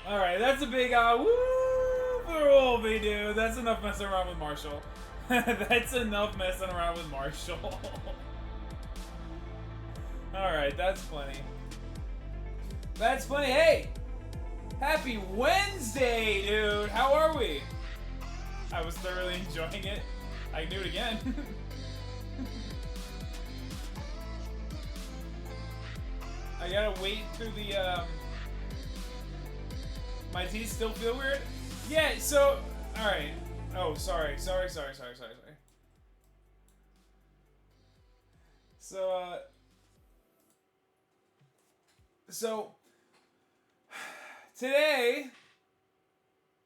Alright, that's a big woo for Wolvie, dude. That's enough messing around with Marshall. That's enough messing around with Marshall. Alright, that's plenty. That's plenty. Hey! Happy Wednesday, dude! How are we? I was thoroughly enjoying it. I can do it again. I gotta wait through the, My teeth still feel weird? Yeah, so... Alright. Oh, sorry. Sorry. So, today,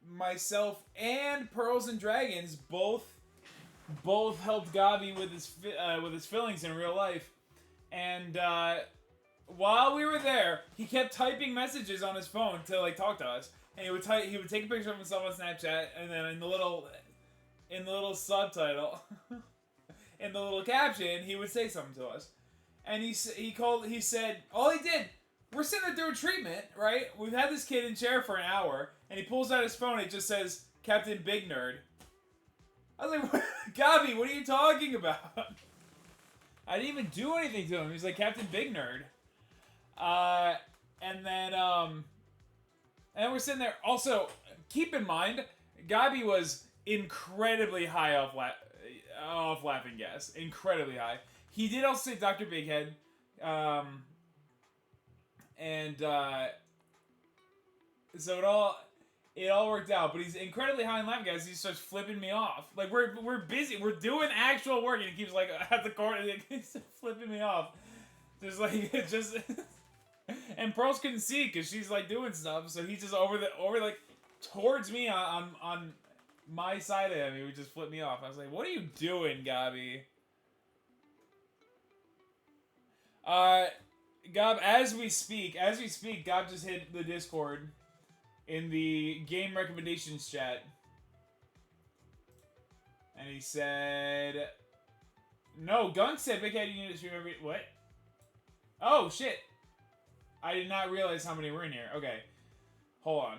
myself and Pearls and Dragons both helped Gabi with his fillings in real life, and while we were there, he kept typing messages on his phone to like talk to us, and he would take a picture of himself on Snapchat, and then in the little subtitle, in the little caption, he would say something to us, and he said all he did. We're sitting there doing treatment, right? We've had this kid in chair for an hour, and he pulls out his phone. And it just says Captain Big Nerd. I was like, Gabi, what are you talking about? I didn't even do anything to him. He's like Captain Big Nerd. And then we're sitting there. Also, keep in mind, Gabi was incredibly high off laughing gas. Incredibly high. He did also say Dr. Bighead. So it all worked out, but he's incredibly high in laughing gas. He starts flipping me off. Like we're busy, we're doing actual work, and he keeps like at the corner, he's flipping me off. Just like and Pearls couldn't see because she's like doing stuff, so he's just over like towards me on my side of him. He would just flip me off. I was like, "What are you doing, Gabi?" Gob, as we speak, Gob just hit the Discord in the game recommendations chat. And he said... No, Gunk said Big Head Units remember... What? Oh, shit. I did not realize how many were in here. Okay. Hold on.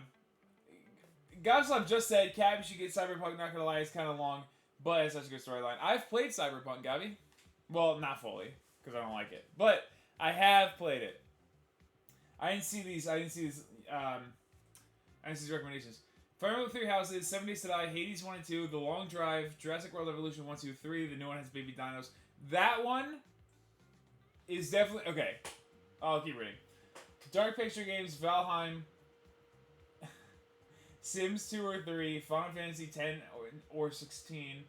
Gobslop just said, Cap, you should get Cyberpunk, not gonna lie, it's kind of long, but it's such a good storyline. I've played Cyberpunk, Gabi. Well, not fully, because I don't like it. But... I have played it. I didn't see these recommendations. Fire Emblem 3 Houses, 7 Days to Die, Hades 1 and 2, The Long Drive, Jurassic World Evolution 1, 2, 3, the new one has Baby Dinos. That one is definitely... Okay, I'll keep reading. Dark Picture Games, Valheim, Sims 2 or 3, Final Fantasy 10 or 16.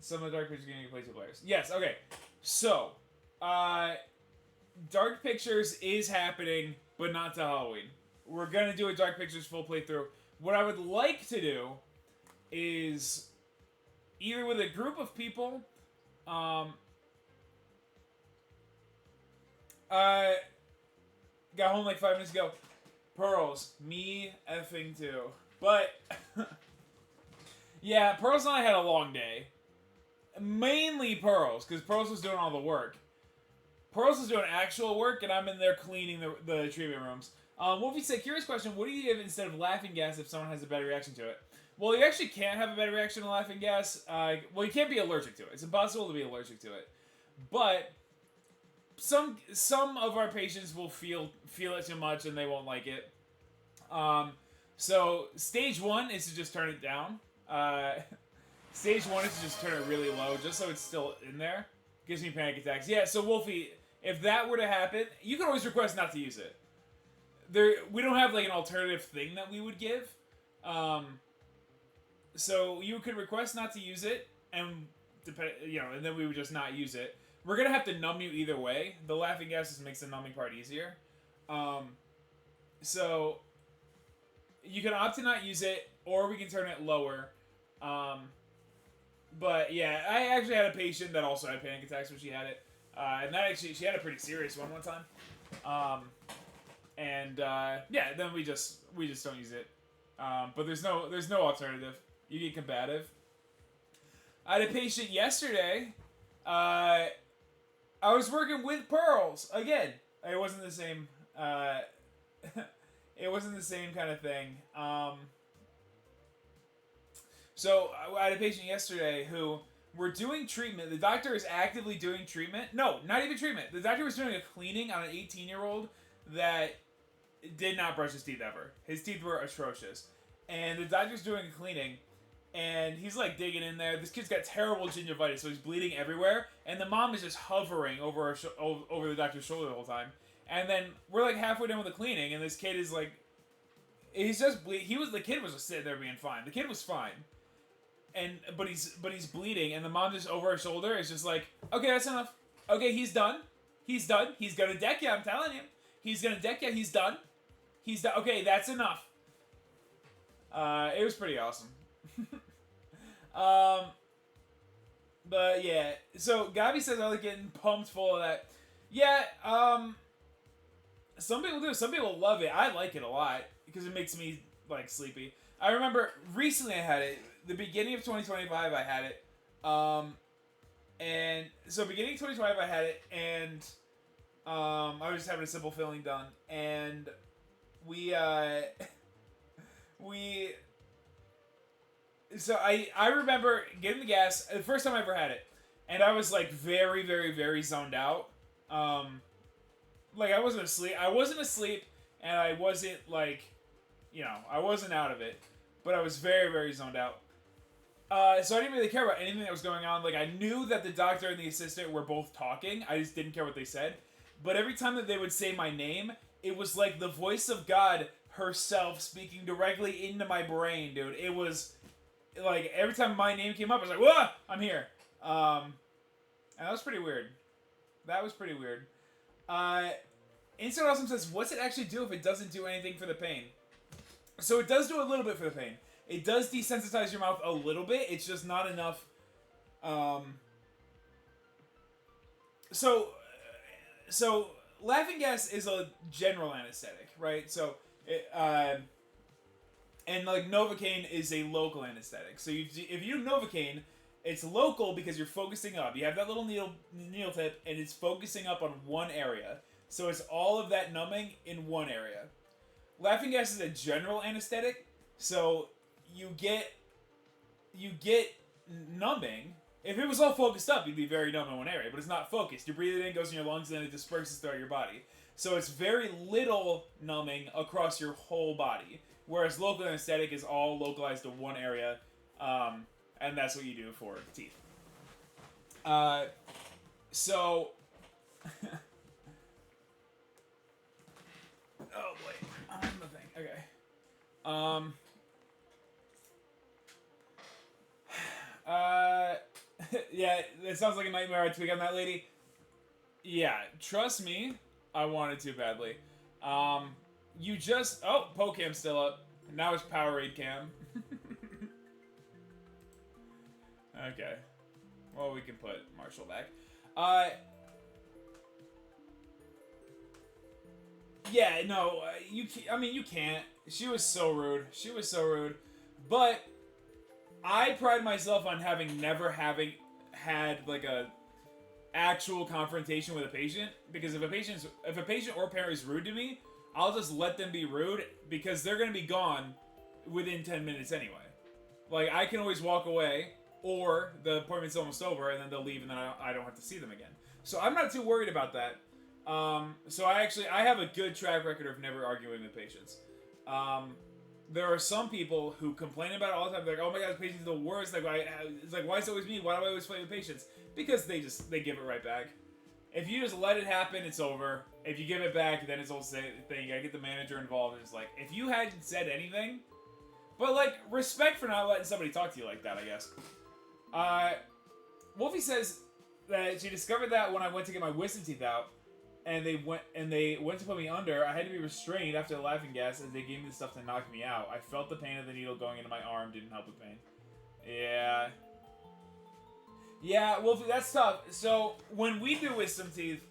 Some of the Dark Picture games you can play 2 players. Yes, okay. So, Dark Pictures is happening, but not to Halloween. We're gonna do a Dark Pictures full playthrough. What I would like to do is either with a group of people, got home like 5 minutes ago. Pearls, me effing too. But yeah, Pearls and I had a long day. Mainly Pearls, because Pearls was doing all the work. Pearls is doing actual work, and I'm in there cleaning the treatment rooms. Wolfie said, curious question, what do you give instead of laughing gas if someone has a bad reaction to it? Well, you actually can't have a bad reaction to laughing gas. Well, you can't be allergic to it. It's impossible to be allergic to it. But some of our patients will feel it too much, and they won't like it. So stage 1 is to just turn it down. Stage 1 is to just turn it really low, just so it's still in there. Gives me panic attacks. Yeah, so Wolfie, if that were to happen, you can always request not to use it. We don't have like an alternative thing that we would give. So you could request not to use it, and and then we would just not use it. We're gonna have to numb you either way. The laughing gas just makes the numbing part easier. So you can opt to not use it, or we can turn it lower. But yeah, I actually had a patient that also had panic attacks when she had it, and she had a pretty serious one time. Yeah, then we just don't use it. But there's no alternative. You get combative. I had a patient yesterday. I was working with Pearls again. It wasn't the same. It wasn't the same kind of thing. So I had a patient yesterday who were doing treatment. The doctor is actively doing treatment. No, not even treatment. The doctor was doing a cleaning on an 18-year-old that did not brush his teeth ever. His teeth were atrocious. And the doctor's doing a cleaning, and he's like digging in there. This kid's got terrible gingivitis, so he's bleeding everywhere. And the mom is just hovering over over the doctor's shoulder the whole time. And then we're like halfway done with the cleaning, and this kid is like, he's just bleeding. The kid was just sitting there being fine. The kid was fine. But he's bleeding, and the mom just over her shoulder is just like, okay, that's enough. Okay, he's done. He's done. He's gonna deck you. I'm telling you, he's gonna deck you. He's done. He's done. Okay, that's enough. It was pretty awesome. But yeah, so Gabi says I like getting pumped full of that. Yeah, some people do. Some people love it. I like it a lot because it makes me like sleepy. I remember recently I had it. The beginning of 2025 I had it. And so beginning of 2025 I had it, and I was just having a simple filling done, and so I remember getting the gas the first time I ever had it, and I was like very, very, very zoned out. Like I wasn't asleep, and I wasn't like, I wasn't out of it, but I was very, very zoned out. So I didn't really care about anything that was going on. Like, I knew that the doctor and the assistant were both talking. I just didn't care what they said. But every time that they would say my name, it was like the voice of God herself speaking directly into my brain, dude. It was like every time my name came up, I was like, whoa, I'm here. And that was pretty weird. Instant Awesome says, what's it actually do if it doesn't do anything for the pain? So it does do a little bit for the pain. It does desensitize your mouth a little bit. It's just not enough. So laughing gas is a general anesthetic, right? So, and like Novocaine is a local anesthetic. So if you do Novocaine, it's local because you're focusing up. You have that little needle tip, and it's focusing up on one area. So it's all of that numbing in one area. Laughing gas is a general anesthetic, so you get numbing. If it was all focused up, you'd be very numb in one area, but it's not focused. You breathe it in, goes in your lungs, and then it disperses throughout your body. So it's very little numbing across your whole body, whereas local anesthetic is all localized to one area, and that's what you do for teeth. So... oh boy, I'm the thing. Okay. Yeah, it sounds like a nightmare. I tweak on that lady. Yeah, trust me, I wanted to badly. You just... oh, Pocam's still up. Now it's Powerade Cam. Okay. Well, we can put Marshall back. Yeah, no, you can't. She was so rude. But I pride myself on never having had like a actual confrontation with a patient, because if a patient or parent is rude to me, I'll just let them be rude because they're gonna be gone within 10 minutes anyway. Like, I can always walk away, or the appointment's almost over and then they'll leave and then I don't have to see them again. So I'm not too worried about that. So I have a good track record of never arguing with patients. There are some people who complain about it all the time. They're like, oh my god, this patient's the worst. Like, it's like, why is it always me? Why do I always fight with patients? Because they give it right back. If you just let it happen, it's over. If you give it back, then it's all the same thing. You gotta get the manager involved. It's like, if you hadn't said anything, but like, respect for not letting somebody talk to you like that, I guess. Wolfie says that she discovered that when I went to get my wisdom teeth out, and they went to put me under, I had to be restrained after the laughing gas as they gave me the stuff to knock me out. I felt the pain of the needle going into my arm didn't help with pain. Yeah. Yeah, Wolfie, that's tough. So when we do wisdom teeth,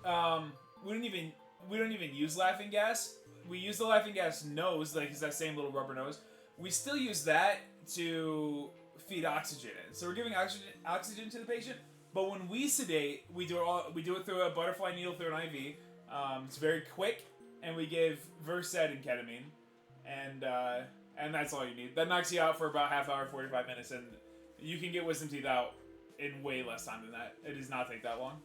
we don't even use laughing gas. We use the laughing gas nose, like it's that same little rubber nose. We still use that to feed oxygen in. So we're giving oxygen to the patient. But when we sedate, we do it through a butterfly needle through an IV. It's very quick, and we gave Versed and ketamine, and that's all you need. That knocks you out for about half hour, 45 minutes, and you can get wisdom teeth out in way less time than that. It does not take that long.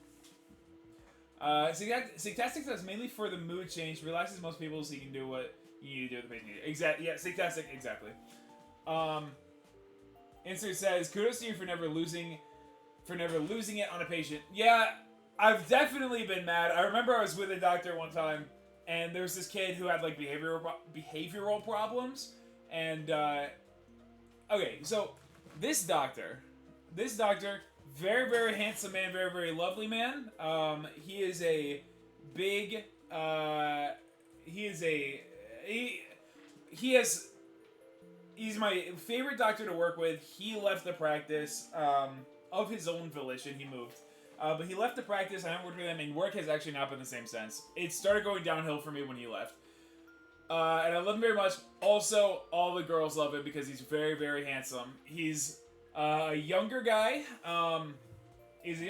Synctastic says mainly for the mood change, relaxes most people so you can do what you need to do with the patient. Exactly. Yeah, Synctastic, exactly. Insert says, kudos to you for never losing it on a patient. Yeah, I've definitely been mad. I remember I was with a doctor one time, and there was this kid who had like behavioral problems, and okay, so this doctor, very, very handsome man, very, very lovely man. He is a big, he's my favorite doctor to work with. He left the practice, of his own volition. He moved. But he left the practice, I haven't worked with him, and work has actually not been the same since. It started going downhill for me when he left. And I love him very much. Also, all the girls love him because he's very, very handsome. He's a younger guy. He's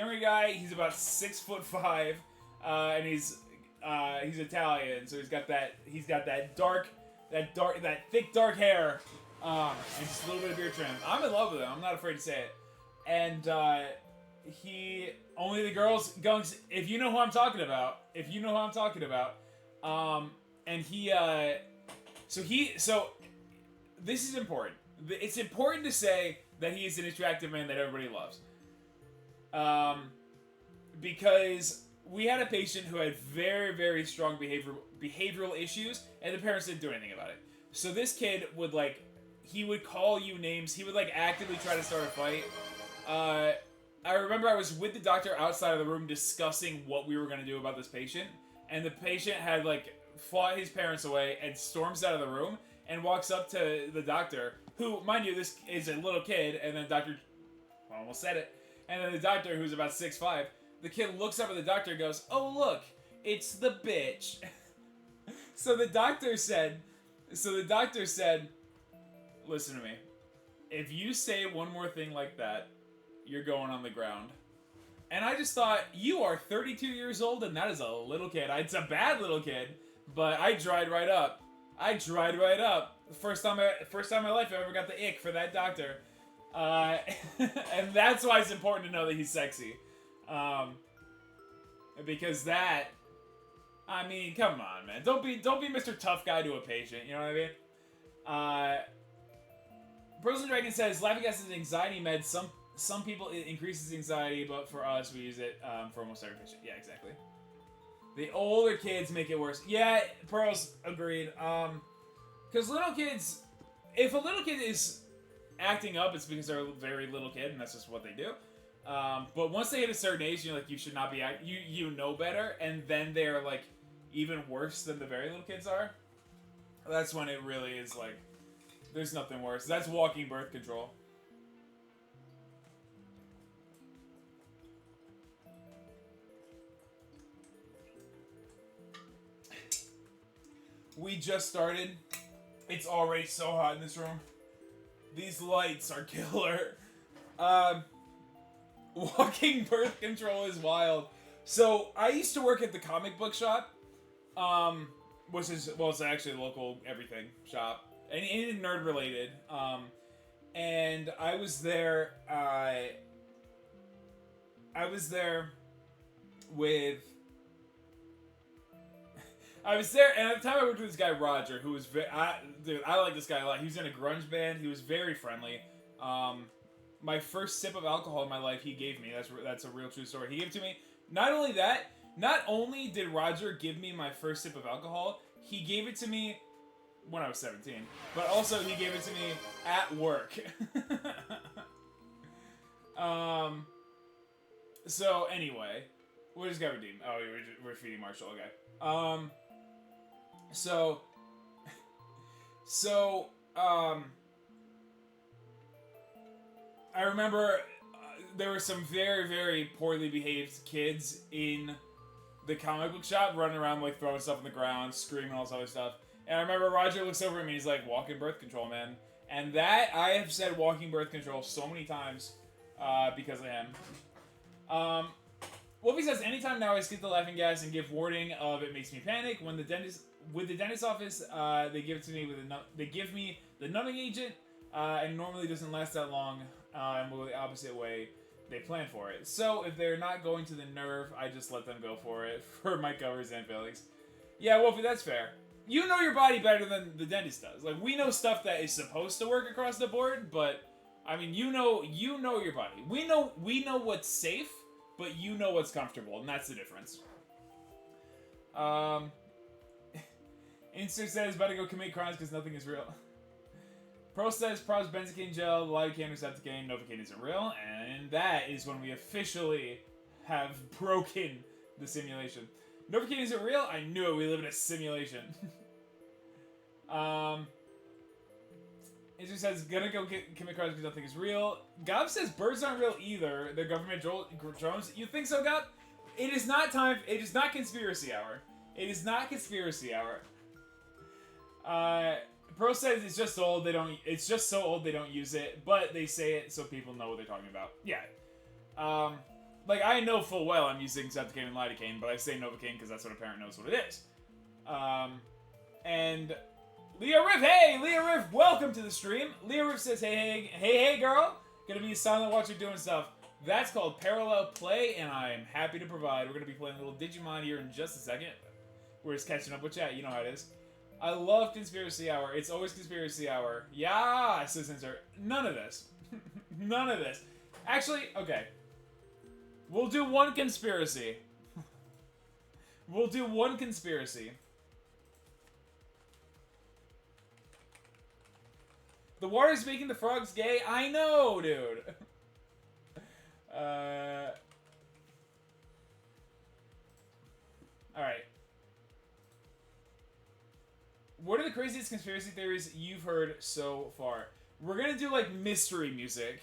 about 6'5", and he's Italian, so he's got that thick dark hair, and just a little bit of beard trim. I'm in love with him. I'm not afraid to say it. And he only the girls gunks. If you know who I'm talking about. And so this is important. It's important to say that he is an attractive man that everybody loves. Because we had a patient who had very, very strong behavioral issues, and the parents didn't do anything about it. So this kid would he would call you names. He would actively try to start a fight. I remember I was with the doctor outside of the room discussing what we were going to do about this patient, and the patient had fought his parents away and storms out of the room and walks up to the doctor, who, mind you, this is a little kid, and then the doctor, I almost said it, and then the doctor, who's about 6'5", the kid looks up at the doctor and goes, "Oh look, it's the bitch." So the doctor said, "Listen to me. If you say one more thing like that, you're going on the ground." And I just thought, you are 32 years old, and that is a little kid. It's a bad little kid, but I dried right up. The first time in my life I ever got the ick for that doctor. And that's why it's important to know that he's sexy. Because that, I mean, come on, man. Don't be Mr. Tough Guy to a patient, you know what I mean? Frozen Dragon says, laughing gas is an anxiety med. Some people, it increases anxiety, but for us, we use it for almost every patient. Yeah, exactly. The older kids make it worse. Yeah, Pearls, agreed. Because little kids, if a little kid is acting up, it's because they're a very little kid, and that's just what they do. But once they hit a certain age, you're you should not be you know better, and then they're even worse than the very little kids are. That's when it really is there's nothing worse. That's walking birth control. We just started. It's already so hot in this room. These lights are killer. Walking birth control is wild. So, I used to work at the comic book shop. Which is, well, it's actually a local everything shop. Anything nerd related. And I was there, with... and at the time I worked with this guy, Roger, who was dude, I like this guy a lot. He was in a grunge band. He was very friendly. My first sip of alcohol in my life, he gave me. That's a real true story. He gave it to me. Not only did Roger give me my first sip of alcohol, he gave it to me when I was 17. But also, he gave it to me at work. So, anyway. What just got redeemed? Oh, we're feeding Marshall. Okay. I remember there were some very, very poorly behaved kids in the comic book shop running around throwing stuff on the ground, screaming, all this other stuff. And I remember Roger looks over at me and he's like, "Walking birth control, man." And that, I have said walking birth control so many times because of him. Wolfie says, anytime now I skip the laughing gas and give warning of it makes me panic. When the dentist with the dentist office, they give it to me with they give me the numbing agent, and normally doesn't last that long, and will go the opposite way they plan for it. So if they're not going to the nerve, I just let them go for it for my covers and fillings. Yeah, Wolfie, that's fair. You know your body better than the dentist does. Like, we know stuff that is supposed to work across the board, but I mean, you know your body. We know what's safe, but you know what's comfortable, and that's the difference. Insta says, better go commit crimes because nothing is real. Pro says, Probs benzocaine gel, lidocaine, receptacaine, novocaine isn't real, and that is when we officially have broken the simulation. Novocaine isn't real? I knew it, we live in a simulation. It just says, gonna go commit crimes because nothing is real. Gob says, birds aren't real either. They're government drones. You think so, Gob? It is not time, it is not conspiracy hour. It is not conspiracy hour. Pro says it's just old, it's just so old they don't use it, but they say it so people know what they're talking about. Yeah. Like, I know full well I'm using Septicaine and Lidocaine, but I say Novocaine because that's what a parent knows what it is. And Leah Riff, hey! Leah Riff, welcome to the stream. Leah Riff says, hey, girl. Gonna be a silent watcher doing stuff. That's called Parallel Play, and I'm happy to provide. We're gonna be playing a little Digimon here in just a second. We're just catching up with chat, you know how it is. I love Conspiracy Hour. It's always Conspiracy Hour. Yeah, says Insert. None of this. None of this. Actually, okay. We'll do one conspiracy. We'll do one conspiracy. The water's making the frogs gay? I know, dude. Alright. What are the craziest conspiracy theories you've heard so far? We're gonna do, like, mystery music.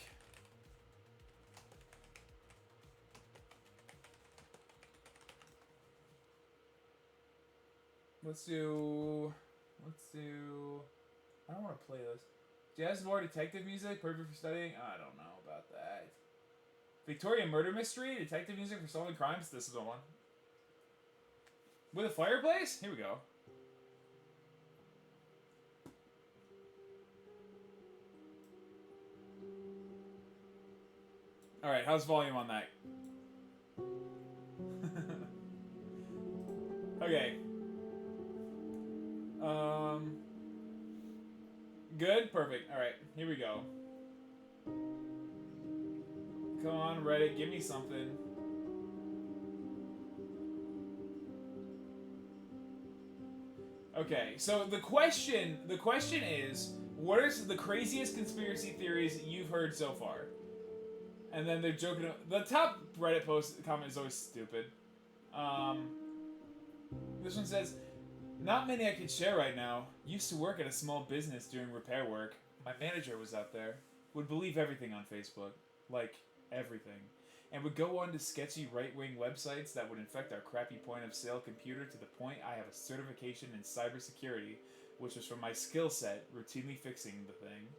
Let's do... I don't want to play this. Jazz more detective music, perfect for studying? I don't know about that. Victorian murder mystery, detective music for solving crimes? This is the one. With a fireplace? Here we go. Alright, how's volume on that? Okay. Good? Perfect. Alright, here we go. Come on, Reddit, give me something. Okay, so the question is, what are the craziest conspiracy theories you've heard so far? And then they're joking. The top Reddit comment is always stupid. This one says, not many I could share right now. Used to work at a small business doing repair work. My manager was out there. Would believe everything on Facebook. Like, everything. And would go on to sketchy right-wing websites that would infect our crappy point-of-sale computer to the point I have a certification in cybersecurity, which was from my skill set, routinely fixing the thing.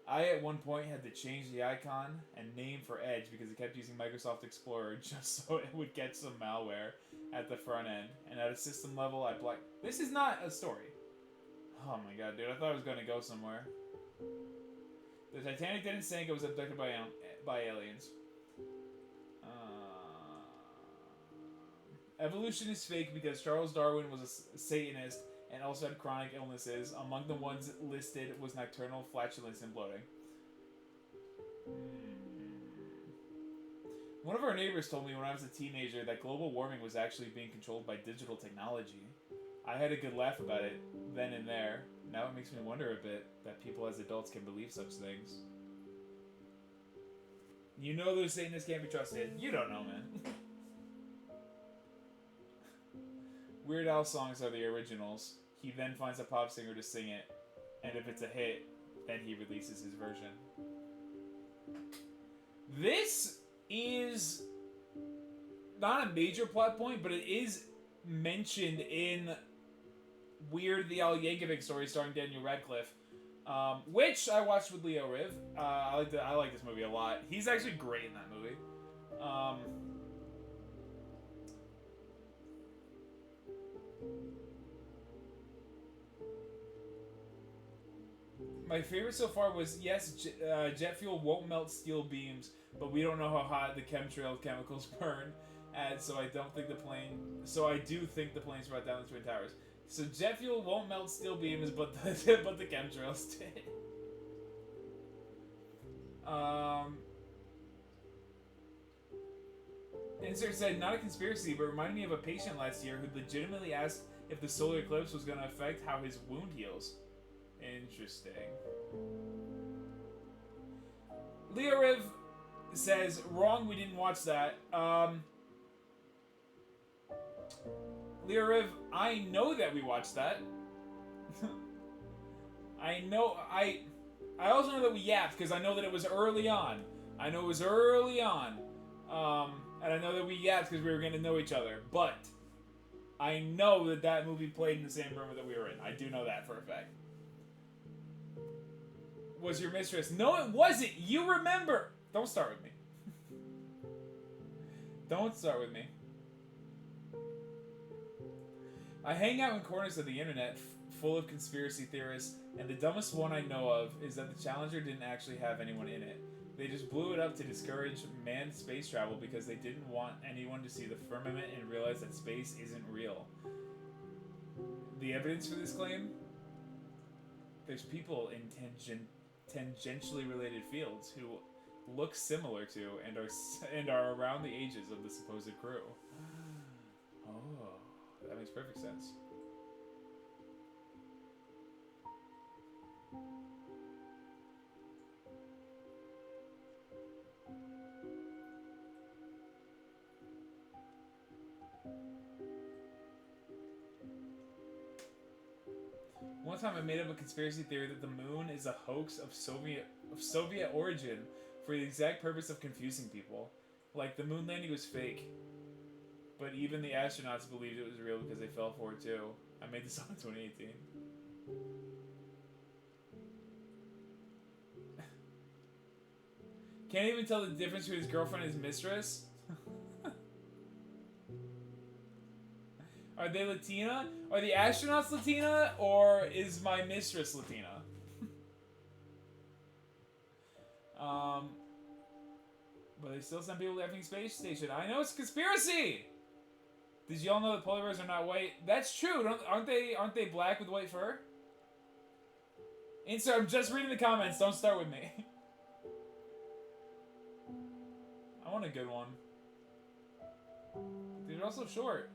I, at one point, had to change the icon and name for Edge because it kept using Microsoft Explorer just so it would get some malware at the front end. And at a system level, I blacked... This is not a story. Oh my god, dude. I thought I was going to go somewhere. The Titanic didn't sink. It was abducted by aliens. Evolution is fake because Charles Darwin was a Satanist and also had chronic illnesses. Among the ones listed was nocturnal flatulence and bloating. One of our neighbors told me when I was a teenager that global warming was actually being controlled by digital technology. I had a good laugh about it then and there. Now it makes me wonder a bit that people as adults can believe such things. You know those Satanists can't be trusted. You don't know, man. Weird Al songs are the originals. He then finds a pop singer to sing it, and if it's a hit, then he releases his version. This is not a major plot point, but it is mentioned in Weird the Al Yankovic story starring Daniel Radcliffe, which I watched with Leo Riv. I like this movie a lot. He's actually great in that movie. My favorite so far was, yes, jet fuel won't melt steel beams, but we don't know how hot the chemtrail chemicals burn. And so I do think the planes brought down the Twin Towers. So jet fuel won't melt steel beams, but the chemtrails did. Insert said, not a conspiracy, but reminded me of a patient last year who legitimately asked if the solar eclipse was going to affect how his wound heals. Interesting. Leo Riv says, wrong, we didn't watch that. Leo Riv, I know that we watched that. I also know that we yapped, because I know that it was early on. And I know that we yapped because we were getting to know each other. But I know that that movie played in the same room that we were in. I do know that for a fact. Was your mistress? No, it wasn't. You remember. Don't start with me. Don't start with me. I hang out in corners of the internet full of conspiracy theorists, and the dumbest one I know of is that the Challenger didn't actually have anyone in it. They just blew it up to discourage manned space travel because they didn't want anyone to see the firmament and realize that space isn't real. The evidence for this claim? There's people in tangentially related fields who look similar to and are around the ages of the supposed crew. Oh, that makes perfect sense. One time I made up a conspiracy theory that the moon is a hoax of Soviet origin for the exact purpose of confusing people. Like, the moon landing was fake. But even the astronauts believed it was real because they fell for it too. I made this up in 2018. Can't even tell the difference between his girlfriend and his mistress? Are they Latina? Are the astronauts Latina? Or is my mistress Latina? But they still send people to the effing space station. I know it's a conspiracy! Did y'all know that polar bears are not white? That's true. Aren't they black with white fur? Insert, I'm just reading the comments. Don't start with me. I want a good one. They're also short.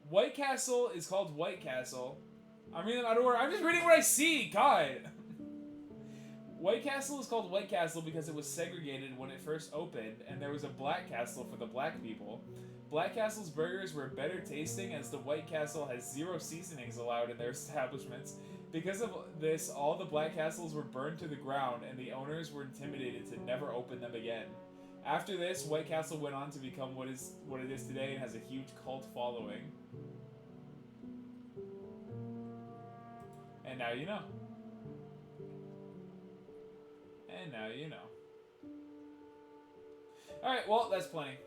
White Castle is called White Castle. I'm reading them out of order. I'm just reading what I see. God. White Castle is called White Castle because it was segregated when it first opened, and there was a Black Castle for the black people. Black Castle's burgers were better tasting, as the White Castle has 0 seasonings allowed in their establishments. Because of this, all the Black Castles were burned to the ground, and the owners were intimidated to never open them again. After this, White Castle went on to become what it is today and has a huge cult following. And now you know. And now you know. Alright, well, that's plenty.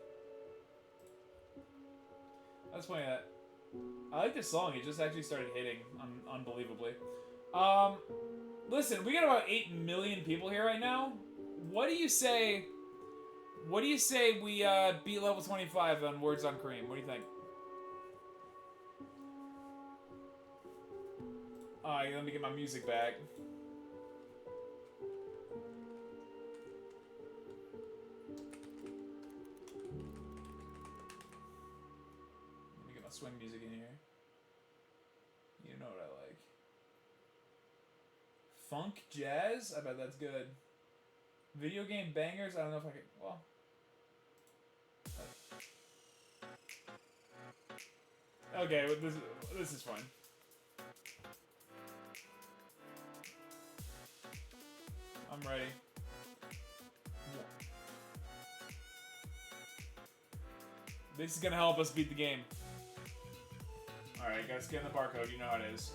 That's plenty of that. I like this song. It just actually started hitting unbelievably. Listen, we got about 8 million people here right now. What do you say we beat level 25 on Words on Cream? What do you think? Alright, let me get my music back. Let me get my swing music in here. You know what I like. Funk jazz? I bet that's good. Video game bangers? I don't know if I can... Well... Okay, this is fine. I'm ready. This is gonna help us beat the game. Alright, gotta scan the barcode, you know how it is.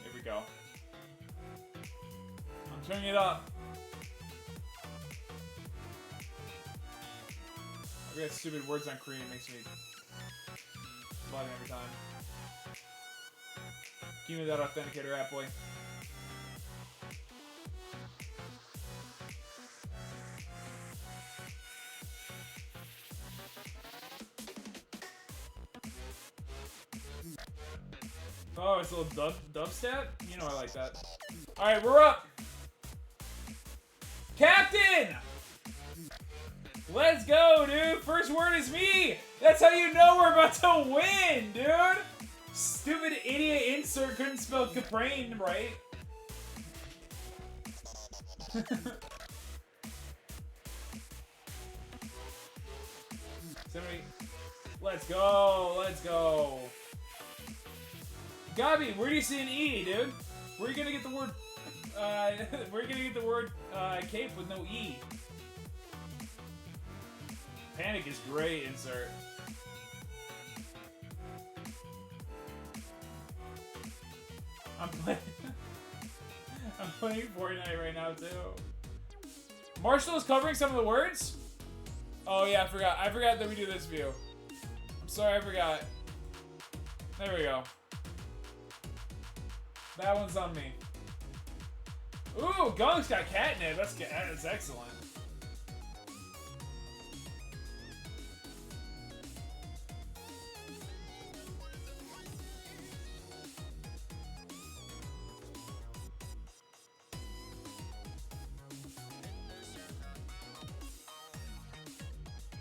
Here we go. I'm turning it up. forget stupid words on Korean makes me bug every time. Give me that authenticator app, boy. Oh, it's a little dubstep? You know I like that. Alright, we're up! Captain! Let's go, dude! First word is me! That's how you know we're about to win, dude! Stupid idiot insert couldn't spell Caprain right. Somebody... Let's go! Let's go! Gabi, where do you see an E, dude? Where are you gonna get the word... where are you gonna get the word cape with no E? Panic is great, insert. I'm playing Fortnite right now too. Marshall is covering some of the words? Oh yeah, I forgot. I forgot that we do this view. I'm sorry, I forgot. There we go. That one's on me. Ooh, Gung's got catnip. That's excellent.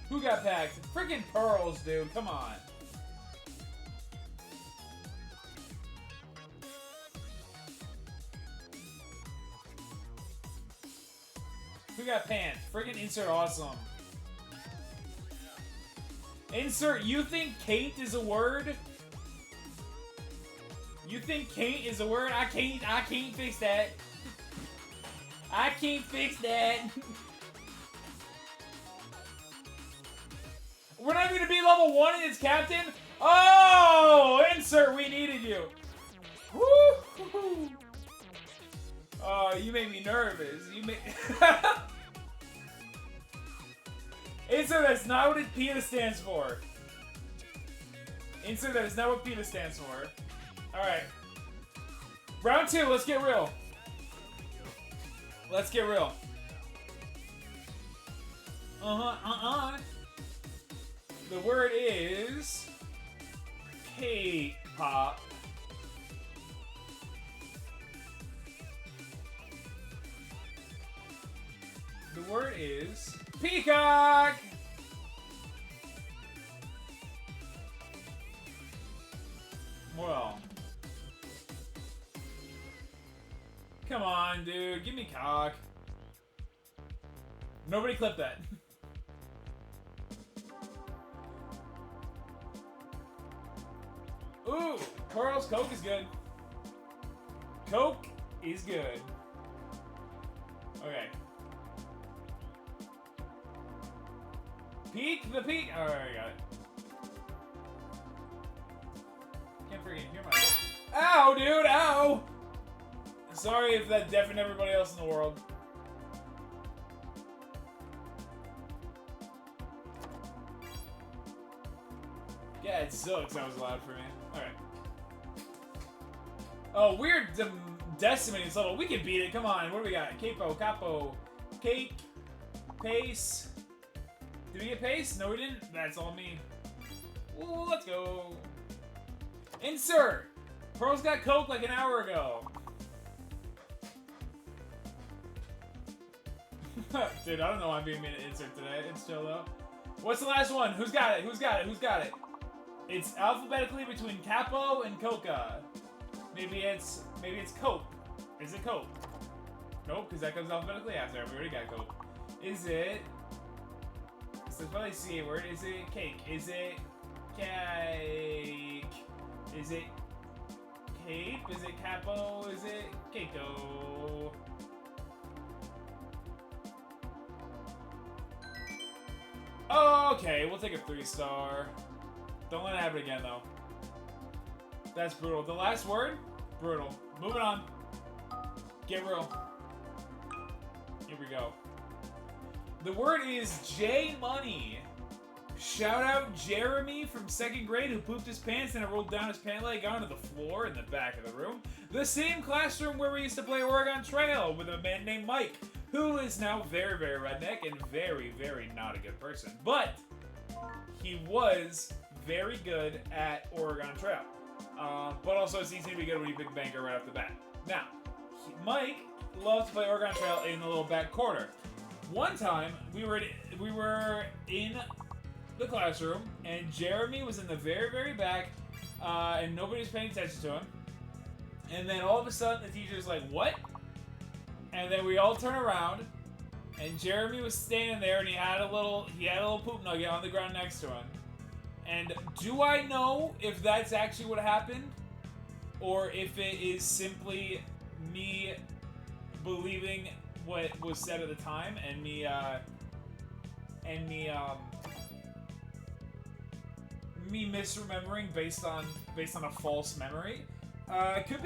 Who got packed? Freaking Pearls, dude. Come on. Who got pants? Freaking insert awesome. Insert, you think Kate is a word? You think Kate is a word? I can't fix that. I can't fix that. We're not even gonna be level 1 in its captain? Oh! Insert, we needed you. Woo! Oh, you made me nervous. You made... Insert, that's not what PETA stands for. Insert, that is not what PETA stands for. Alright. Round 2, let's get real. Let's get real. The word is... K-pop. The word is... Peacock! Well. Come on, dude. Give me cock. Nobody clip that. Ooh! Pearls, Coke is good. Coke is good. Okay. Peak the peak. Alright, I got it. Can't freaking hear my. Ow, dude! Ow! Sorry if that deafened everybody else in the world. Yeah, it sucks. That was loud for me. Alright. Oh, we're decimating this level. We can beat it. Come on. What do we got? Capo, Capo, Cake, Pace. Did we get Pace? No, we didn't. That's all me. Ooh, let's go. Insert. Pearls got Coke like an hour ago. Dude, I don't know why I'm being made an insert today. It's chill though. What's the last one? Who's got it? Who's got it? Who's got it? It's alphabetically between Capo and Coca. Maybe it's Coke. Is it Coke? Nope, because that comes alphabetically after. We already got Coke. Is it? So it's probably C word. Is it cake? Is it cake? Is it cape? Is it capo? Is it keiko? Oh, okay, we'll take a 3-star. Don't let it happen again, though. That's brutal. The last word? Brutal. Moving on. Get real. Here we go. The word is J-Money. Shout out Jeremy from 2nd grade who pooped his pants and it rolled down his pant leg onto the floor in the back of the room. The same classroom where we used to play Oregon Trail with a man named Mike, who is now very, very redneck and very, very not a good person. But he was very good at Oregon Trail. But also it seems to be good when you big banker right off the bat. Now, Mike loves to play Oregon Trail in the little back corner. One time, we were in the classroom, and Jeremy was in the very, very back, and nobody was paying attention to him. And then all of a sudden, the teacher's like, "What?" And then we all turn around, and Jeremy was standing there, and he had a little poop nugget on the ground next to him. And do I know if that's actually what happened, or if it is simply me believing what was said at the time, and me misremembering based on a false memory? Could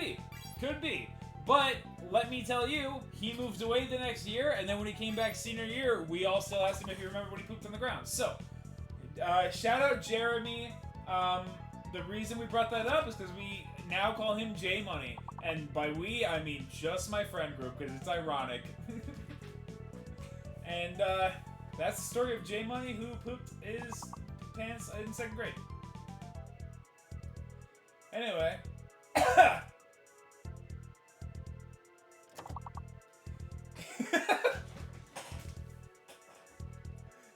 be. But let me tell you, he moved away the next year, and then when he came back senior year, we all still asked him if he remembered when he pooped on the ground. So, shout out Jeremy. The reason we brought that up is because we now call him J Money, and by we I mean just my friend group because it's ironic. And that's the story of J Money who pooped his pants in 2nd grade. Anyway.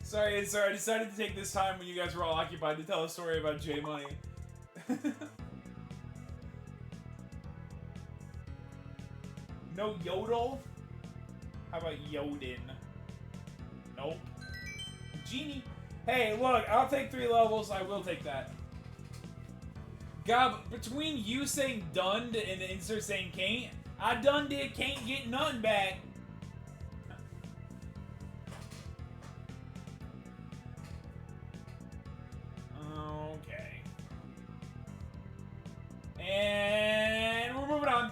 Sorry, I decided to take this time when you guys were all occupied to tell a story about J Money. No yodel? How about Yodin? Nope. Genie. Hey, look, I'll take 3 levels. I will take that. Gob, between you saying done and the insert saying can't, I done did can't get none back. Okay. And we're moving on.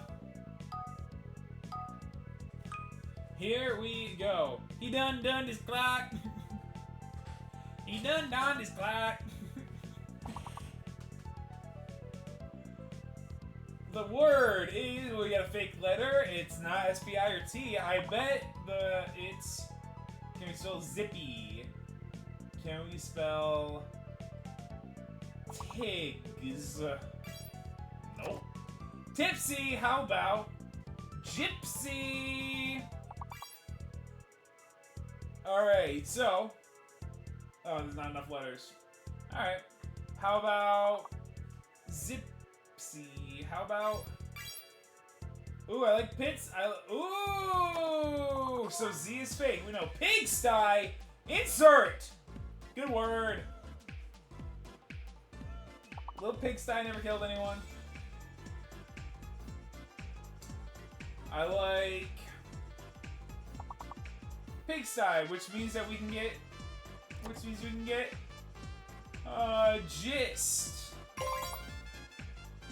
Here we go. He done his clock. He done his clock. The word is, we got a fake letter. It's not S-P-I or T. I bet it's, can we spell zippy? Can we spell tigs? Nope. Tipsy, how about gypsy? Alright, so, oh, there's not enough letters. Alright, how about zipsy? How about, ooh, I like pits. Ooh, so Z is fake. We know pigsty. Insert. Good word. Little pigsty never killed anyone. I like pigsty, which means that we can get, gist.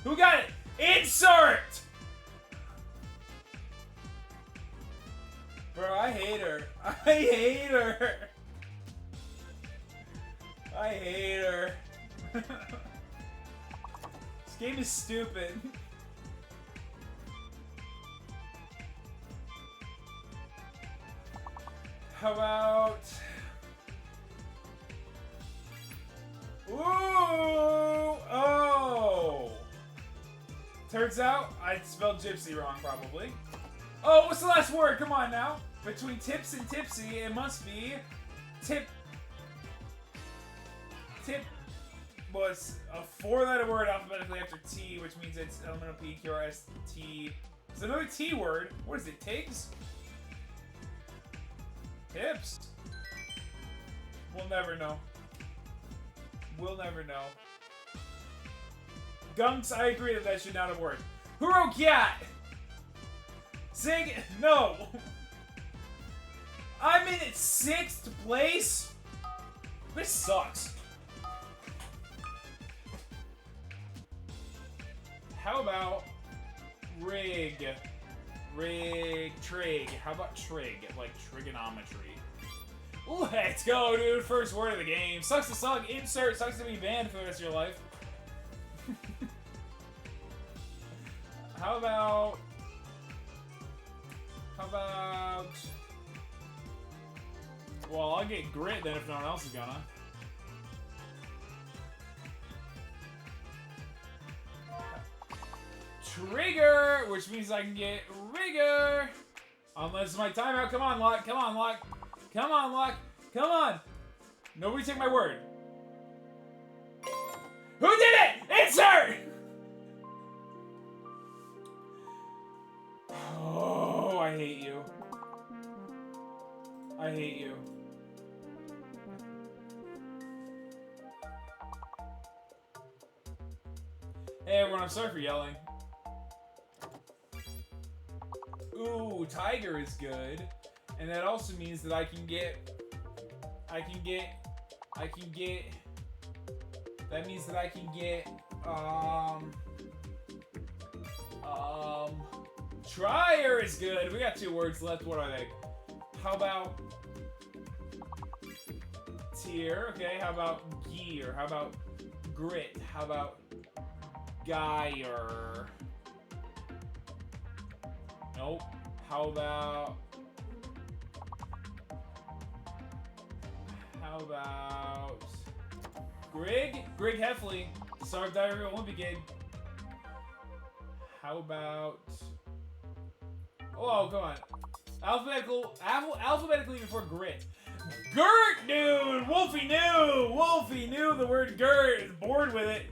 Who got it? Insert! Bro, I hate her. I hate her. I hate her. This game is stupid. How about... Ooh! Oh! Turns out, I spelled gypsy wrong, probably. Oh, what's the last word? Come on now. Between tips and tipsy, it must be... Tip was a 4-letter word alphabetically after T, which means it's elemental P, Q, R, S, T. It's another T word. What is it? Tigs? Tips? We'll never know. We'll never know. Gunks, I agree that should not have worked. Hurokiat! Sig, no! I'm in 6th place? This sucks. How about rig? Trig. How about trig? Like trigonometry. Let's go, dude. First word of the game. Sucks to suck. Insert sucks to be banned for the rest of your life. How about... Well, I'll get grit then if no one else is gonna. Trigger, which means I can get rigor. Unless it's my timeout. Come on, Lock. Come on, Lock. Come on, Lock. Come on. Nobody take my word. Who did it? Insert! Oh, I hate you. I hate you. Hey everyone, I'm sorry for yelling. Ooh, Tiger is good. And that also means that I can get... That means that I can get... Trier is good. We got 2 words left. What are they? How about... Tier? Okay, how about gear? How about grit? How about... Geyer? Nope. How about... Grig? Grig Heffley. Starved Diary Olympic. How about... Oh, go on. Alphabetically before grit. Gert, dude! Wolfie knew! Wolfie knew the word gert. Is bored with it.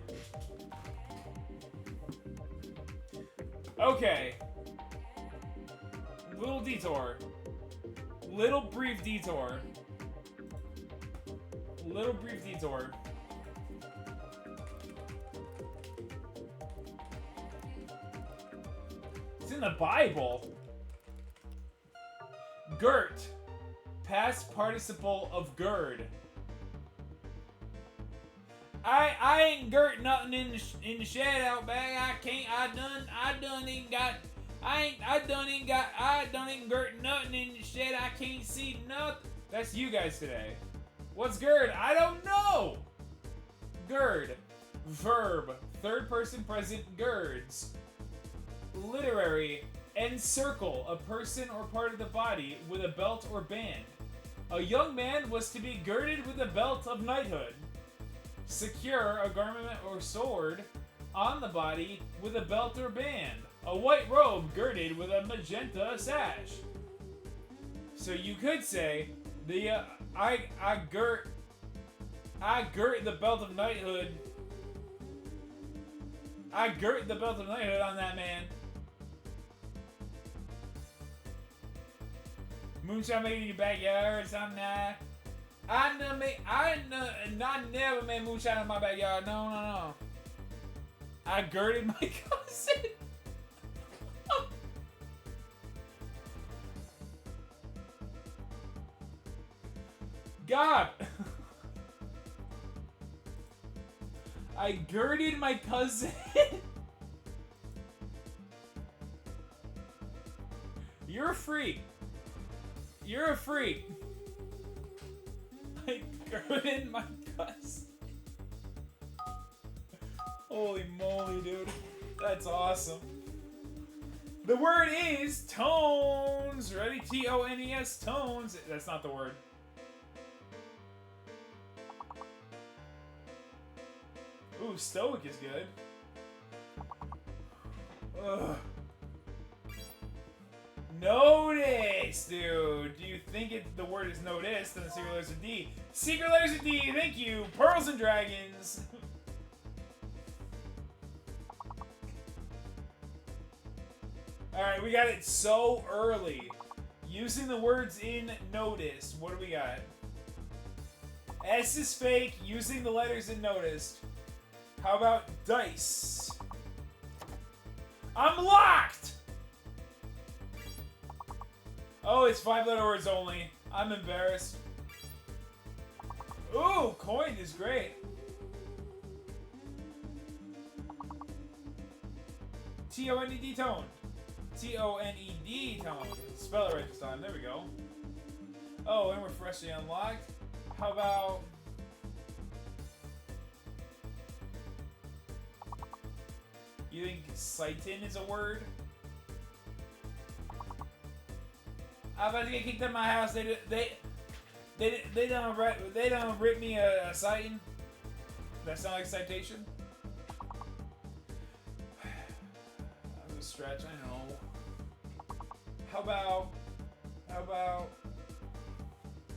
Okay. Little detour. Little brief detour. Little brief detour. It's in the Bible. Girt. Past participle of gird. I ain't girt nothing in the shed out back. I done ain't girt nothing in the shed. I can't see nothing. That's you guys today. What's gird? I don't know. Gird. Verb. Third person present girds. Literary. Encircle a person or part of the body with a belt or band. A young man was to be girded with a belt of knighthood. Secure a garment or sword on the body with a belt or band. A white robe girded with a magenta sash. So you could say the I girt the belt of knighthood. I girt the belt of knighthood on that man. Moonshine making in your backyard, something like that. I never made moonshine in my backyard. No. I girded my cousin. God. I girded my cousin. You're a freak. You're a freak. I girded my cousin. Holy moly, dude. That's awesome. The word is tones. Ready? T-O-N-E-S, tones. That's not the word. Ooh, stoic is good. Ugh. Notice, dude. Do you think the word is notice? Then the secret letter's a D. Secret letter's a D. Thank you. Pearls and Dragons. Alright, we got it so early. Using the words in notice. What do we got? S is fake. Using the letters in noticed. How about dice? I'm locked! Oh, it's 5-letter words only. I'm embarrassed. Ooh, coin is great. T-O-N-E-D tone. T-O-N-E-D tone. Spell it right this time. There we go. Oh, and we're freshly unlocked. How about... You think Satan is a word? I'm about to get kicked out of my house. They done rip me a Satan. That sound like a citation? That was a stretch. I know. How about?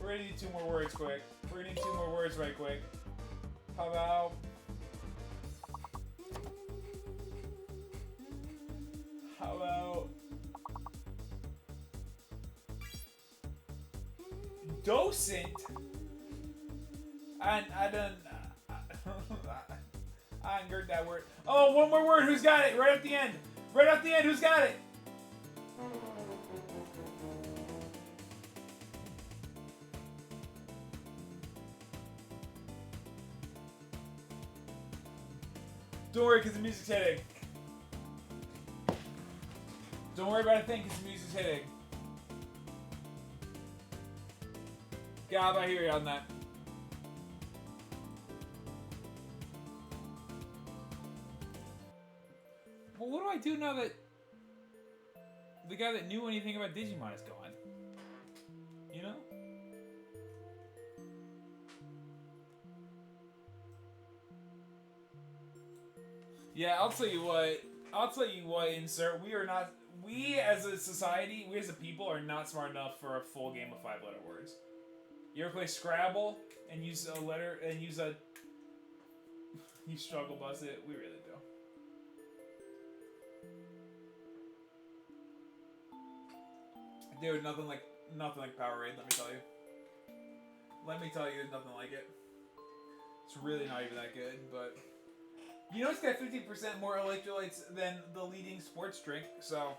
We're gonna need 2 more words quick. We're gonna need 2 more words right quick. How about? How about? Docent? I done. I ain't heard that word. Oh, 1 more word. Who's got it? Right at the end. Right at the end. Who's got it? Don't worry, because the music's hitting. Don't worry about a thing, because the music's hitting. Gab, I hear you on that. Well, what do I do now that the guy that knew anything about Digimon is gone? You know? Yeah, I'll tell you what, insert. We as a society, we as a people are not smart enough for a full game of 5-letter words. You ever play Scrabble and use a letter, and use a... You struggle bus it? We really do. Dude, nothing like Powerade, let me tell you. Let me tell you, nothing like it. It's really not even that good, but... You know it's got 15% more electrolytes than the leading sports drink, so...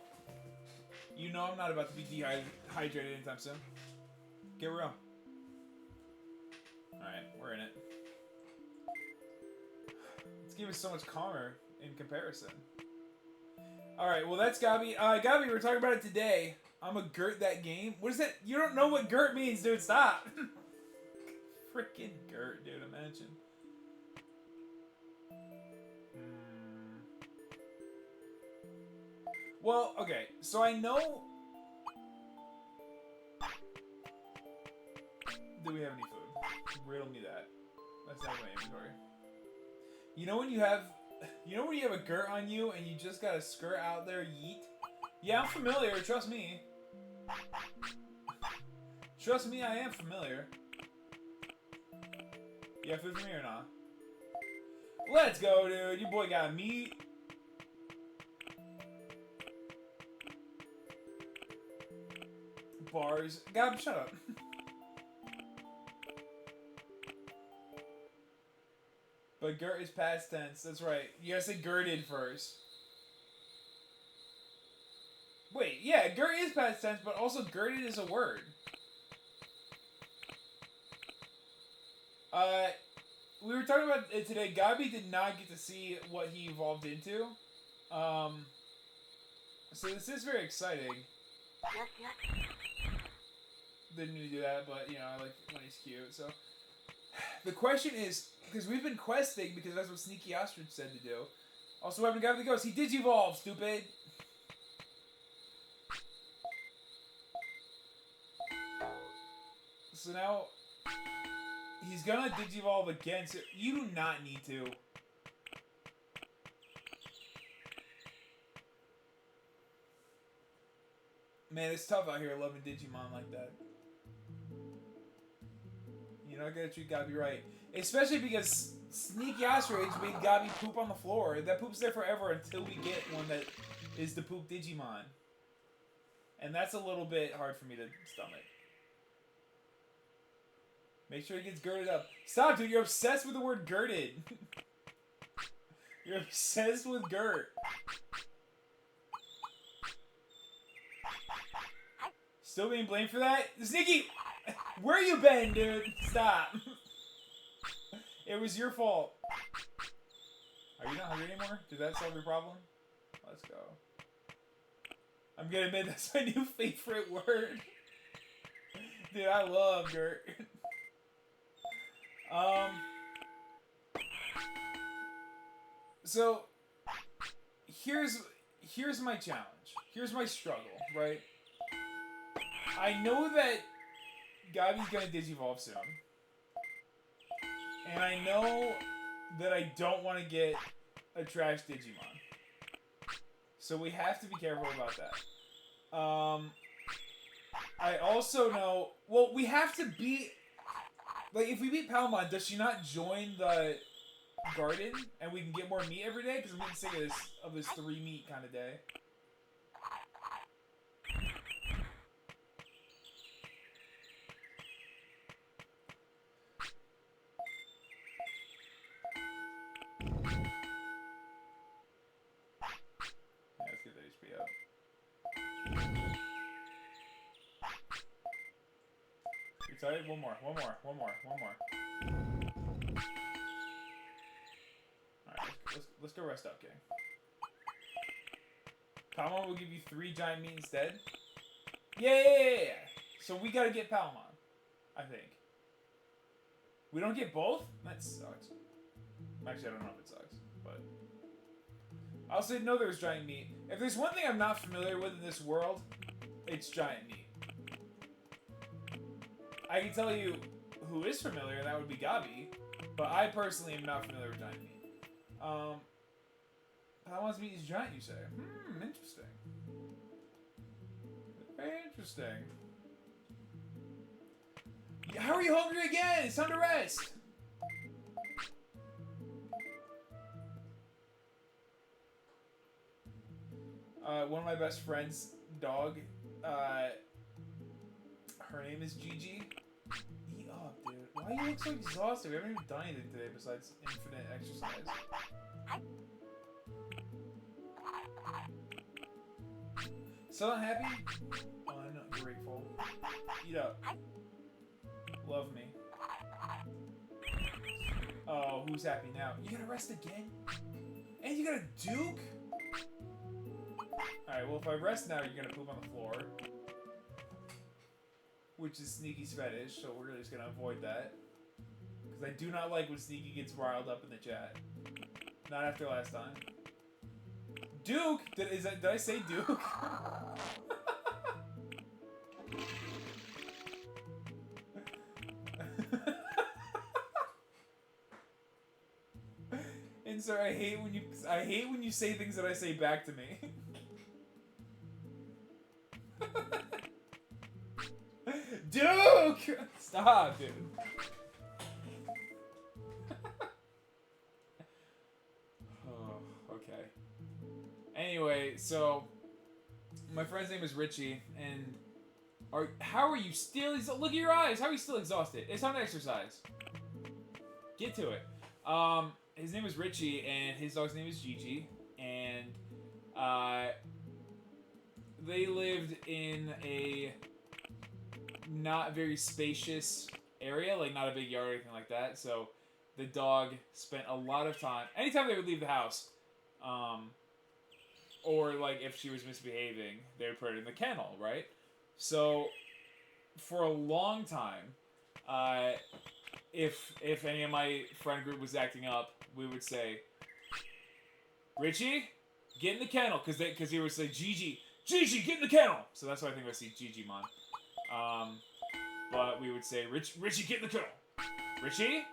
You know I'm not about to be dehydrated anytime soon. Get real. Alright, we're in it. This game is so much calmer in comparison. Alright, well that's Gabi. Gabi, we're talking about it today. I'm a Gert that game. What is that? You don't know what Gert means, dude. Stop. Freaking Gert, dude. Imagine. Well, okay. So I know... Do we have any food? Riddle me that. That's not my inventory. You know when you have a Gert on you and you just got a skirt out there, yeet? Yeah, I'm familiar. Trust me. Trust me, I am familiar. You have food for me or not? Let's go, dude. Your boy got meat. Bars. Gab, shut up. But Gert is past tense. That's right. You gotta say Gerted first. Wait, yeah, Gert is past tense, but also Gerted is a word. We were talking about it today. Gabi did not get to see what he evolved into. So this is very exciting. Didn't need to do that, but, you know, I like when he's cute, so. The question is, because we've been questing, because that's what SneakyOstrich said to do. Also, what happened to Gabi the Ghost? He Digivolved, stupid! So now, he's gonna Digivolve again, so you do not need to. Man, it's tough out here loving Digimon like that. You know, I gotta treat Gabi right. Especially because SneakyOstrich made Gabi poop on the floor. That poop's there forever until we get one that is the poop Digimon. And that's a little bit hard for me to stomach. Make sure he gets girded up. Stop, dude. You're obsessed with the word girded. You're obsessed with Gert. Still being blamed for that? Sneaky! Where you been, dude? Stop. It was your fault. Are you not hungry anymore? Did that solve your problem? Let's go. I'm gonna admit that's my new favorite word. Dude, I love Gert. So here's my challenge. Here's my struggle, right? I know that Gabi's gonna Digivolve soon. And I know that I don't want to get a trash Digimon. So we have to be careful about that. I also know... Well, we have to beat... Like, if we beat Palmon, does she not join the garden? And we can get more meat every day? Because I'm getting sick of this 3 meat kind of day. Yeah, let's get the HP up. You excited? One more. Alright, let's go rest up, gang. Palmon will give you 3 giant meat instead. Yeah. So we gotta get Palmon, I think. We don't get both? That sucks. Actually, I don't know if it sucks, but... I also didn't know there was giant meat. If there's one thing I'm not familiar with in this world, it's giant meat. I can tell you who is familiar, and that would be Gabi, but I personally am not familiar with giant meat. Palmon's meat is giant, you say? Interesting. Very interesting. How are you hungry again? It's time to rest! One of my best friends' dog, her name is Gigi. Eat up, dude. Why do you look so exhausted? We haven't even done anything today besides infinite exercise. So unhappy? Ungrateful. Eat up. Love me. Oh, who's happy now? You gotta rest again? And you got a Duke? Alright, well if I rest now, you're gonna poop on the floor. Which is Sneaky's fetish, so we're just gonna avoid that. Because I do not like when Sneaky gets riled up in the chat. Not after last time. Duke? Did I say Duke? And sir, I hate when you say things that I say back to me. Duke! Stop, dude. Oh, okay. Anyway, so my friend's name is Richie, and how are you still? Look at your eyes. How are you still exhausted? It's time to exercise. Get to it. His name is Richie, and his dog's name is Gigi, and they lived in a not very spacious area, like not a big yard or anything like that. So the dog spent a lot of time. Anytime they would leave the house, or like if she was misbehaving, they would put her in the kennel, right? So for a long time, if any of my friend group was acting up, we would say, Richie, get in the kennel, because he would say, Gigi, get in the kennel. So that's why I think I see Digimon. But we would say, Richie, get in the kennel. Richie,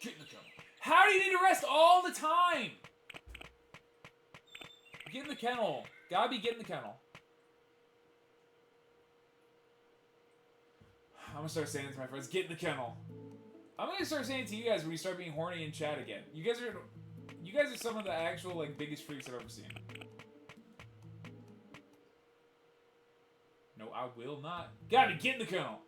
get in the kennel. How do you need to rest all the time? Get in the kennel. Gabi, get in the kennel. I'm gonna start saying it to my friends. Get in the kennel. I'm gonna start saying it to you guys when you start being horny in chat again. You guys are some of the actual like biggest freaks I've ever seen. No, I will not. Gabi, get in the kennel.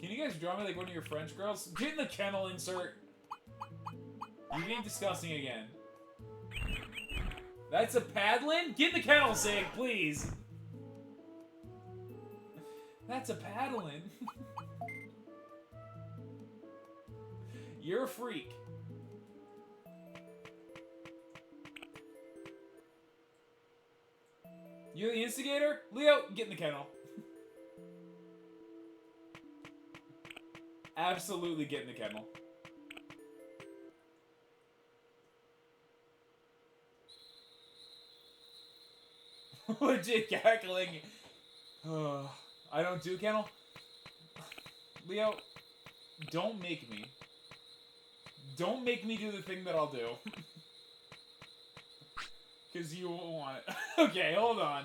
Can you guys draw me like one of your French girls? Get in the kennel, insert. You're being disgusting again. That's a paddling? Get in the kennel, Sig, please. That's a paddling. You're a freak. You're the instigator? Leo, get in the kennel. Absolutely get in the kennel. Legit cackling. I don't do kennel. Leo, don't make me. Don't make me do the thing that I'll do. Because you won't want it. Okay, hold on.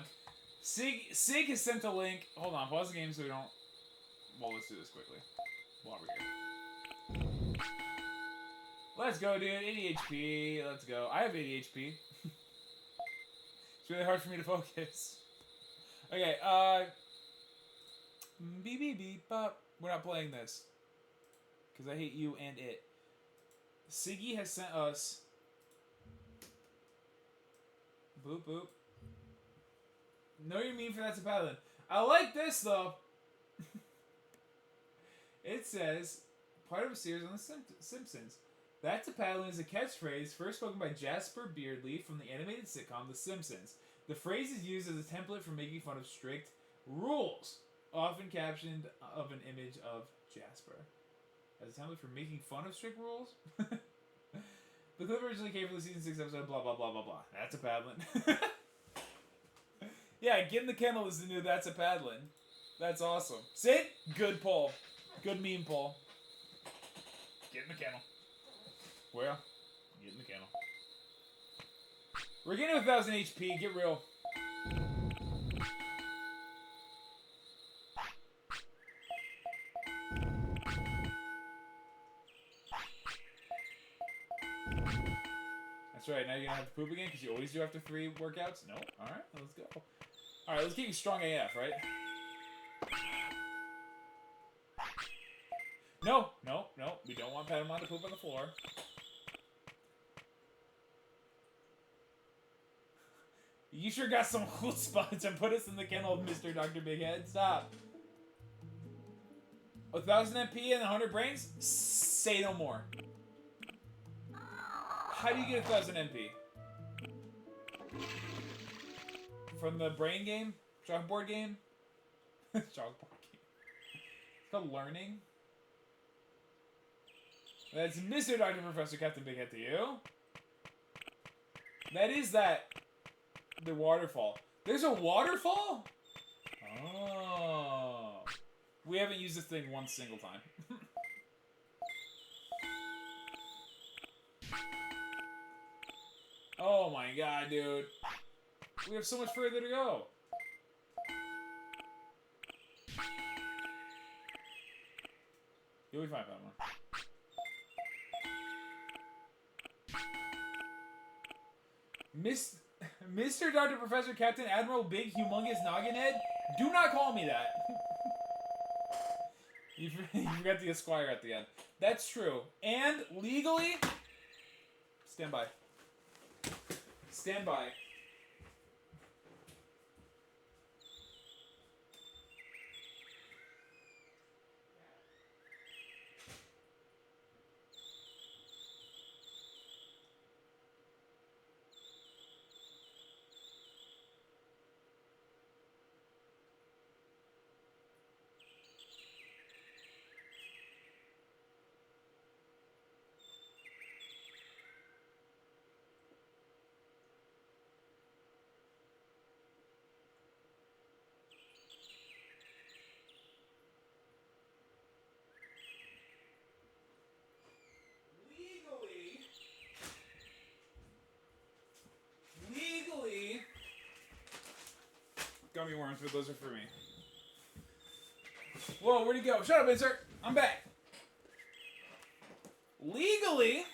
Sig has sent a link. Hold on, pause the game so we don't... Well, let's do this quickly. While we're here. Let's go, dude. 80 HP. Let's go. I have 80 HP. It's really hard for me to focus. Okay, beep, beep, beep, bop. We're not playing this. Because I hate you and it. Siggy has sent us... Boop, boop. Know what you mean for that's a paladin. I like this, though. It says, part of a series on The Simpsons. That's a paladin is a catchphrase first spoken by Jasper Beardley from the animated sitcom The Simpsons. The phrase is used as a template for making fun of strict rules, often captioned of an image of Jasper. As a template for making fun of strict rules? The clip originally came from the season 6 episode, blah, blah, blah, blah, blah. That's a paladin. Yeah, get in the kennel is the new That's a paladin. That's awesome. Sid, good pull. Good meme pull. Get in the kennel. Where? Get in the kennel. We're getting 1,000 HP. Get real. That's right. Now you're gonna have to poop again because you always do after 3 workouts. No. All right. Let's go. All right. Let's get you strong AF, right? No. No. No. We don't want Patamon to poop on the floor. You sure got some chutzpah to put us in the kennel, Mr. Dr. Big Head. Stop. 1,000 MP and 100 brains? Say no more. How do you get 1,000 MP? From the brain game? Chalkboard game? Chalkboard game. It's called learning. That's Mr. Dr. Professor Captain Big Head to you. That is that. The waterfall. There's a waterfall? Oh. We haven't used this thing one single time. Oh my god, dude. We have so much further to go. You'll be fine, Patamon. Mr. Dr. Professor Captain Admiral Big Humongous Noggin Head? Do not call me that. You forgot the Esquire at the end. That's true. And legally... Stand by. Stand by. Gummy worms, but those are for me. Whoa, where'd he go? Shut up, insert! I'm back! Legally...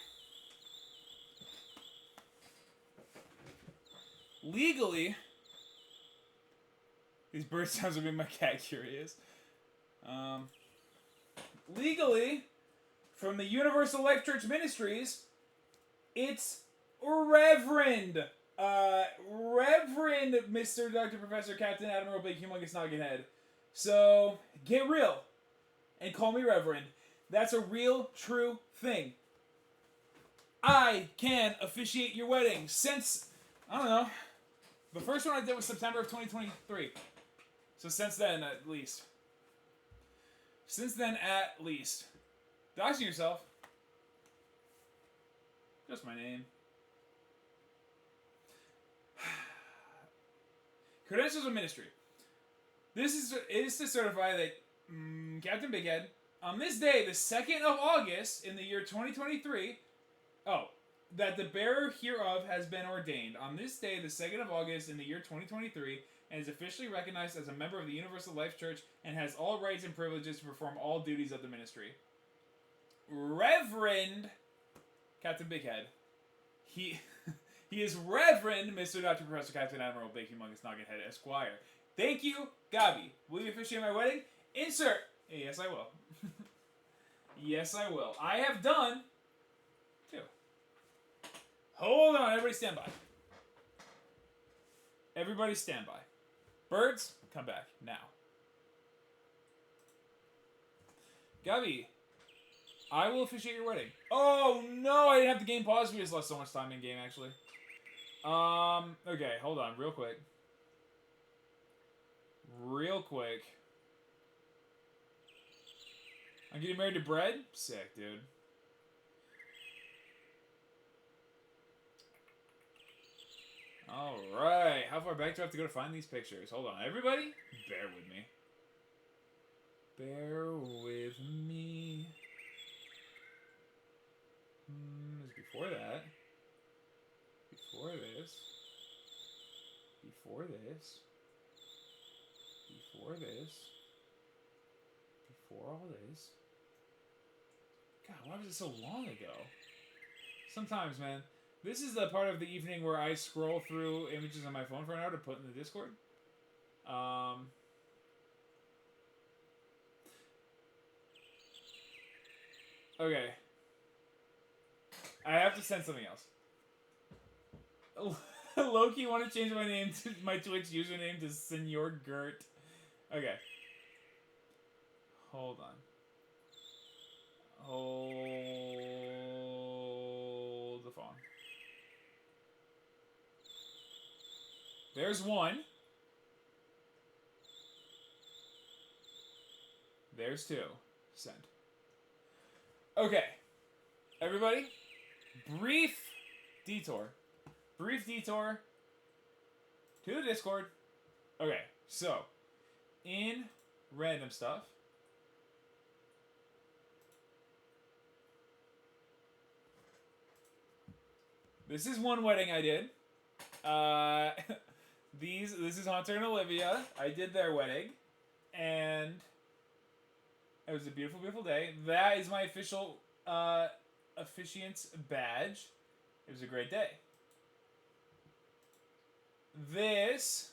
These bird sounds would make my cat curious. Legally, from the Universal Life Church Ministries, it's Reverend... Reverend Mr. Dr. Professor Captain Admiral Big Humongous Noggin Head. So, get real. And call me Reverend. That's a real, true thing. I can officiate your wedding since, I don't know, The first one I did was September of 2023. So since then, at least. Since then, at least. Doxing yourself. Just my name. Credentials of Ministry. This is to certify that Captain Bighead, on this day, the 2nd of August in the year 2023, that the bearer hereof has been ordained on this day, the 2nd of August in the year 2023, and is officially recognized as a member of the Universal Life Church and has all rights and privileges to perform all duties of the ministry. Reverend Captain Bighead. He is Reverend Mr. Dr. Professor Captain Admiral Big Humongous Nuggethead Esquire. Thank you, Gabi. Will you officiate my wedding? Insert. Yes, I will. Yes, I will. I have done 2. Hold on, everybody stand by. Everybody stand by. Birds, come back now. Gabi, I will officiate your wedding. Oh no, I didn't have the game paused. We just lost so much time in game, actually. Okay, hold on, real quick. I'm getting married to Bread? Sick, dude. Alright, how far back do I have to go to find these pictures? Hold on, everybody, bear with me. Bear with me. It's before that. Before this. Before this. Before this. Before all this. God, why was it so long ago? Sometimes, man. This is the part of the evening where I scroll through images on my phone for an hour to put in the Discord. Okay. I have to send something else. Loki, want to change my name to my Twitch username to Senor Gert. Okay. Hold on. Hold the phone. There's one. There's 2. Send. Okay. Everybody, brief detour to the Discord. Okay, so in random stuff, this is one wedding I did. This is Hunter and Olivia. I did their wedding, and it was a beautiful, beautiful day. That is my official officiant's badge. It was a great day. This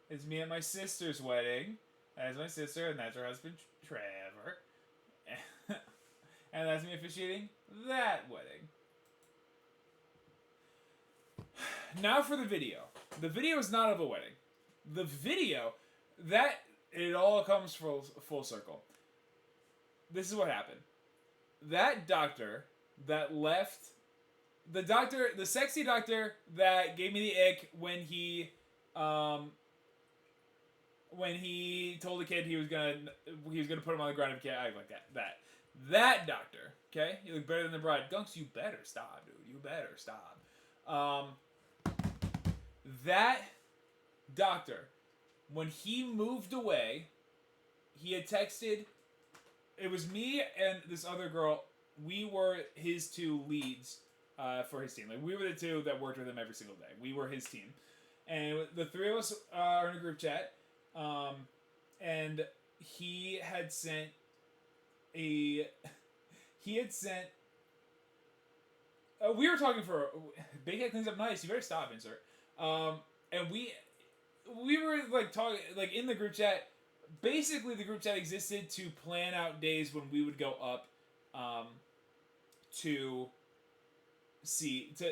is me at my sister's wedding. That is my sister, and that's her husband, Trevor. And that's me officiating that wedding. Now for the video. The video is not of a wedding. The video, it all comes full circle. This is what happened. That doctor that left... The sexy doctor that gave me the ick when he told the kid he was gonna put him on the ground if he can't act like that doctor, okay? You look better than the bride. Gunks, you better stop, dude. You better stop. That doctor, when he moved away, he had texted. It was me and this other girl. We were his 2 leads. For his team. Like, we were the 2 that worked with him every single day. We were his team. And the 3 of us are in a group chat. And he had sent we were talking for... Big Head cleans up nice. You better stop, insert. And we were, like, talking... Like, in the group chat... Basically, the group chat existed to plan out days when we would go up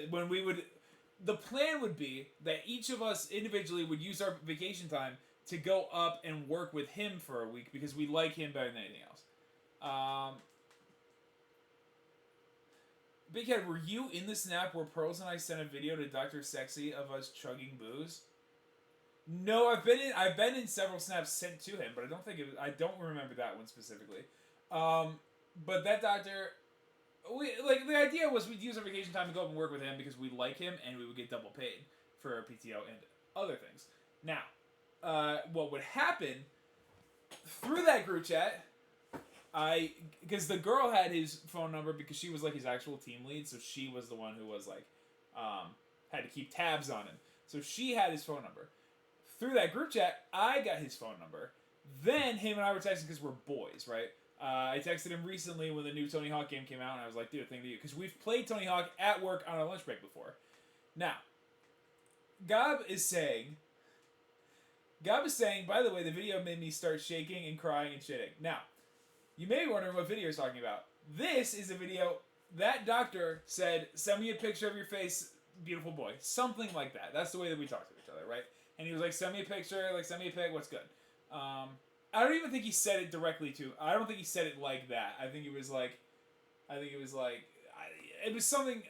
when we would... The plan would be that each of us individually would use our vacation time to go up and work with him for a week because we like him better than anything else. Big Head, were you in the snap where Pearls and I sent a video to Dr. Sexy of us chugging booze? No, I've been in several snaps sent to him, but I don't think it was, I don't remember that one specifically. But that doctor, the idea was we'd use our vacation time to go up and work with him because we like him and we would get double paid for our PTO and other things. Now, what would happen through that group chat? Because the girl had his phone number because she was like his actual team lead, so she was the one who was like, had to keep tabs on him. So she had his phone number. Through that group chat, I got his phone number. Then him and I were texting because we're boys, right? I texted him recently when the new Tony Hawk game came out, and I was like, dude, thing to you. Because we've played Tony Hawk at work on our lunch break before. Now, Gob is saying, by the way, the video made me start shaking and crying and shitting. Now, you may be wondering what video he's talking about. This is a video that doctor said, send me a picture of your face, beautiful boy. Something like that. That's the way that we talk to each other, right? And he was like, send me a picture, like, send me a pic, what's good? I don't even think he said it directly to, I don't think he said it like that. I think it was something,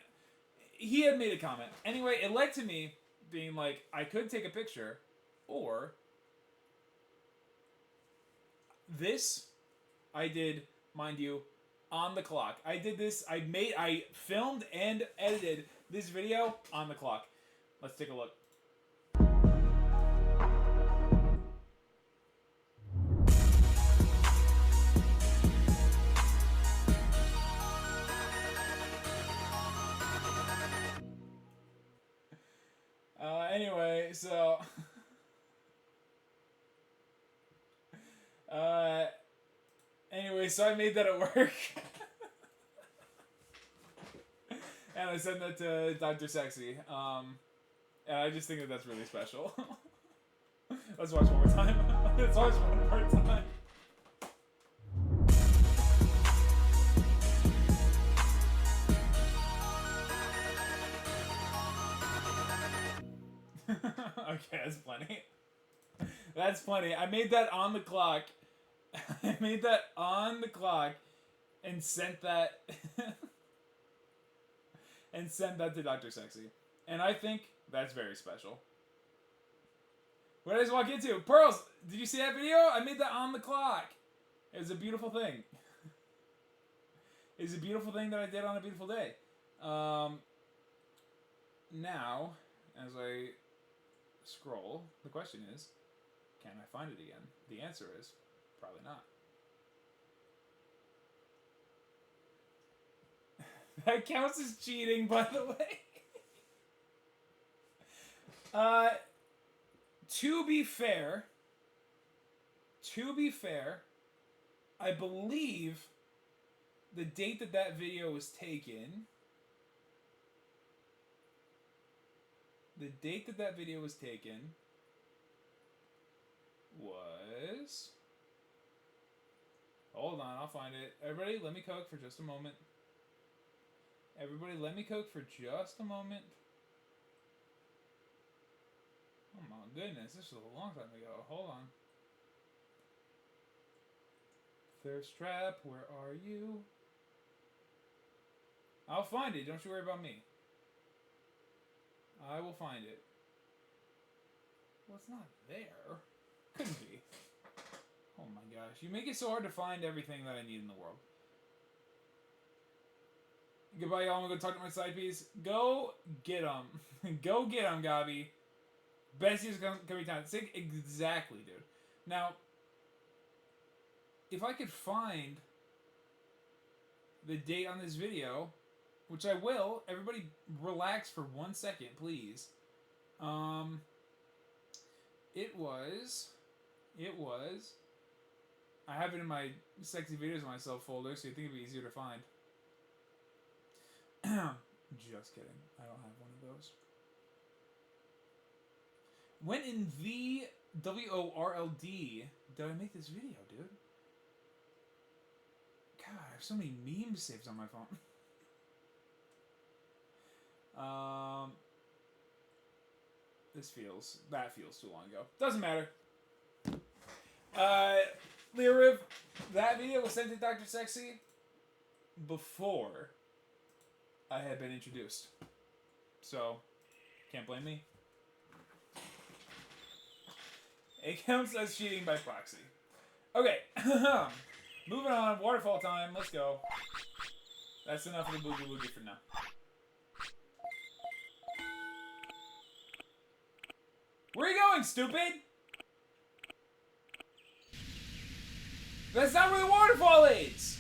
he had made a comment. Anyway, it led to me being like, I could take a picture, or this, I did, mind you, on the clock. I did this, I filmed and edited this video on the clock. Let's take a look. Anyway, so so I made that at work. And I sent that to Dr. Sexy. And I just think that that's really special. Let's watch one more time. Let's watch one more time. Okay, that's plenty. That's plenty. I made that on the clock. I made that on the clock and sent that to Dr. Sexy. And I think that's very special. What did I just walk into? Pearls, did you see that video? I made that on the clock. It was a beautiful thing. It's a beautiful thing that I did on a beautiful day. Now, as I scroll, the question is, can I find it again? The answer is probably not. That counts as cheating, by the way. To be fair, I believe the date that video was taken. The date that video was taken was... Hold on, I'll find it. Everybody, let me cook for just a moment. Everybody, let me cook for just a moment. Oh my goodness, this was a long time ago. Hold on. Thirst Trap, where are you? I'll find it, don't you worry about me. I will find it. Well, it's not there. Couldn't be. Oh my gosh. You make it so hard to find everything that I need in the world. Goodbye, y'all. I'm gonna go talk to my side piece. Go get them. Go get them, Gabi. Bessie's gonna be time. Exactly, dude. Now, if I could find the date on this video, which I will, everybody relax for 1 second, please. It was, I have it in my sexy videos on myself folder, so you think it'd be easier to find. Just kidding. I don't have one of those. When in the WORLD did I make this video, dude? God, I have so many memes saved on my phone. That feels too long ago. Doesn't matter. Lyriv, that video was sent to Dr. Sexy before I had been introduced. So, can't blame me. It counts as cheating by proxy. Okay, moving on. Waterfall time. Let's go. That's enough of the boogie woogie for now. Where are you going, stupid? That's not where the waterfall is!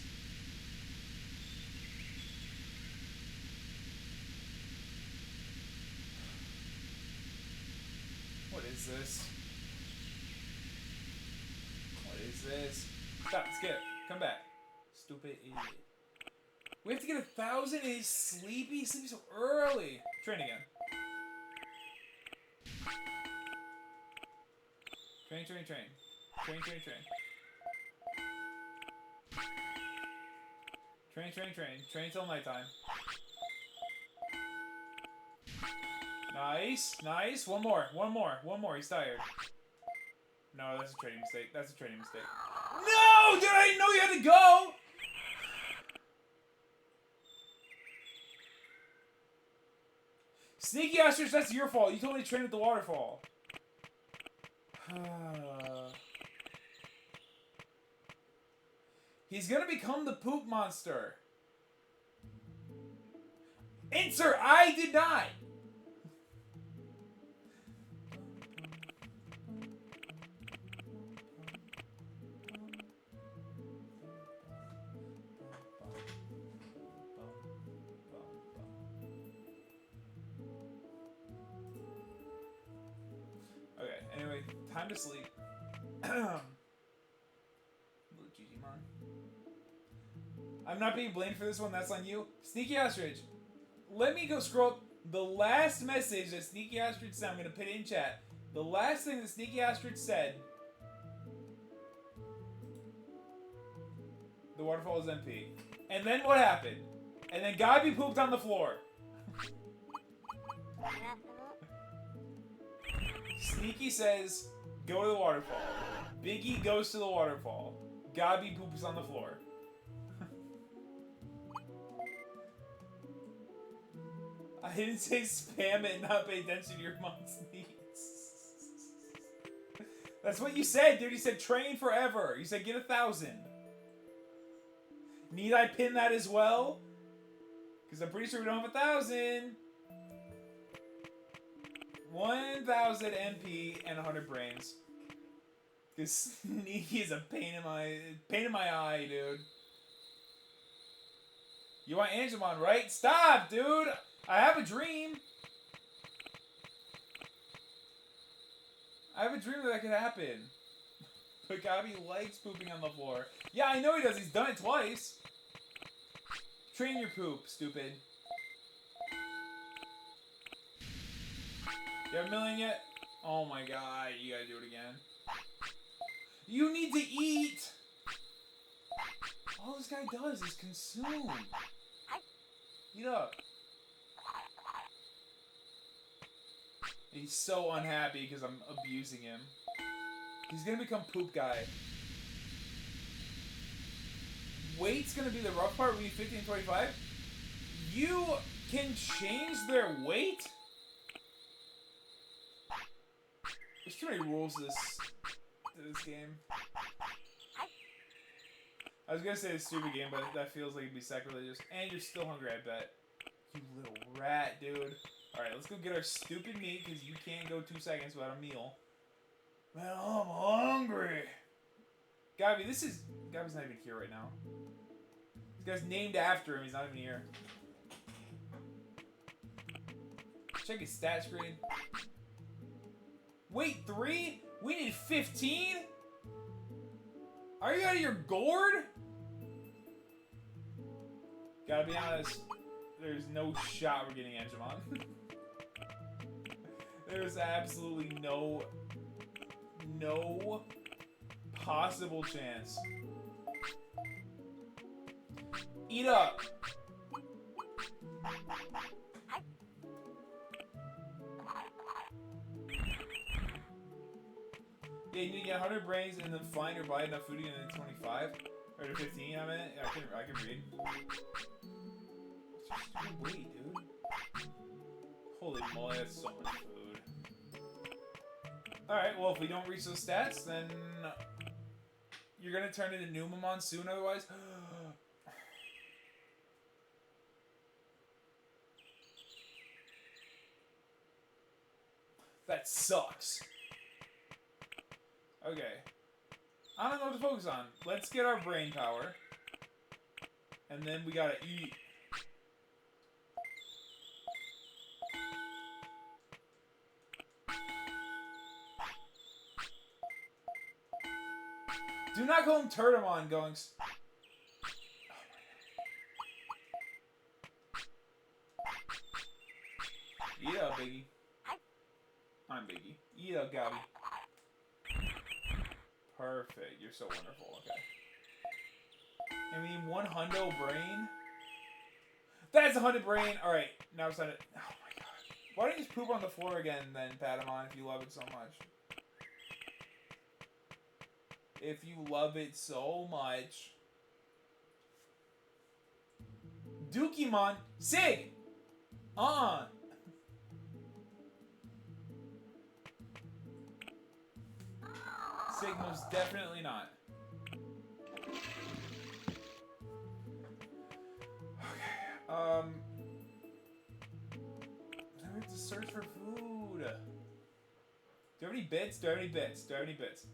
What is this? What is this? Stop, skip. Come back. Stupid idiot. We have to get 1,000 and he's sleepy? Sleepy so early. Train again. Train, train, train. Train, train, train. Train, train, train. Train till nighttime. Nice, nice. One more, one more, one more. He's tired. No, that's a training mistake. That's a training mistake. No, dude, I didn't know you had to go! SneakyOstrich, that's your fault. You told me to train at the waterfall. He's gonna become the poop monster. Insert, I did not. Okay, anyway, time to sleep. Little Digimon. I'm not being blamed for this one, that's on you. SneakyOstrich, let me go scroll up the last message that SneakyOstrich sent. I'm going to put it in chat. The last thing that SneakyOstrich said. The waterfall is MP. And then what happened? And then Gabi pooped on the floor. Sneaky says, go to the waterfall. Biggie goes to the waterfall. Gabi poops on the floor. I didn't say spam it and not pay attention to your mom's needs. That's what you said, dude. You said train forever. You said get 1,000. Need I pin that as well? Because I'm pretty sure we don't have 1,000. 1,000 MP and 100 brains. Because Sneaky is a pain in my eye, dude. You want Angemon, right? Stop, dude! I have a dream. I have a dream that could happen. But Gabi likes pooping on the floor. Yeah, I know he does. He's done it twice. Train your poop, stupid. You have a million yet? Oh my god, you gotta do it again. You need to eat! All this guy does is consume. Eat up. He's so unhappy because I'm abusing him. He's gonna become poop guy. Weight's gonna be the rough part. We need 50 and 25. You can change their weight? There's too many rules to this game. I was gonna say it's a stupid game, but that feels like it'd be sacrilegious. And you're still hungry, I bet. You little rat, dude. Alright, let's go get our stupid meat, because you can't go 2 seconds without a meal. Man, I'm hungry. Gabi, Gabi's not even here right now. This guy's named after him, he's not even here. Check his stat screen. Wait, 3? We need 15? Are you out of your gourd? Gotta be honest, there's no shot we're getting Angemon. There's absolutely no possible chance. Eat up. Yeah, you need to get 100 brains and then find or buy enough food to get into 25 or to 15. I mean, I can read. Just wait, dude. Holy moly, that's so much food. Alright, well, if we don't reach those stats, then you're gonna turn into Numamon soon, otherwise. That sucks. Okay. I don't know what to focus on. Let's get our brain power. And then we gotta eat. Do not call him Turtomon going... Eat up, Biggie. I'm Biggie. Eat up, Gabby. Perfect. You're so wonderful. Okay. And we need 100 brain. That's 100 brain. Alright. Now it's not it. Oh my god. Why don't you just poop on the floor again then, Patamon, if you love it so much? If you love it so much. Dukimon. Sig! Sig, most definitely not. Okay, now we have to search for food. Do you have any bits? Do I have any bits? Do I have any bits?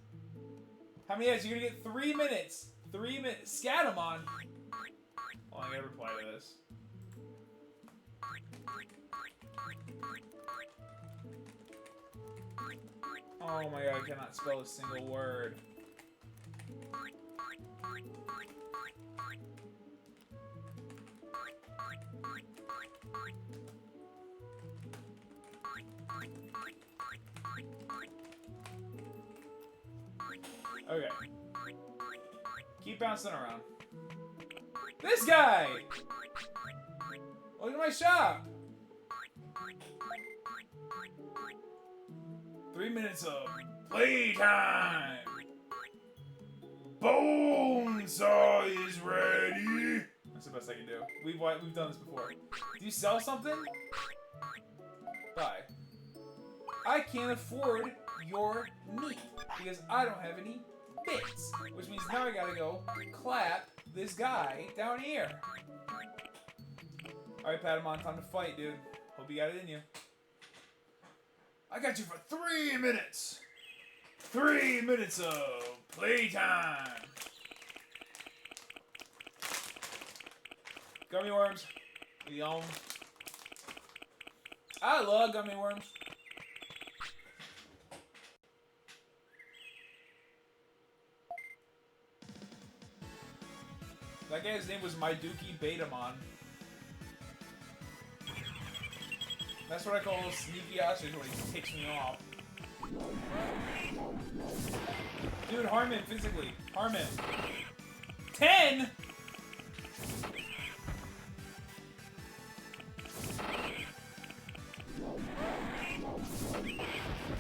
How many heads? You're gonna get 3 minutes. 3 minutes. Scatamon! Oh, I gotta reply to this. Oh my god, I cannot spell a single word. Okay. Keep bouncing around. This guy! Look at my shop! 3 minutes of playtime! Bonesaw is ready! That's the best I can do. We've done this before. Do you sell something? Buy. I can't afford your meat because I don't have any bits. Which means now I gotta go clap this guy down here. Alright, Patamon, time to fight, dude. Hope you got it in you. I got you for 3 minutes. 3 minutes of playtime. Gummy worms. Yum. I love gummy worms. That guy's name was Myduki Betamon. That's what I call SneakyOstrich when he kicks me off. Dude, harm him physically. Harm him. 10?!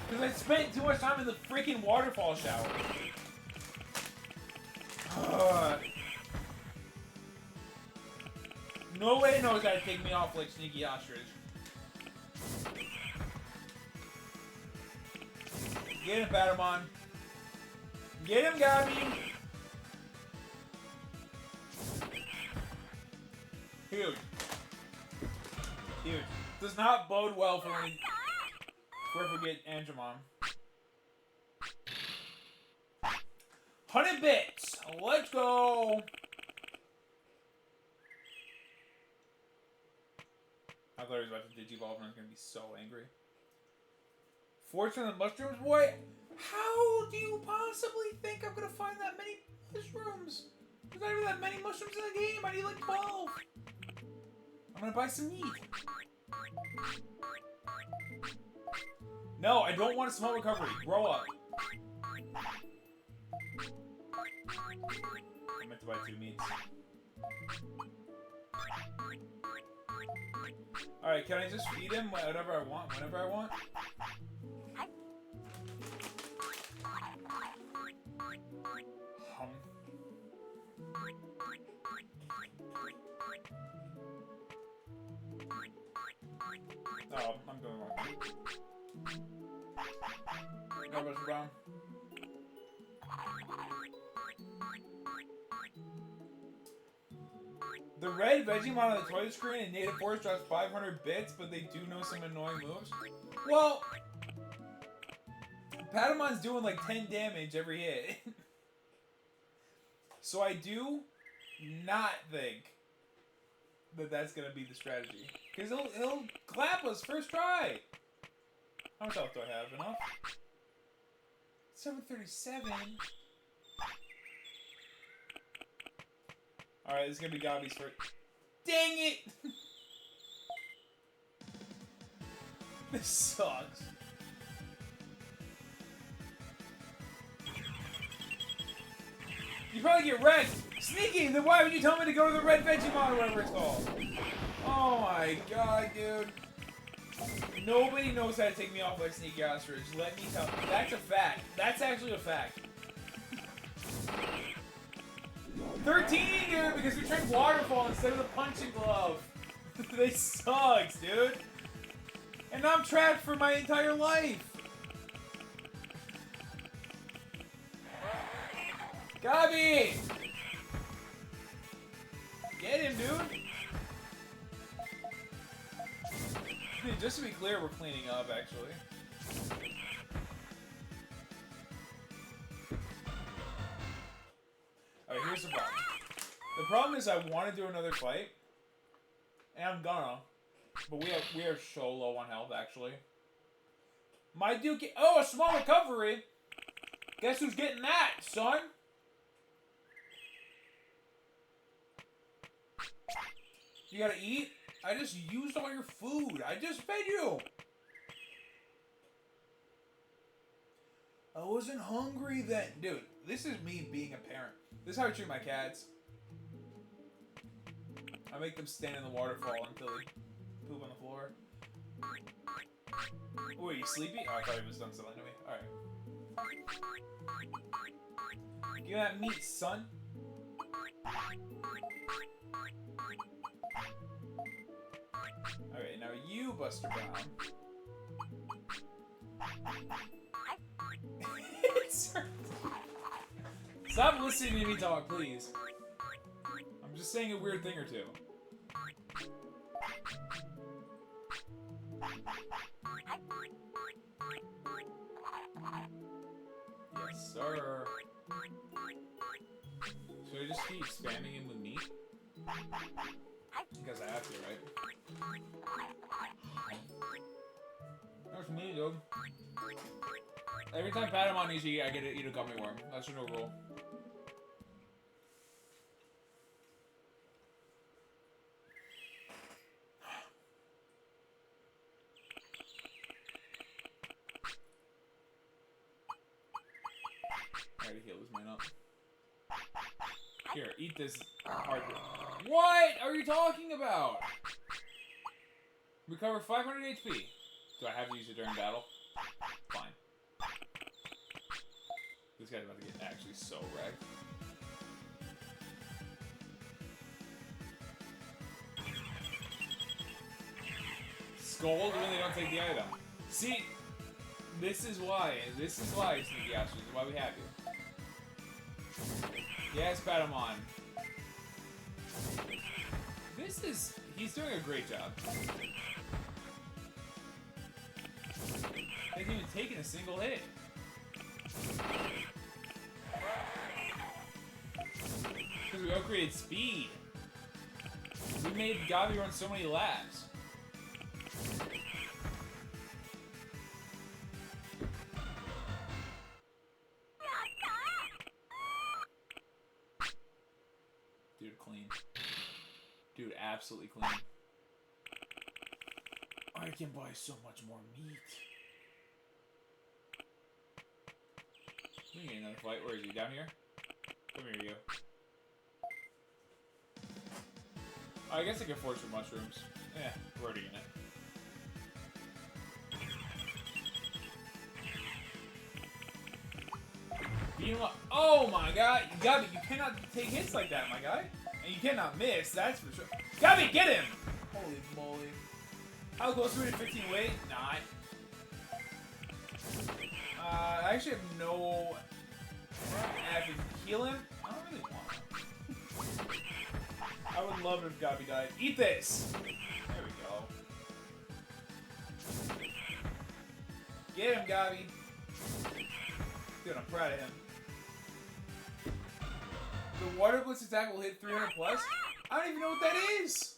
Because I spent too much time in the freaking waterfall shower. No way knows how to take me off like SneakyOstrich. Get him, Patamon. Get him, Gabby. Huge. Huge. Does not bode well for when we get Angemon. 100 bits. Let's go. I thought he was about to Digivolve and I was going to be so angry. Fortune of the mushrooms? What? How do you possibly think I'm going to find that many mushrooms? There's not even that many mushrooms in the game. I need like 12. I'm going to buy some meat. No, I don't want a small recovery. Grow up. I meant to buy 2 meats. Alright, can I just feed him whatever I want, whenever I want? Oh, I'm doing wrong. No, Mr. Brown. The red Vegemon on the toilet screen in Native Force drops 500 bits, but they do know some annoying moves. Well, Patamon's doing like 10 damage every hit. So I do not think that that's going to be the strategy. Because he'll clap us first try. How much health do I have? Enough? 737. Alright, this is going to be Gabi's first. Dang it! This sucks. You probably get wrecked. Sneaky, then why would you tell me to go to the red Vegemon or whatever it's called? Oh my god, dude. Nobody knows how to take me off like SneakyOstrich. Let me tell you. That's a fact. That's actually a fact. 13, dude, because we tried Waterfall instead of the punching glove. They sucks, dude. And I'm trapped for my entire life. Gabi! Get him, dude. Dude, just to be clear, we're cleaning up, actually. Alright, here's the problem. The problem is I want to do another fight. And I'm gonna. But we are so low on health, actually. My dude oh, a small recovery! Guess who's getting that, son? You gotta eat? I just used all your food. I just fed you. I wasn't hungry then. Dude, this is me being a parent. This is how I treat my cats. I make them stand in the waterfall until they poop on the floor. Oh, are you sleepy? Oh, I thought he was done something to me. Alright. Give me that meat, son. Alright, now you, Buster Brown. Stop listening to me talk, please. I'm just saying a weird thing or two. Yes, sir. Should I just keep spamming him with meat? Because I have to, right? That's me, dude. Every time Patamon needs to eat, I get to eat a gummy worm. That's a new rule. I gotta heal this man up. Here, eat this hard. What are you talking about? Recover 500 HP. Do I have to use it during battle? Fine. This guy's about to get actually so wrecked. Scold when they don't take the item. See, this is why SneakyOstrich is why we have you. Yes, Patamon. He's doing a great job. They haven't even taken a single hit. Because we upgraded speed. We made Gabi run so many laps. Dude, clean. Dude, absolutely clean. I can buy so much more meat. We can get another fight. Where is he? Down here? Come here, you. Oh, I guess I can forge some mushrooms. Yeah, we're already in it. Oh my god! Gabi, you cannot take hits like that, my guy. And you cannot miss, that's for sure. Gabi, get him! Holy moly. How close are we to 15 weight? Not. I actually have no... I can heal him? I don't really want him. I would love it if Gabi died. Eat this! There we go. Get him, Gabi. Dude, I'm proud of him. The Water Blitz attack will hit 300 plus? I don't even know what that is!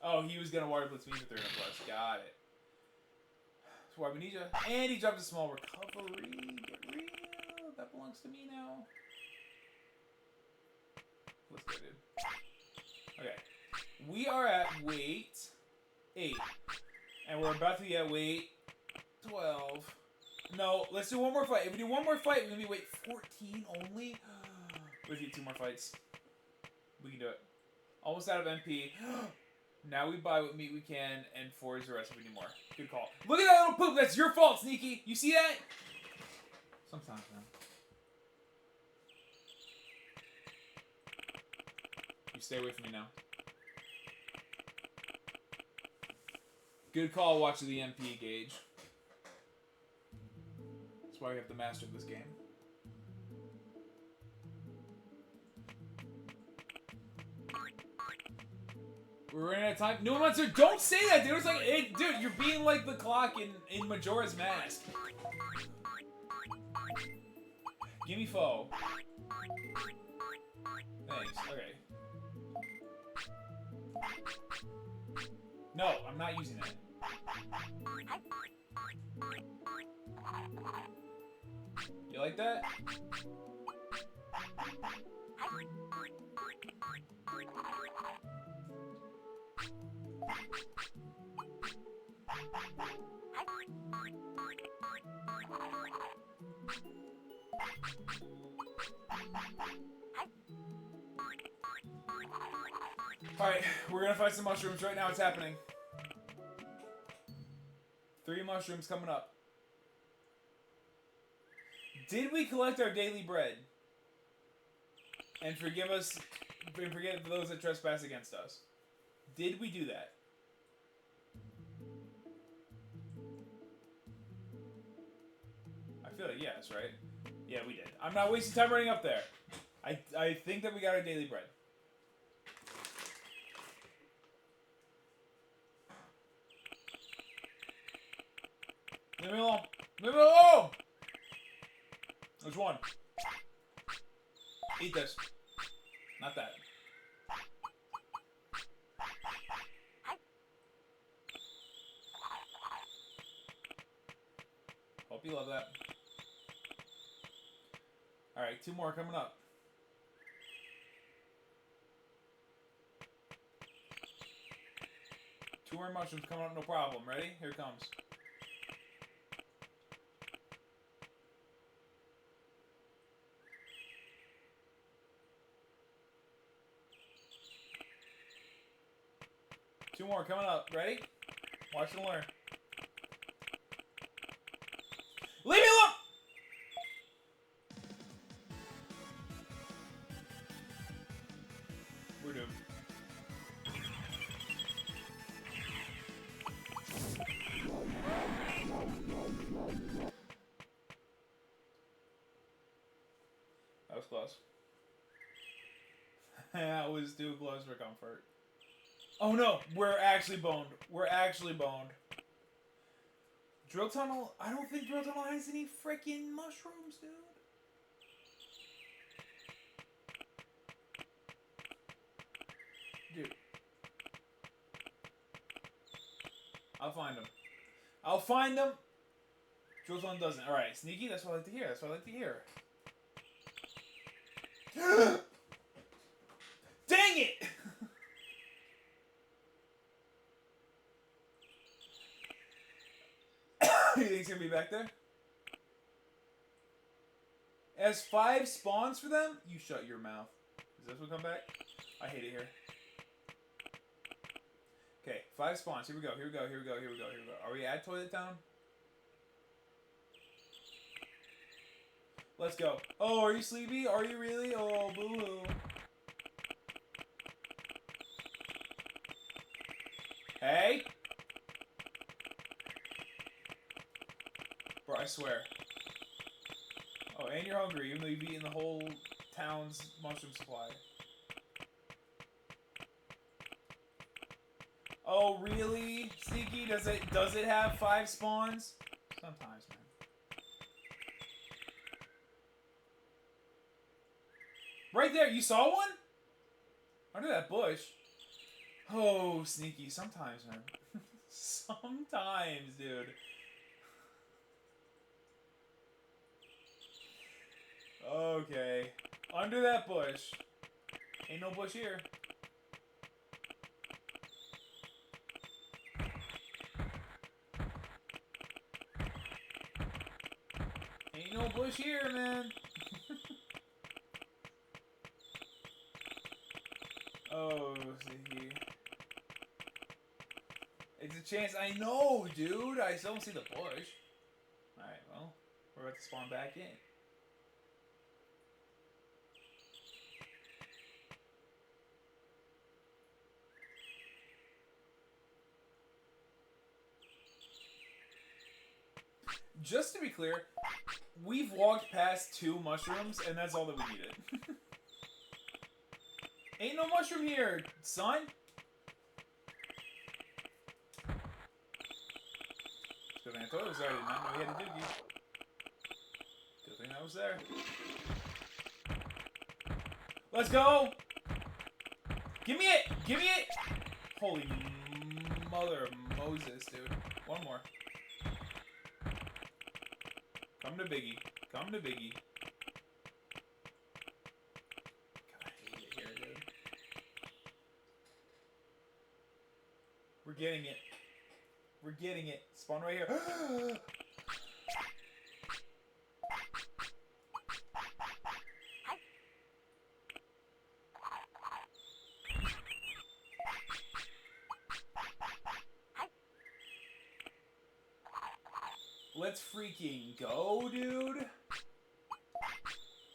Oh, he was gonna Water Blitz me for 300 plus. Got it. That's why we need you. And he dropped a small recovery. Get real. That belongs to me now. Let's go, dude. Okay. We are at weight 8. And we're about to be at weight 12. No, let's do one more fight. If we do one more fight, we're going to be weight 14 only. We do 2 more fights. We can do it. Almost out of MP. Now we buy what meat we can and forage the rest if we need more. Good call. Look at that little poop. That's your fault, Sneaky. You see that? Sometimes, man. You stay away from me now. Good call watching the MP gauge. That's why we have to master this game. We're running out of time. No, Monster, don't say that, dude. It's like, hey, dude, you're being like the clock in Majora's Mask. Give me foe. Thanks. Okay. No, I'm not using that. You like that? Alright, we're gonna find some mushrooms right now. It's happening. 3 mushrooms coming up. Did we collect our daily bread? And forgive us, and forgive those that trespass against us? Did we do that? I feel like yes, right? Yeah, we did. I'm not wasting time running up there. I think that we got our daily bread. Leave me alone. Leave me alone! There's one. Eat this. Not that. Hope you love that. Alright, 2 more coming up. Two more mushrooms coming up, no problem. Ready? Here it comes. Two more coming up. Ready? Watch and learn. Leave me alone! We're doomed. That was close. That was too close for comfort. Oh no, we're actually boned. We're actually boned. Drill Tunnel? I don't think Drill Tunnel has any freaking mushrooms, dude. Dude. I'll find them. I'll find them. Drill Tunnel doesn't. Alright, Sneaky, that's what I like to hear. That's what I like to hear. Dang it! You think it's gonna be back there? It has 5 spawns for them? You shut your mouth. Does this one come back? I hate it here. Okay, 5 spawns. Here we go, here we go, here we go, here we go, here we go. Are we at Toilet Town? Let's go. Oh, are you sleepy? Are you really? Oh, boo-hoo. Hey! Bro, I swear. Oh, and you're hungry, even though you've eaten the whole town's mushroom supply. Oh, really? Sneaky? Does it have 5 spawns? Sometimes, man. Right there, you saw one? Under that bush. Oh, Sneaky. Sometimes, man. Sometimes, dude. Okay. Under that bush. Ain't no bush here. Ain't no bush here, man. Oh, Sneaky. It's a chance. I know, dude. I still don't see the bush. Alright, well. We're about to spawn back in. Just to be clear, we've walked past 2 mushrooms, and that's all that we needed. Ain't no mushroom here, son! Good thing I told you was there. I did not know he had a doogie. Good thing I was there. Let's go! Give me it! Give me it! Holy mother of Moses, dude. One more. Come to Biggie. Come to Biggie. God, I hate it here, dude. We're getting it. We're getting it. Spawn right here. Let's freaking go, dude.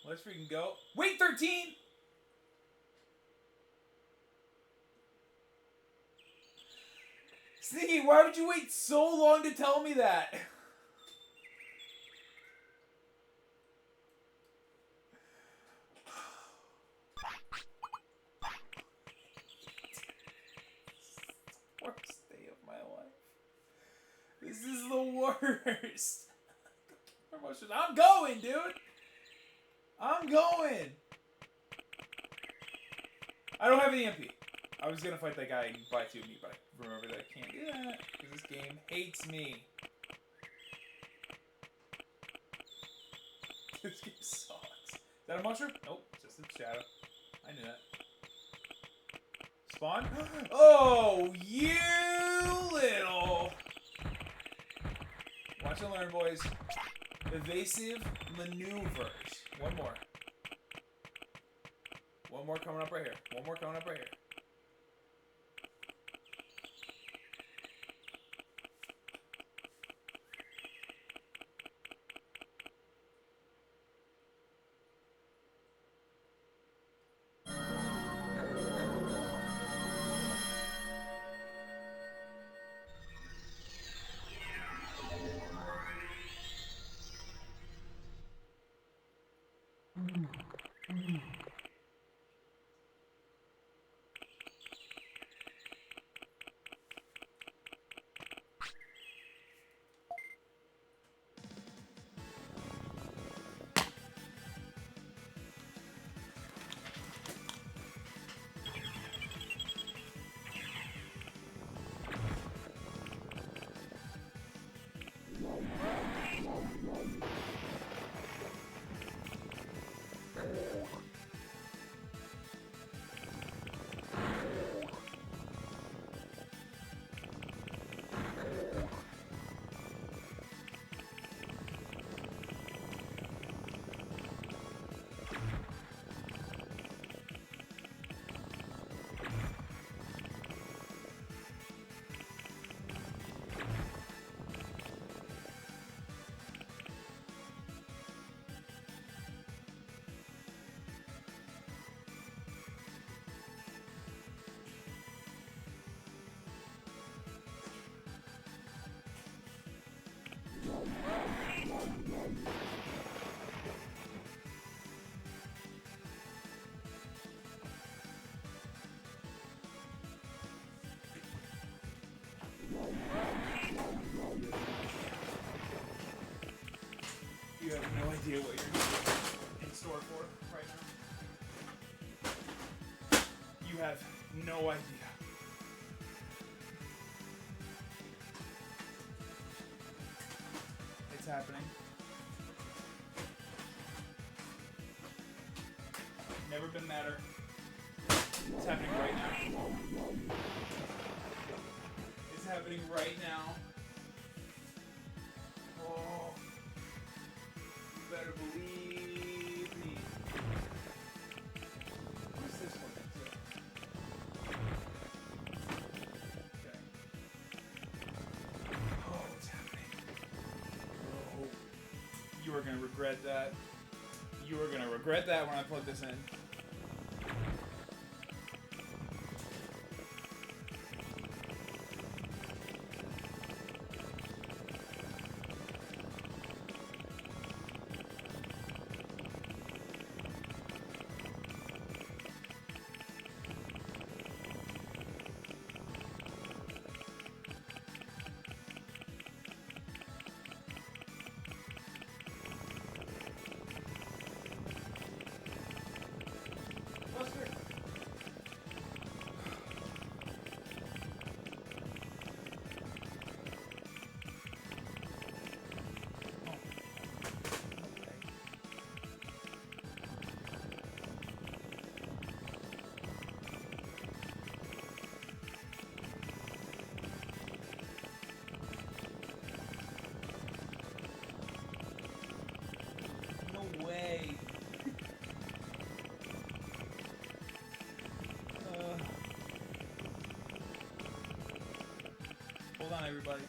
Let's freaking go. Wait, 13! Sneaky, why would you wait so long to tell me that? Worst day of my life. This is the worst. I'm going, dude. I'm going. I don't have any MP. I was gonna fight that guy and buy 2 meat, but I remember that I can't do that because this game hates me. This game sucks. Is that a mushroom? Nope, just a shadow. I knew that. Spawn? Oh, you little. Watch and learn, boys. Evasive maneuvers. One more. One more coming up right here. One more coming up right here. You have no idea what you're in store for right now. You have no idea. It's happening. Never been madder. It's happening right now. It's happening right now. Oh. You better believe me. What's this one into? Okay. Oh, what's happening? Oh. You are gonna regret that. You are gonna regret that when I plug this in. Way. Hold on, everybody.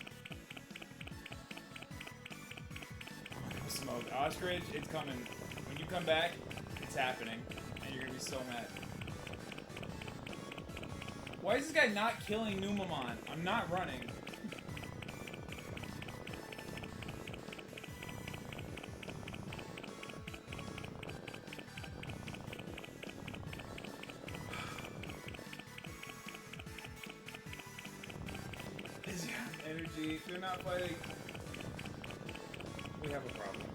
Smoke. Ostrich, it's coming. When you come back, it's happening. And you're gonna be so mad. Why is this guy not killing Numamon? I'm not running. Energy. They're not fighting. We have a problem.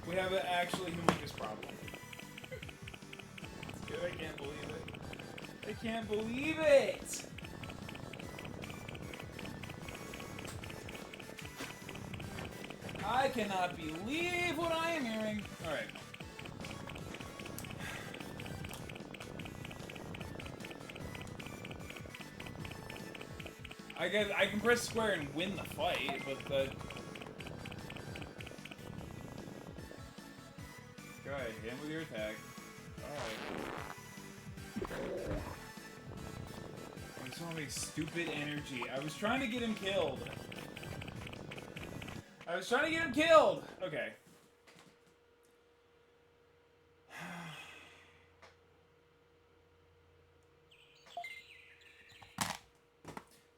We have an actually humongous problem. Dude, I can't believe it. I can't believe it! I cannot believe what I am hearing. Alright. I can press square and win the fight, but the... Go ahead, hit him with your attack. Alright. I'm so many stupid energy. I was trying to get him killed. Okay.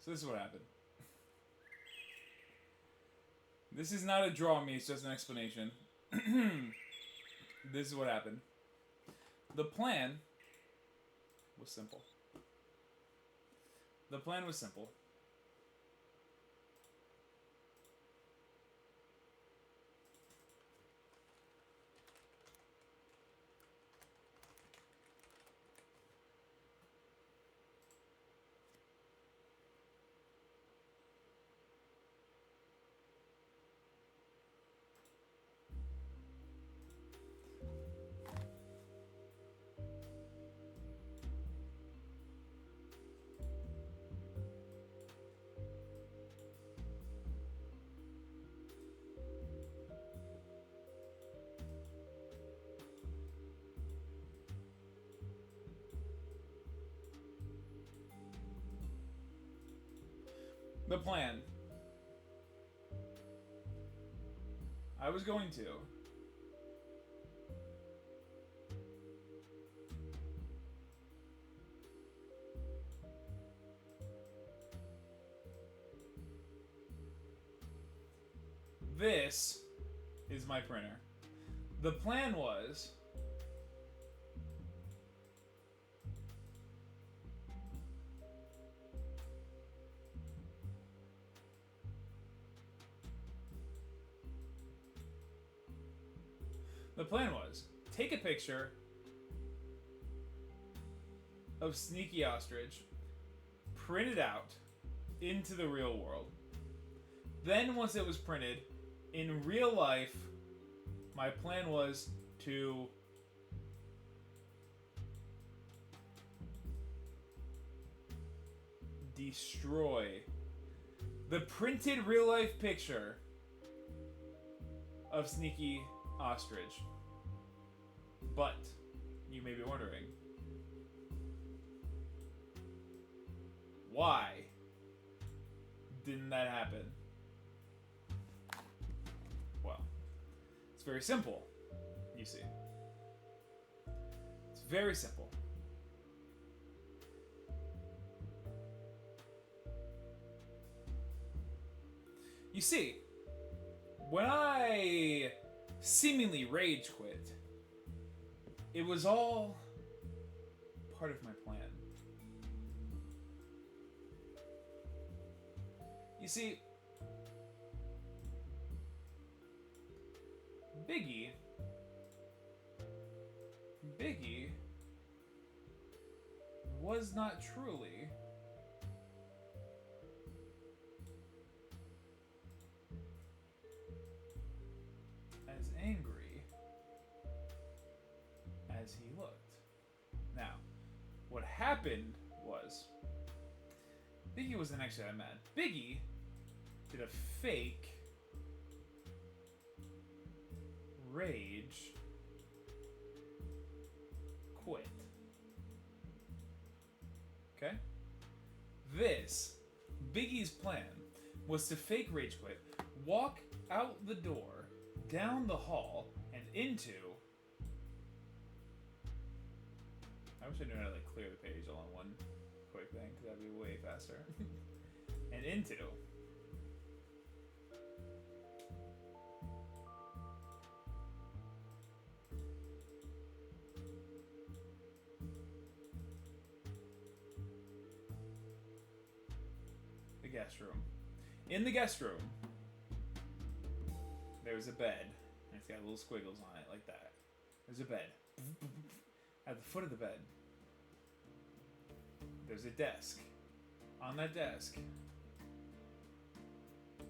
So this is what happened. This is not a draw me, it's just an explanation. This is what happened. The plan was simple. The plan. I was going to. This is my printer. The plan was... The plan was, take a picture of SneakyOstrich, print it out into the real world. Then once it was printed, in real life, my plan was to destroy the printed real life picture of SneakyOstrich. But, you may be wondering, why didn't that happen? Well, it's very simple, you see. It's very simple. You see, when I seemingly rage quit, it was all part of my plan. You see, Biggie was not truly as angry as he looked. Now, what happened was, Biggie wasn't actually that mad. Biggie did a fake rage quit. Okay? Biggie's plan was to fake rage quit, walk out the door, down the hall, and into... I wish I knew how to clear the page all in one quick thing, because that'd be way faster. And into... the guest room. In the guest room, there's a bed. And it's got little squiggles on it, like that. There's a bed. At the foot of the bed, there's a desk. On that desk,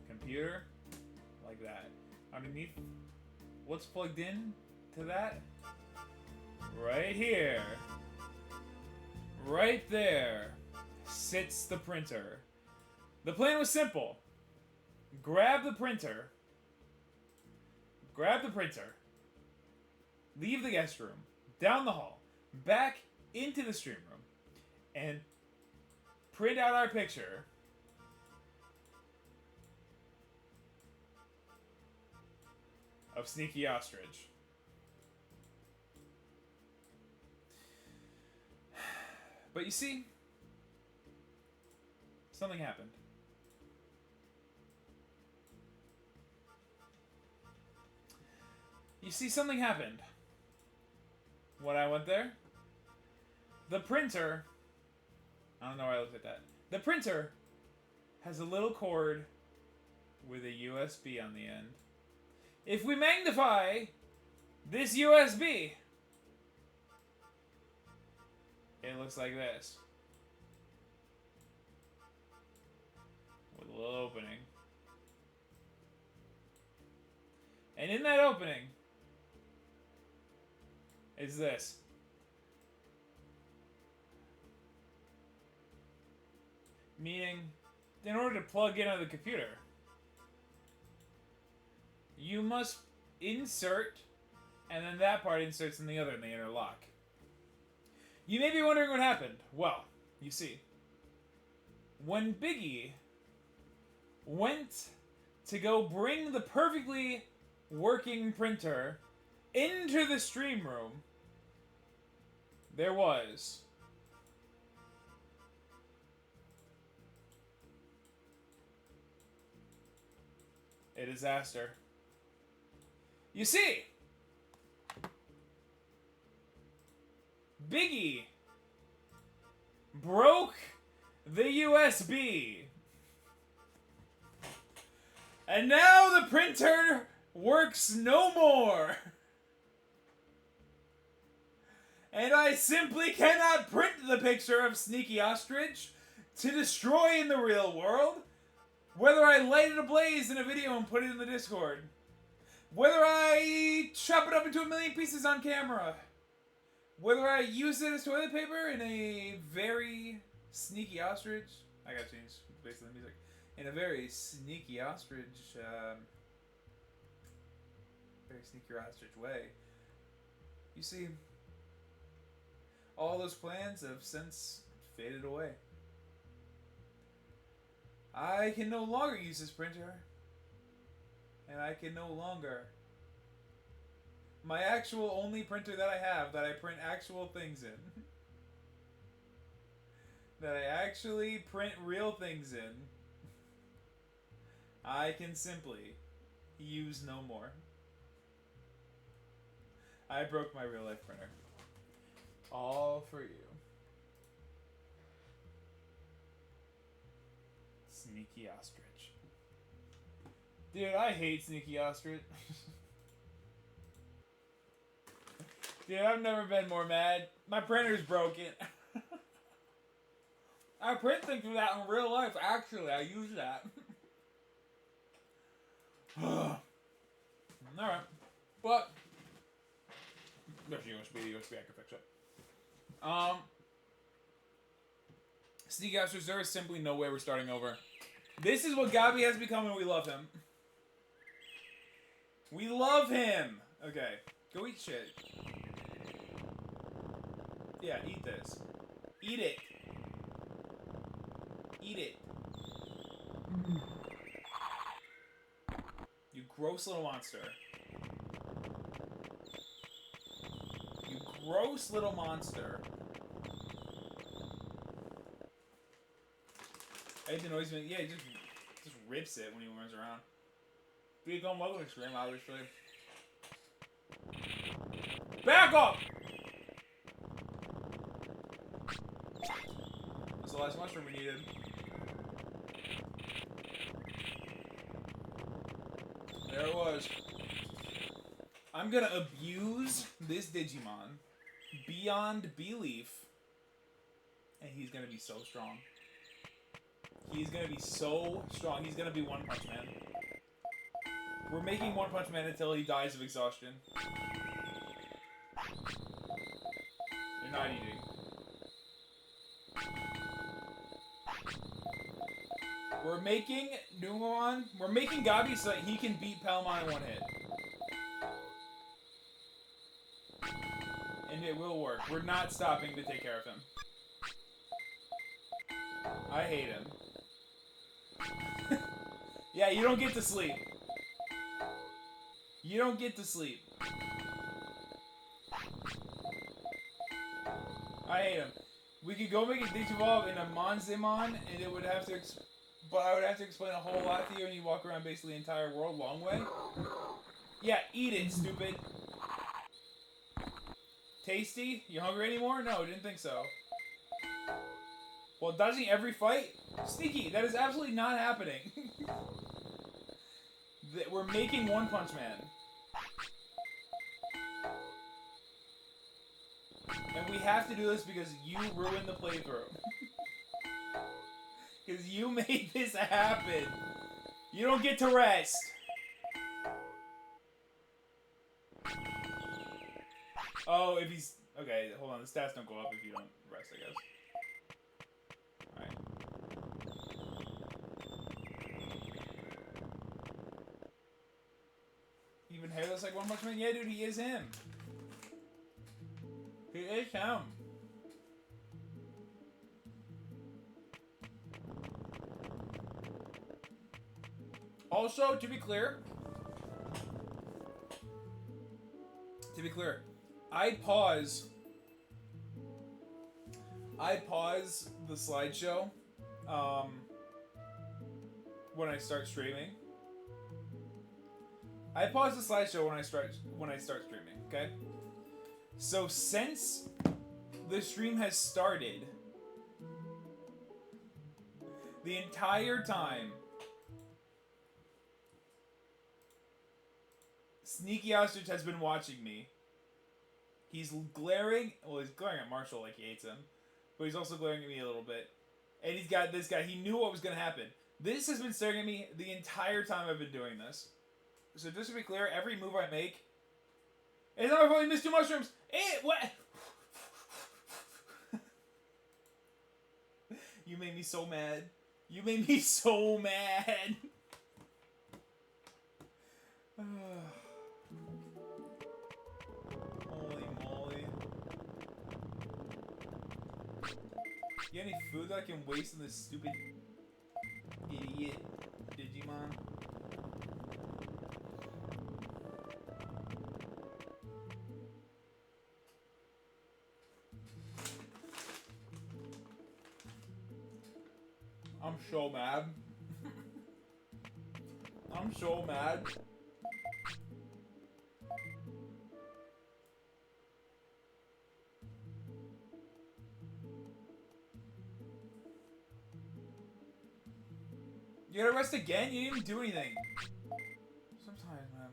computer, like that. Underneath, what's plugged in to that? Right here. Right there sits the printer. The plan was simple. Grab the printer, leave the guest room, down the hall, back into the stream room, and print out our picture of SneakyOstrich. But you see, something happened. You see, something happened when I went there. The printer... I don't know why I looked at that. The printer has a little cord with a USB on the end. If we magnify this USB, it looks like this. With a little opening. And in that opening is this. Meaning, in order to plug in on the computer, you must insert, and then that part inserts in the other, and they interlock. You may be wondering what happened. Well, you see, when Biggie went to go bring the perfectly working printer into the stream room, there was a disaster. You see, Biggie broke the USB. And now the printer works no more. And I simply cannot print the picture of SneakyOstrich to destroy in the real world. Whether I light it ablaze in a video and put it in the Discord. Whether I chop it up into a million pieces on camera. Whether I use it as toilet paper in a very SneakyOstrich. I gotta change basically the music. In a very SneakyOstrich, way. You see, all those plans have since faded away. I can no longer use this printer. And I can no longer. My actual only printer that I have that I print actual things in. That I actually print real things in. I can simply use no more. I broke my real life printer. All for you. SneakyOstrich. Dude, I hate SneakyOstrich. Dude, I've never been more mad. My printer's broken. I print things with that in real life. Actually, I use that. Alright. But there's USB, I can fix it. SneakyOstrich, there is simply no way we're starting over. This is what Gabi has become and we love him. We love him! Okay. Go eat shit. Yeah, eat this. Eat it. Eat it. You gross little monster. You gross little monster. I hate the noise. Yeah, he just rips it when he runs around. Big on welcome scream, obviously. Back up! That's the last mushroom we needed. There it was. I'm gonna abuse this Digimon beyond belief. And he's gonna be so strong. He's gonna be so strong. He's gonna be One Punch Man. We're making One Punch Man until he dies of exhaustion. You're not eating. We're making Numemon. We're making Gabi so that he can beat Palmon in one hit. And it will work. We're not stopping to take care of him. I hate him. Yeah, you don't get to sleep. You don't get to sleep. I hate him. We could go make a Digivolve in a Monzemon, and it would have to... But I would have to explain a whole lot to you, and you walk around basically the entire world long way. Yeah, eat it, stupid. Tasty? You hungry anymore? No, didn't think so. Well, dodging every fight? Sneaky, that is absolutely not happening. We're making One Punch Man. And we have to do this because you ruined the playthrough. Because you made this happen. You don't get to rest. Oh, if he's... Okay, hold on. The stats don't go up if you don't rest, I guess. Alright. Even hairless like One Punch Man? Yeah, dude, he is him. He is him. Also, to be clear, I'd pause the slideshow when I start streaming. I pause the slideshow when I start streaming, okay? So since the stream has started, the entire time SneakyOstrich has been watching me He's glaring. Well, he's glaring at Marshall like he hates him, but he's also glaring at me a little bit. And he's got this guy. He knew what was going to happen. This has been staring at me the entire time I've been doing this. So just to be clear, every move I make... It's not my fault you missed 2 mushrooms! What? You made me so mad. You made me so mad. Holy moly. You got any food that I can waste on this stupid idiot Digimon? I'm so mad. I'm so mad. You gotta rest again? You didn't even do anything. Sometimes, man.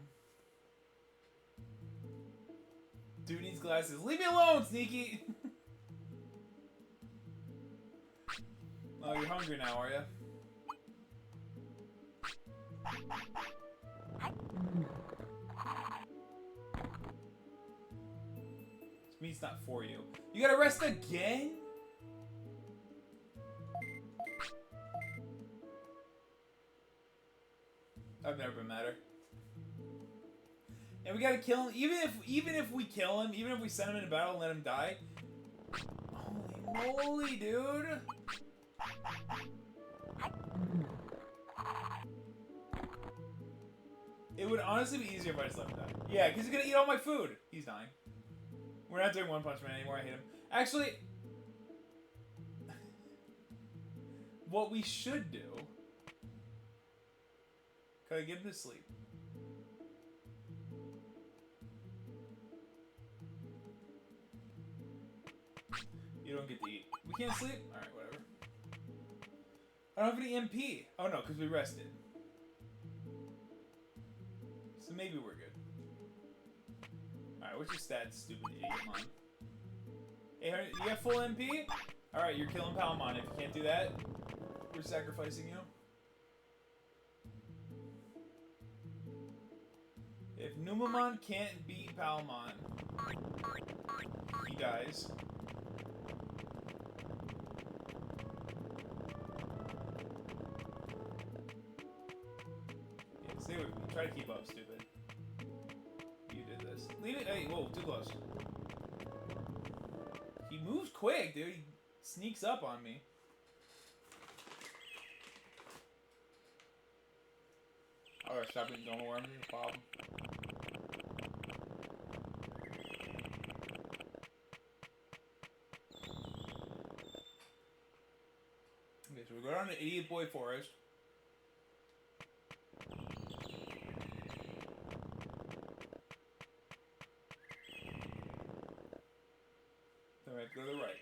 Dude needs glasses. Leave me alone, Sneaky! Oh, you're hungry now, are you? This meat's not for you. You gotta rest again? I've never been madder. And we gotta kill him. Even if we kill him, even if we send him into battle and let him die. Holy moly, dude! It would honestly be easier if I just let him die. Yeah, because he's gonna eat all my food. He's dying. We're not doing One Punch Man anymore. I hate him. Actually, what we should do... Can I get him to sleep? You don't get to eat. We can't sleep? Alright, whatever. I don't have any MP. Oh no, because we rested. So maybe we're good. Alright, what's your stats, stupid idiot, Mon? 800, you got full MP? Alright, you're killing Palmon. If you can't do that, we're sacrificing you. If Numamon can't beat Palmon, he dies. Yeah, stay with me. Try to keep up, stupid. You did this. Leave it. Hey, whoa, too close. He moves quick, dude. He sneaks up on me. Alright, stop eating normal worms. It's a problem. Okay, so we go down to Idiot Boy Forest. Then we have to go to the right.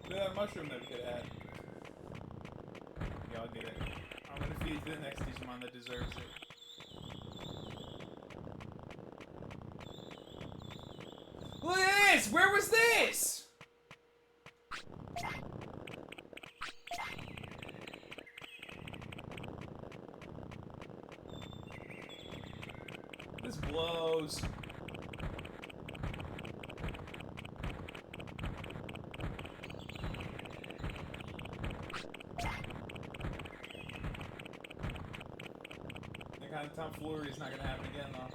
Look at that mushroom that we could add. Yeah, I'll get it. I'm gonna feed it to the next Digimon that deserves it. Look at this! Where was this? This blows. That kind of tomfoolery is not going to happen again, though.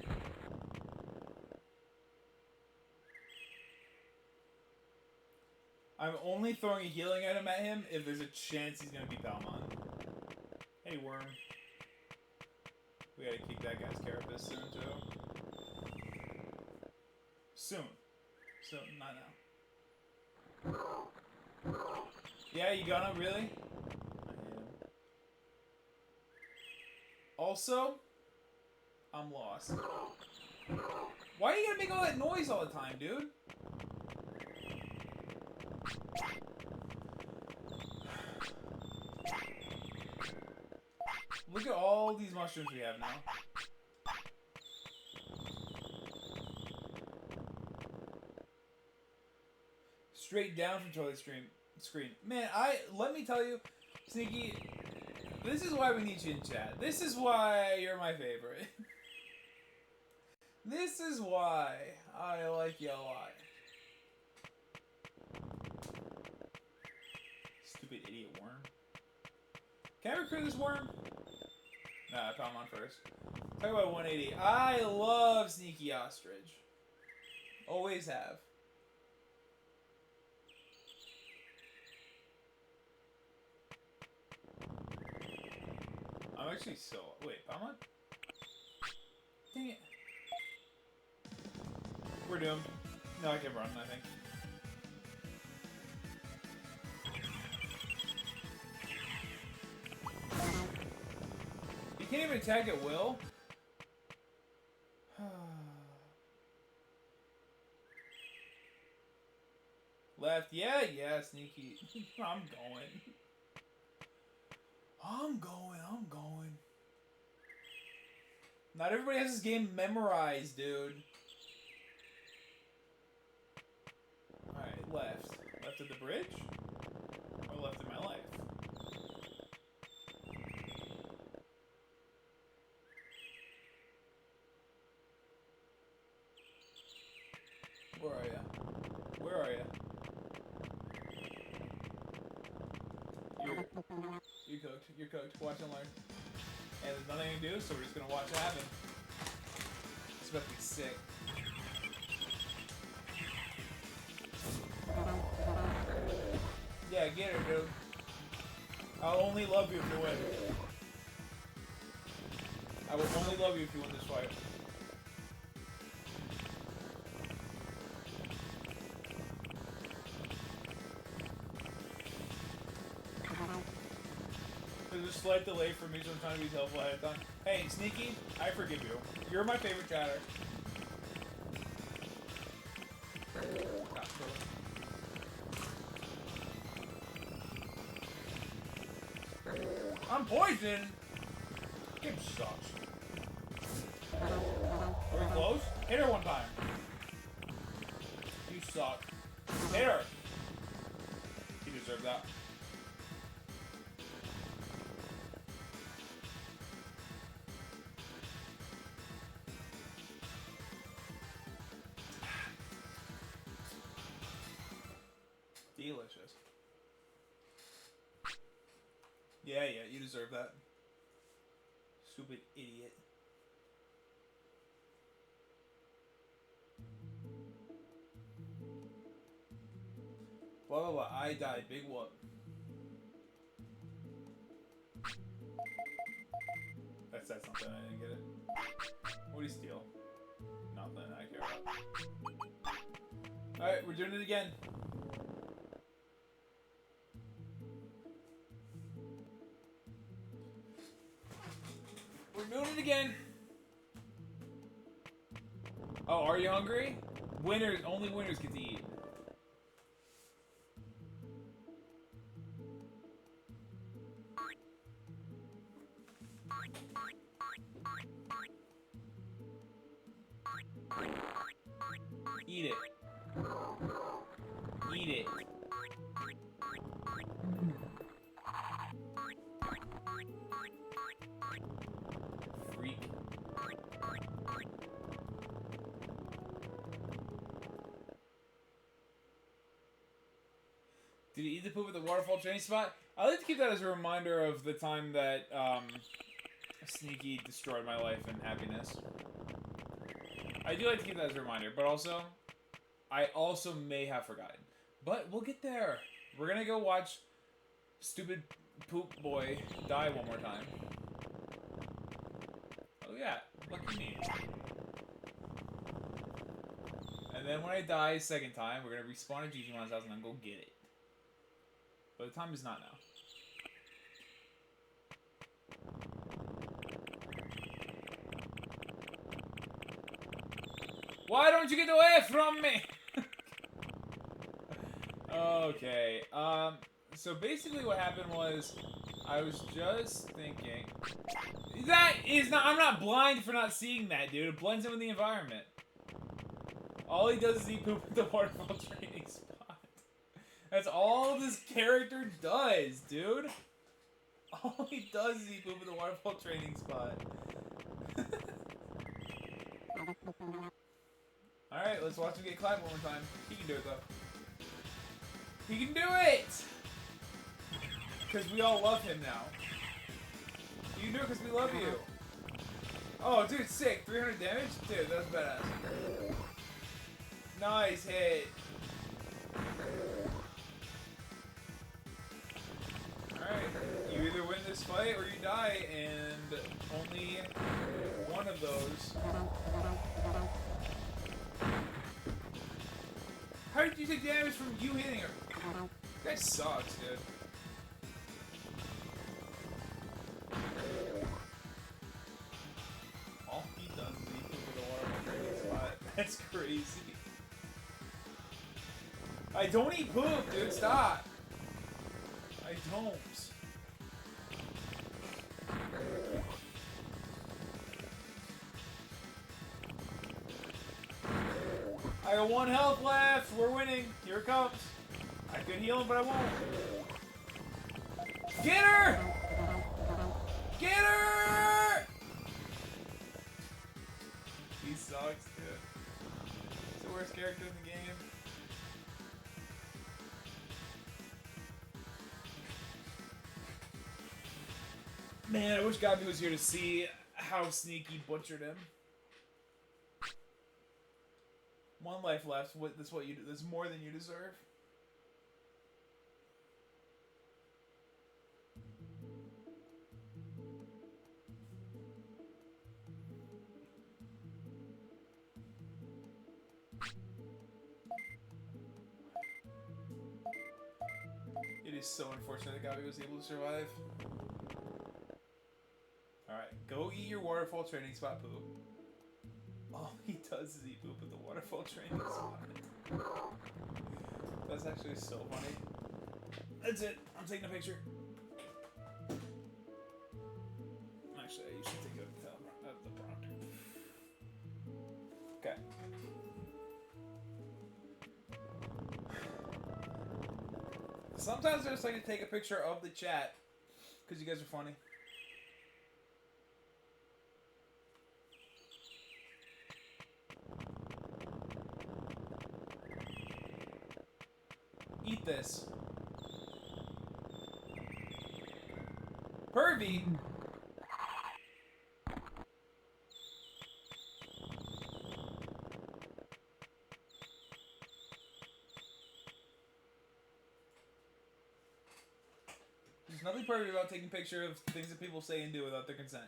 I'm only throwing a healing item at him if there's a chance he's going to be Palmon. Hey, worm. We gotta kick that guy's carapace soon, too. Soon. Soon, not now. Yeah, you gonna? Really? I hate him. Also, I'm lost. Why are you gonna make all that noise all the time, dude? Look at all these mushrooms we have now. Straight down from toilet screen. Man, let me tell you, Sneaky, this is why we need you in chat. This is why you're my favorite. This is why I like you a lot. Stupid idiot worm. Can I recruit this worm? Nah, I found one first. Talk about 180. I love SneakyOstrich. Always have. I'm actually so... Wait, Palmon? Dang it. We're doomed. No, I can run, I think. You can't even attack at will? Left. Yeah, Sneaky. I'm going. I'm going. Not everybody has this game memorized, dude. Alright, left. Left of the bridge? Or left of my life? Where are ya? Where are ya? You're cooked. You're cooked. Watch and learn. And there's nothing to do, so we're just gonna watch it happen. It's about to be sick. Yeah, get her, dude. I'll only love you if you win. I will only love you if you win this fight. There's a slight delay for me, so I'm trying to be helpful ahead of time. Hey, Sneaky, I forgive you. You're my favorite chatter. I'm poisoned! Game sucks. Are we close? Hit her one time. You suck. Hit her! You deserve that. Delicious. Yeah, you deserve that. Stupid idiot. Blah, blah, blah. I died. Big whoop. That said something. I didn't get it. What do you steal? Nothing I care about. Alright, we're doing it again. We're doing it again. Oh, are you hungry? Winners, only winners get to eat. Eat it. Eat it. Freak. Did he eat the poop at the waterfall training spot? I like to keep that as a reminder of the time that Sneaky destroyed my life and happiness. I do like to keep that as a reminder, but also, I also may have forgotten. But we'll get there. We're gonna go watch stupid poop boy die one more time. Oh yeah, lucky me. And then when I die second time, we're gonna respawn at Digimon's house and then go get it. But the time is not now. Why don't you get away from me? Okay. So basically what happened was I was just thinking. That is not. I'm not blind for not seeing that, dude. It blends in with the environment. All he does is eat poop at the waterfall training spot. That's all this character does, dude. All he does is eat poop at the waterfall training spot. Alright, let's watch him get clapped one more time. He can do it, though. He can do it! Because we all love him now. You can do it because we love you. Oh, dude, sick. 300 damage? Dude, that's badass. Nice hit. Alright, you either win this fight or you die, and only one of those. How did you take damage from you hitting her? That guy sucks, dude. All he does is eat poop with a waterfall training spot. That's crazy. I don't eat poop, dude. Stop. I don't. I got 1 health left. We're winning. Here it comes. I could heal him, but I won't. Get her! Get her! He sucks, dude. He's the worst character in the game. Man, I wish Gabi was here to see how Sneaky butchered him. 1 life left. That's what you do. That's more than you deserve. It is so unfortunate that Gabi was able to survive. Alright, go eat your waterfall training spot poop. All he does is eat poop at the waterfall training spot. That's actually so funny. That's it. I'm taking a picture. Actually, I should take it of the prompter. Okay. Sometimes I just like to take a picture of the chat because you guys are funny. Eat this. Pervy! There's nothing pervy about taking pictures of things that people say and do without their consent.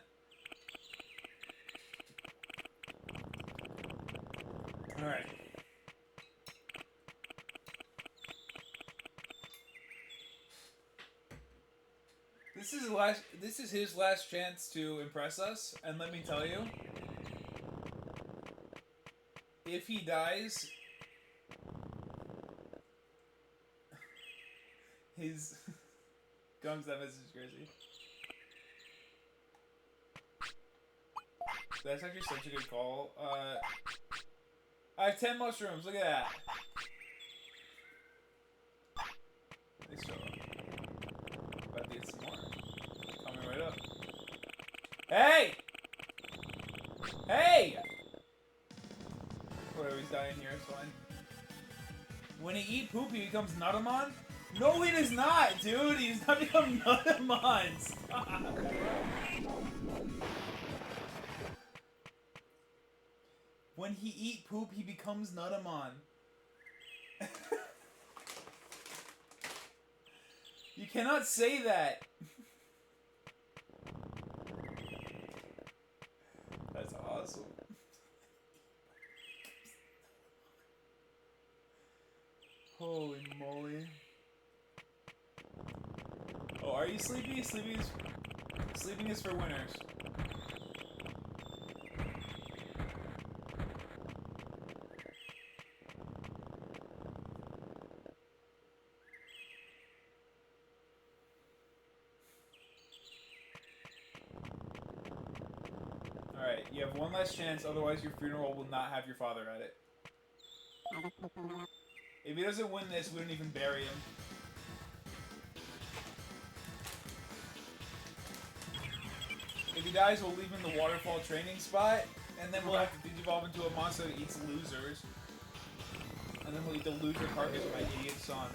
Alright. This is his last chance to impress us, and let me tell you, if he dies, his gums that message is crazy. That's actually such a good call. I have 10 mushrooms. Look at that. Nice job. About to get some more. Coming right up. Hey! Hey! Whatever, he's dying here, it's fine. When he eats poop, he becomes Nutamon? No, he does not, dude! He's not become Nutamon! Stop! When he eats poop, he becomes Nutamon. You cannot say that! That's awesome. Holy moly. Oh, are you sleepy? Sleeping is for winners. Alright, you have one last chance, otherwise your funeral will not have your father at it. If he doesn't win this, we don't even bury him. If he dies, we'll leave him in the waterfall training spot, and then we'll have to digivolve into a monster that eats losers. And then we'll eat the loser carcass of my idiot son.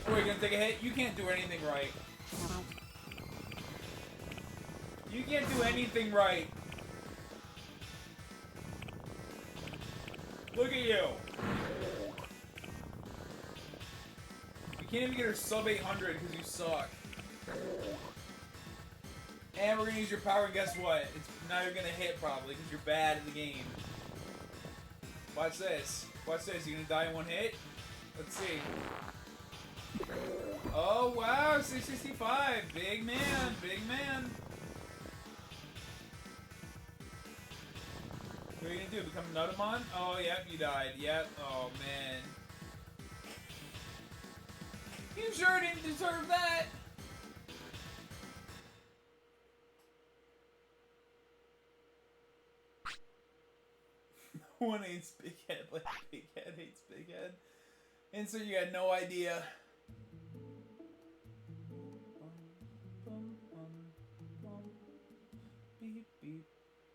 Oh, you're gonna take a hit? You can't do anything right. You can't do anything right. Look at you. You can't even get her sub 800 because you suck. And we're gonna use your power, and guess what? Now you're gonna hit probably because you're bad at the game. Watch this. Watch this. You're gonna die in one hit? Let's see. Oh wow, 665. Big man, big man. What are you gonna do? Become Nutamon? Oh, yep, you died. Yep. Oh, man. You sure didn't deserve that! One hates Big Head like Big Head hates Big Head. And so you had no idea. Beep, beep,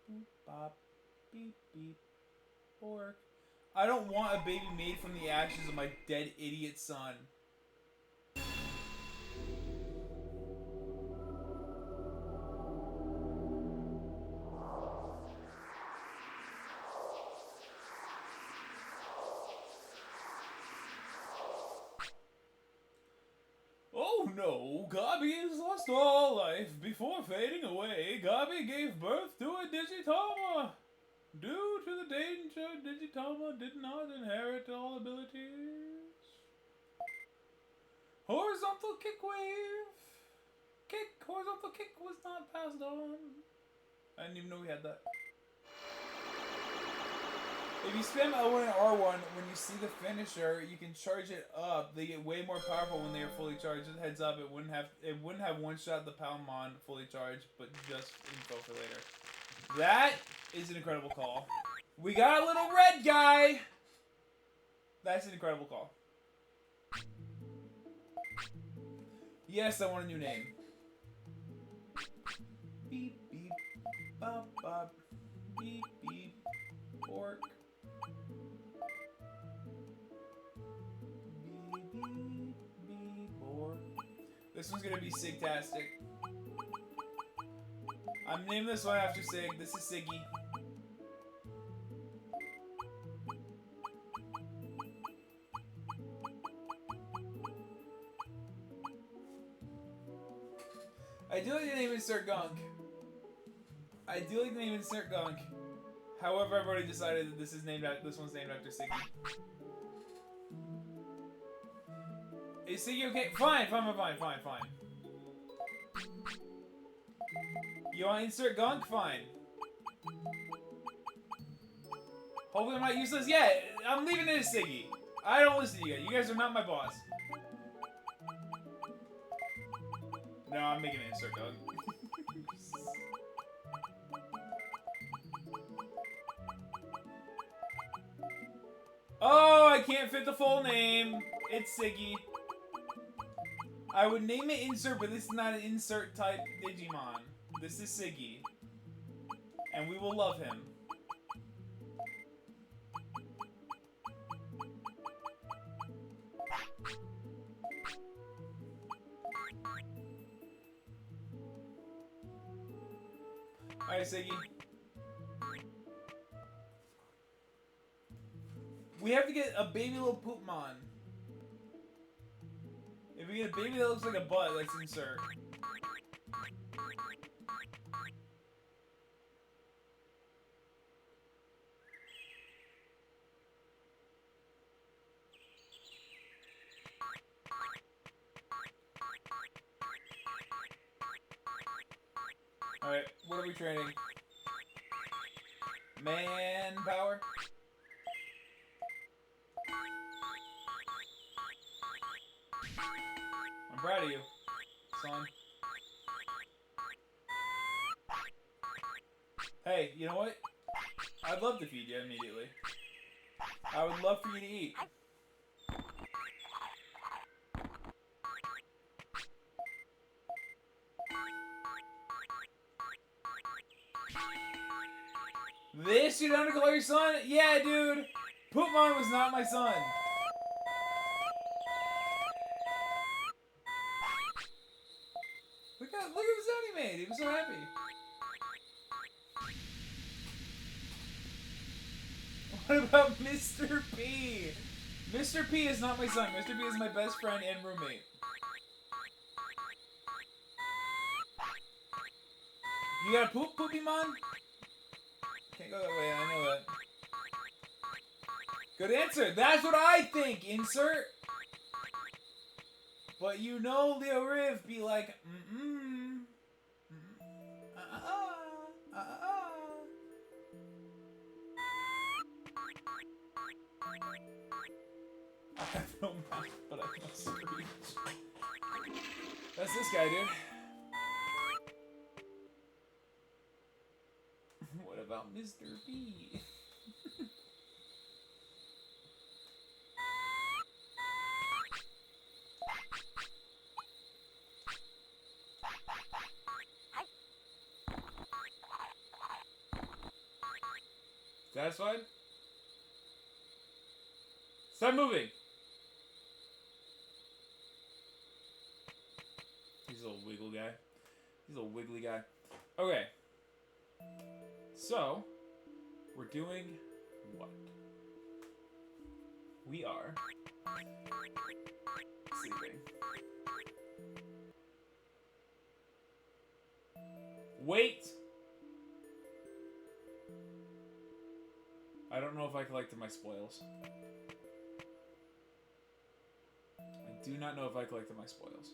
boop, bop. Beep, beep, pork. I don't want a baby made from the ashes of my dead idiot son. Oh no, Gabi has lost all life. Before fading away, Gabi gave birth to a Digitama. Due to the danger, Digitama did not inherit all abilities. Horizontal kick wave. Horizontal kick was not passed on. I didn't even know we had that. If you spam L1 and R1, when you see the finisher, you can charge it up. They get way more powerful when they are fully charged. Just heads up, it wouldn't have one shot the Palmon fully charged, but just info for later. That is an incredible call. We got a little red guy! That's an incredible call. Yes, I want a new name. Beep, beep, bop, bop. Beep, beep, pork. Beep, beep, beep, pork. This one's gonna be Sigtastic. I'm naming this one after Sig. This is Siggy. I do like the name Insert Gunk. I do like the name Insert Gunk. However, I've already decided that this one's named after Siggy. Is Siggy okay? Fine. You want to insert Gunk? Fine. Hopefully I'm not useless. Yeah, I'm leaving it as Siggy. I don't listen to you guys. You guys are not my boss. No, I'm making it insert Gunk. Oh, I can't fit the full name. It's Siggy. I would name it Insert, but this is not an insert type Digimon. This is Siggy. And we will love him. Alright, Siggy. We have to get a baby little Poopmon. If we get a baby that looks like a butt, let's insert. Alright, what are we training? Manpower? I'm proud of you, son. Hey, you know what? I'd love to feed you immediately. I would love for you to eat. This you don't call your son? Yeah, dude. Poopmon was not my son. Look at the sound he made. He was so happy. What about Mr. P? Mr. P is not my son. Mr. P is my best friend and roommate. You got a poop, Poopymon? Can't go that way, I know that. Good answer. That's what I think, insert. But you know Leo Riv be like, I have no mouth, but I must screech. That's this guy, dude. What about Mr. B? Satisfied? Stop moving! He's a little wiggle guy. He's a little wiggly guy. Okay. So, we're doing what? We are sleeping. Wait! I don't know if I collected my spoils. I do not know if I collected my spoils.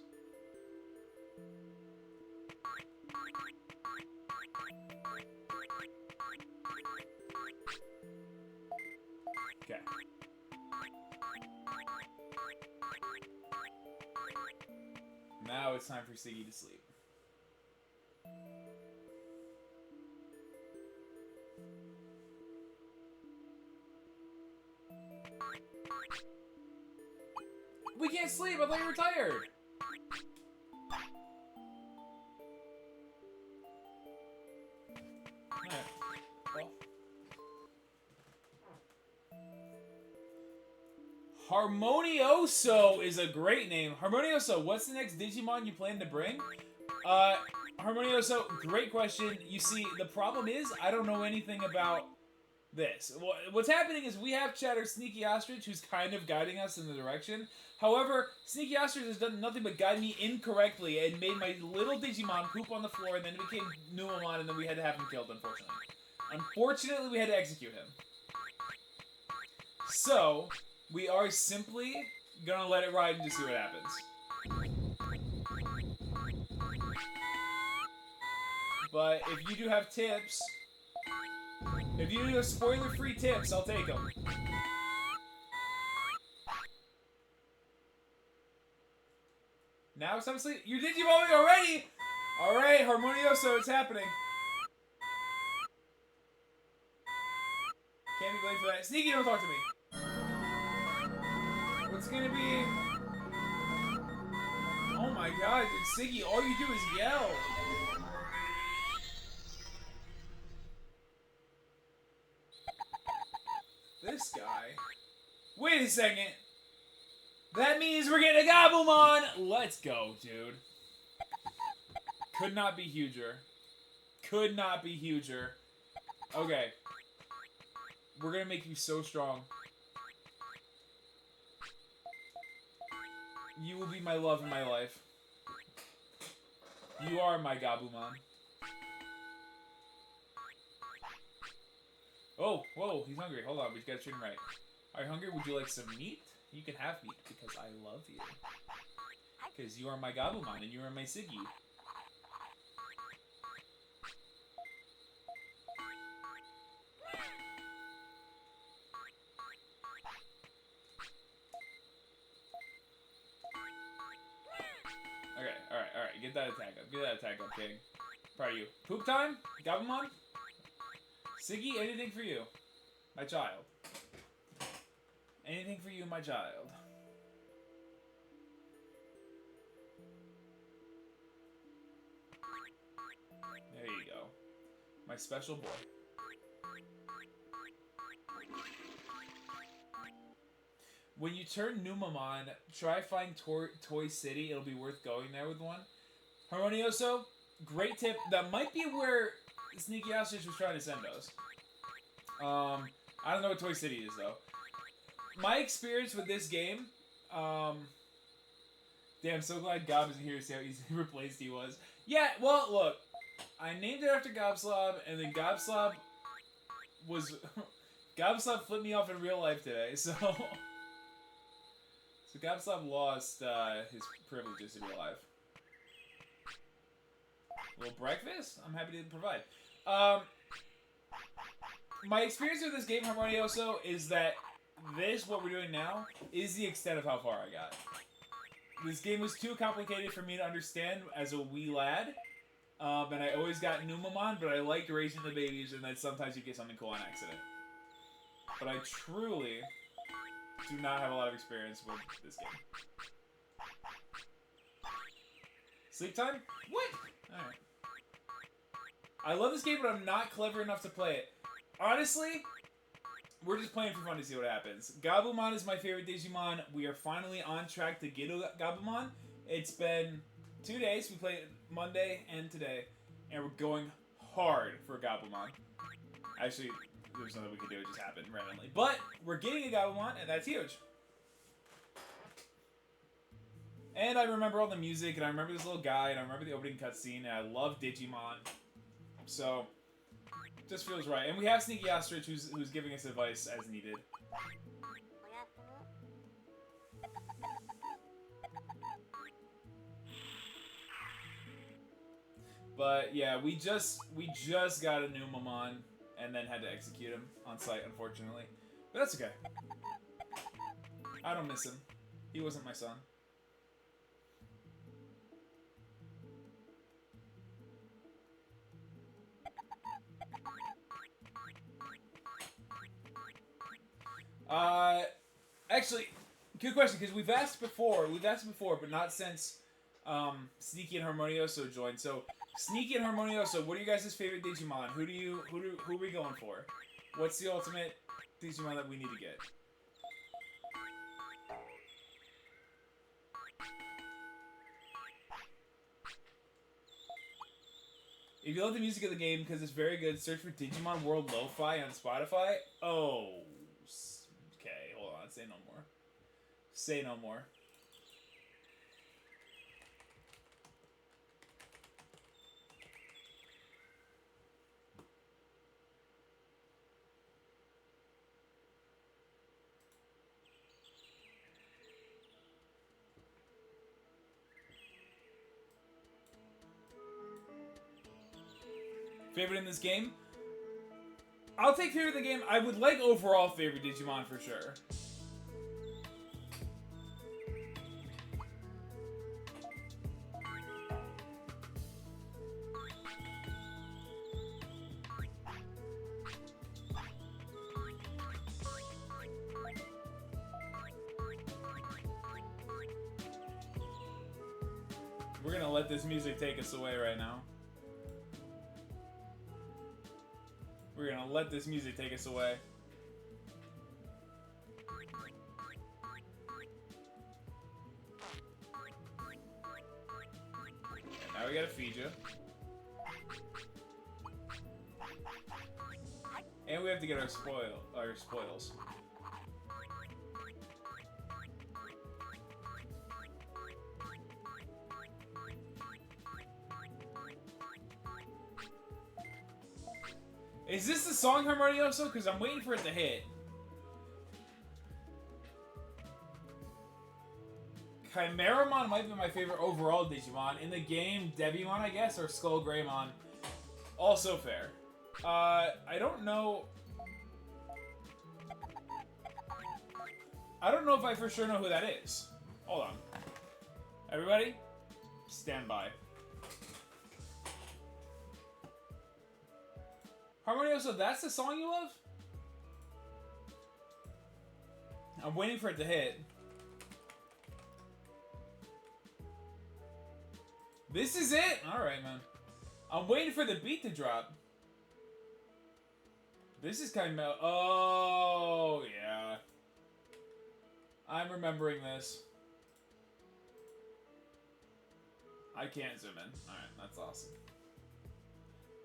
Okay. Now it's time for Siggy to sleep. We can't sleep! I thought you were tired! Alright. Well. Harmonioso is a great name. Harmonioso, what's the next Digimon you plan to bring? Harmonioso, great question. You see, the problem is, I don't know anything about this. What's happening is we have Chatter SneakyOstrich, who's kind of guiding us in the direction. However, SneakyOstrich has done nothing but guide me incorrectly and made my little Digimon poop on the floor, and then it became Numamon, and then we had to have him killed, unfortunately. Unfortunately, we had to execute him. So, we are simply gonna let it ride and just see what happens. But if you do have tips, if you do have spoiler-free tips, I'll take them. Now it's time to sleep. You're Digivolving already? Alright, Harmonioso, it's happening. Can't be blamed for that. Sneaky, don't talk to me. What's gonna be... Oh my god, dude, Siggy, all you do is yell. This guy. Wait a second. That means we're getting a Gabumon! Let's go, dude. Could not be huger. Could not be huger. Okay. We're gonna make you so strong. You will be my love in my life. You are my Gabumon. Oh, whoa, he's hungry. Hold on, we gotta treat him right. Are you hungry? Would you like some meat? You can have meat because I love you. Because you are my Gabumon and you are my Siggy. Okay, alright. Get that attack up. Get that attack up, King. Proud of you. Poop time? Gabumon? Siggy, anything for you. My child. Anything for you, my child. There you go. My special boy. When you turn Numamon, try find Toy City. It'll be worth going there with one. Harmonioso, great tip. That might be where SneakyOstrich was trying to send us. I don't know what Toy City is, though. My experience with this game, damn, I'm so glad Gob isn't here to see how easily replaced he was. Yeah, well, look, I named it after Gobslob, and then Gobslob was... Gobslob flipped me off in real life today, so... So Gobslob lost his privileges in real life. A little breakfast? I'm happy to provide. My experience with this game, Harmonioso, is that this, what we're doing now, is the extent of how far I got. This game was too complicated for me to understand as a wee lad. And I always got Numamon, but I liked raising the babies, and then sometimes you get something cool on accident. But I truly do not have a lot of experience with this game. Sleep time? What? Alright. I love this game, but I'm not clever enough to play it. Honestly, we're just playing for fun to see what happens. Gabumon is my favorite Digimon. We are finally on track to get a Gabumon. It's been 2 days. We played Monday and today. And we're going hard for a Gabumon. Actually, there's nothing we can do. It just happened randomly. But we're getting a Gabumon, and that's huge. And I remember all the music, and I remember this little guy, and I remember the opening cutscene, and I love Digimon. So... just feels right. And we have SneakyOstrich who's giving us advice as needed. But yeah, we just got a Numamon and then had to execute him on site, unfortunately. But that's okay. I don't miss him. He wasn't my son. Actually, good question, because we've asked before, but not since Sneaky and Harmonioso joined. So, Sneaky and Harmonioso, what are you guys' favorite Digimon? Who are we going for? What's the ultimate Digimon that we need to get? If you love the music of the game because it's very good, search for Digimon World Lo-Fi on Spotify. Oh, okay, hold on. Say no more. Say no more. Favorite in this game? I'll take favorite in the game. I would like overall favorite Digimon for sure. We're gonna let this music take us away right now. We're gonna let this music take us away. Okay, now we gotta feed you. And we have to get our spoils. Is this the song, Harmonioso? Because I'm waiting for it to hit. Chimeramon might be my favorite overall Digimon. In the game, Devimon, I guess, or Skullgreymon. Also fair. I don't know... I don't know if I for sure know who that is. Hold on. Everybody, stand by. Harmonioso, that's the song you love? I'm waiting for it to hit. This is it? Alright, man. I'm waiting for the beat to drop. This is kind of... Oh, yeah. I'm remembering this. I can't zoom in. Alright, that's awesome.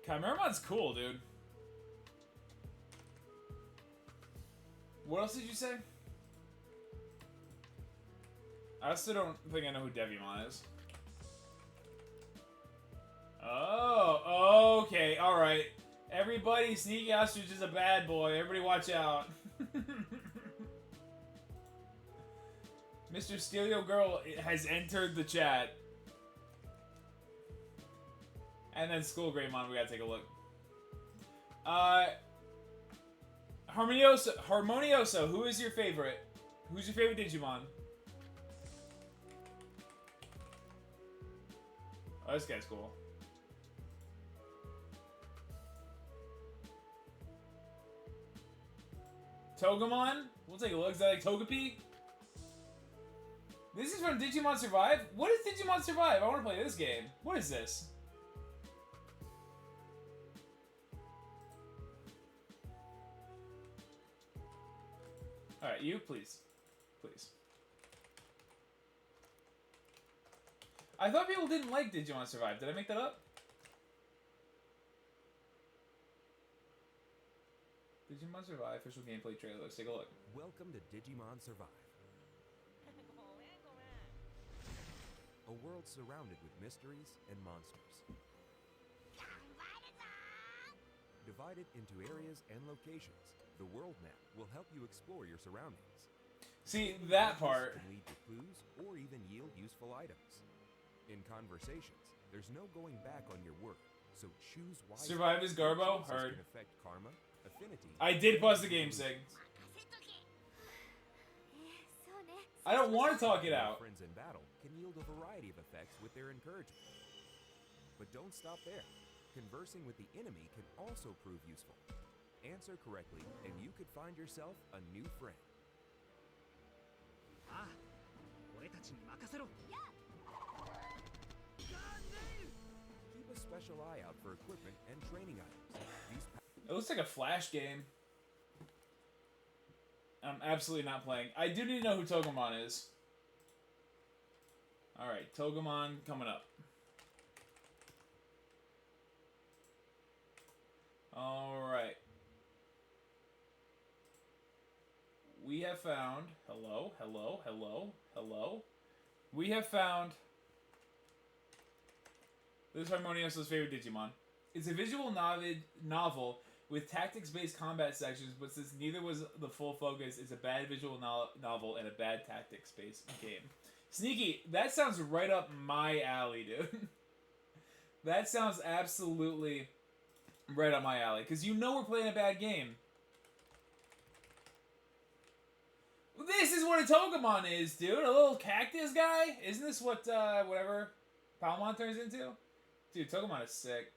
Chimeramon's cool, dude. What else did you say? I still don't think I know who Devimon is. Oh, okay, alright. Everybody, SneakyOstrich is a bad boy. Everybody watch out. Mr. Steelio Girl has entered the chat. And then Skullgreymon, we gotta take a look. Harmonioso, who is your favorite? Who's your favorite Digimon? Oh, this guy's cool. Togemon? We'll take a look. Is that like Togepi? This is from Digimon Survive? What is Digimon Survive? I want to play this game. What is this? Alright, you, please. Please. I thought people didn't like Digimon Survive. Did I make that up? Digimon Survive official gameplay trailer. Let's take a look. Welcome to Digimon Survive. A world surrounded with mysteries and monsters. Divided into areas and locations, the world map will help you explore your surroundings. See, that part. Can lead to clues or even yield useful items. In conversations, there's no going back on your work, so choose wisely. Survive is Garbo? Heard. Can affect karma, affinity. I did pause the game, Sig. I don't want to talk it out. Friends in battle can yield a variety of effects with their encouragement. But don't stop there. Conversing with the enemy can also prove useful. Answer correctly, and you could find yourself a new friend. Keep a special eye out for equipment and training items. It looks like a Flash game. I'm absolutely not playing. I do need to know who Togemon is. Alright, Togemon coming up. Alright. We have found... Hello, hello, hello, hello. We have found... This is Harmonioso's favorite Digimon. It's a visual novel with tactics-based combat sections, but since neither was the full focus, it's a bad visual novel and a bad tactics-based game. Sneaky, that sounds right up my alley, dude. That sounds absolutely right up my alley, because you know we're playing a bad game. This is what a Togemon is, dude. A little cactus guy? Isn't this what, whatever Palmon turns into? Dude, Togemon is sick.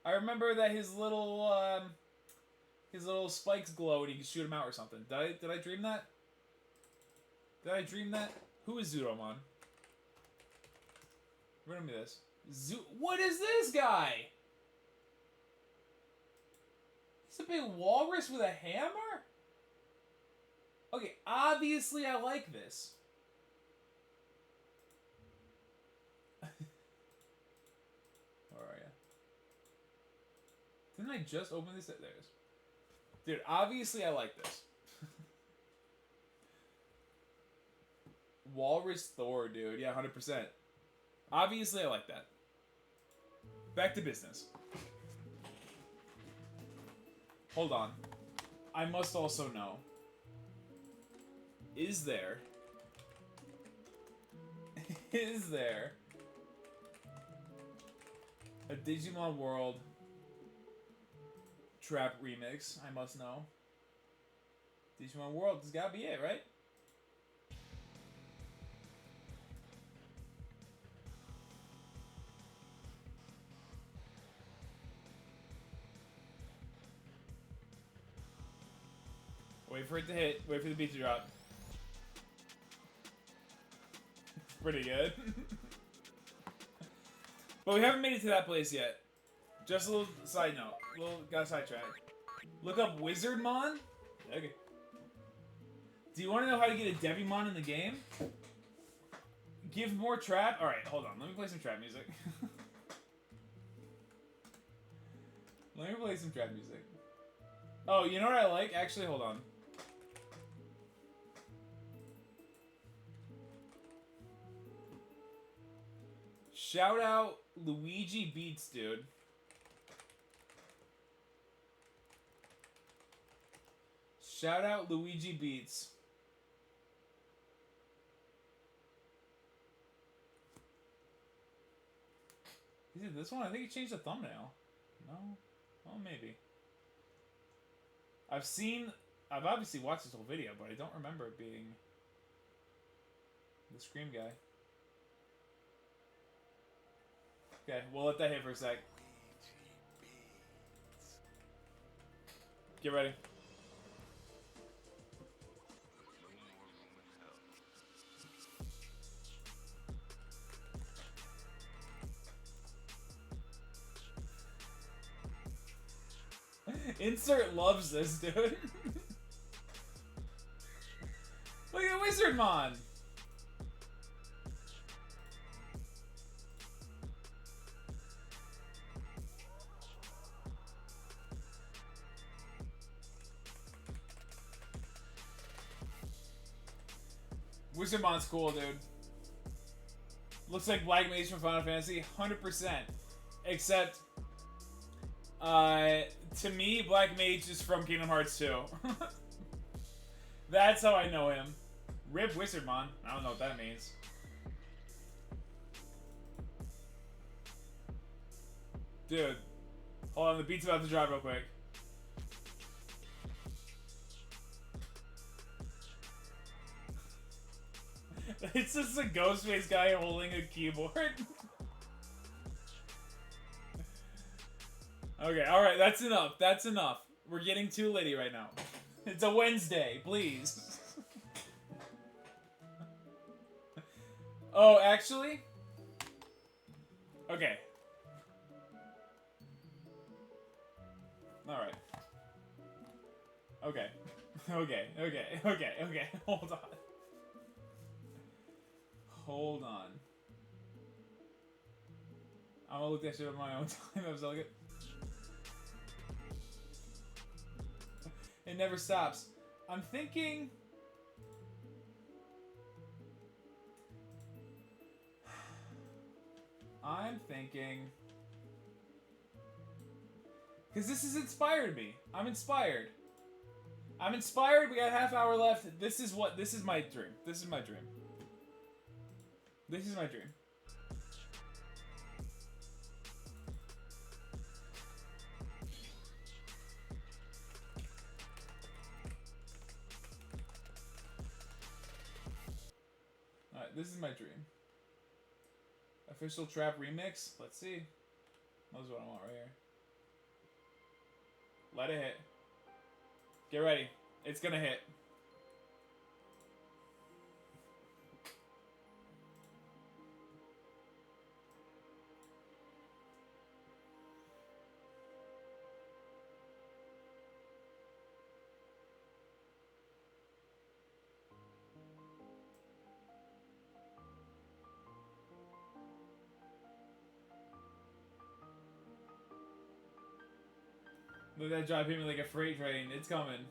I remember that his little spikes glow and you can shoot him out or something. Did I dream that? Did I dream that? Who is Zudomon? Remind me this. What is this guy? He's a big walrus with a hammer? Okay, obviously I like this. Where are you? Didn't I just open this? There it is. Dude, obviously I like this. Walrus Thor, dude. Yeah, 100%. Obviously I like that. Back to business. Hold on. I must also know. Is there is there? A Digimon World trap remix, I must know. Digimon World has gotta be it, right? Wait for it to hit. Wait for the beat to drop. It's pretty good. But we haven't made it to that place yet. Just a little side note. Got a sidetrack. Look up Wizardmon. Okay. Do you want to know how to get a Devimon in the game? Give more trap? Alright, hold on. Let me play some trap music. Let me play some trap music. Oh, you know what I like? Actually, hold on. Shout out Luigi Beats, dude. Shout out Luigi Beats. Is it this one? I think he changed the thumbnail. No? Well, maybe. I've obviously watched this whole video, but I don't remember it being the Scream guy. Okay, we'll let that hit for a sec. Get ready. Insert loves this, dude. Look at Wizardmon. Wizardmon's cool, dude. Looks like Black Mage from Final Fantasy, 100%. Except, to me, Black Mage is from Kingdom Hearts 2. That's how I know him. Rip Wizardmon. I don't know what that means. Dude. Hold on, the beat's about to drop real quick. It's just a Ghostface guy holding a keyboard. Okay, alright, that's enough. That's enough. We're getting too litty right now. It's a Wednesday, please. Oh, actually? Okay. Alright. Okay. Okay. Hold on. Hold on. I'm gonna look that shit up on my own time. I was like, it never stops. I'm thinking. Because this has inspired me. I'm inspired. We got a half hour left. This is my dream. This is my dream. Alright, this is my dream. Official trap remix? Let's see. That's what I want right here. Let it hit. Get ready. It's gonna hit. Look at that drive hit me like a freight train. It's coming.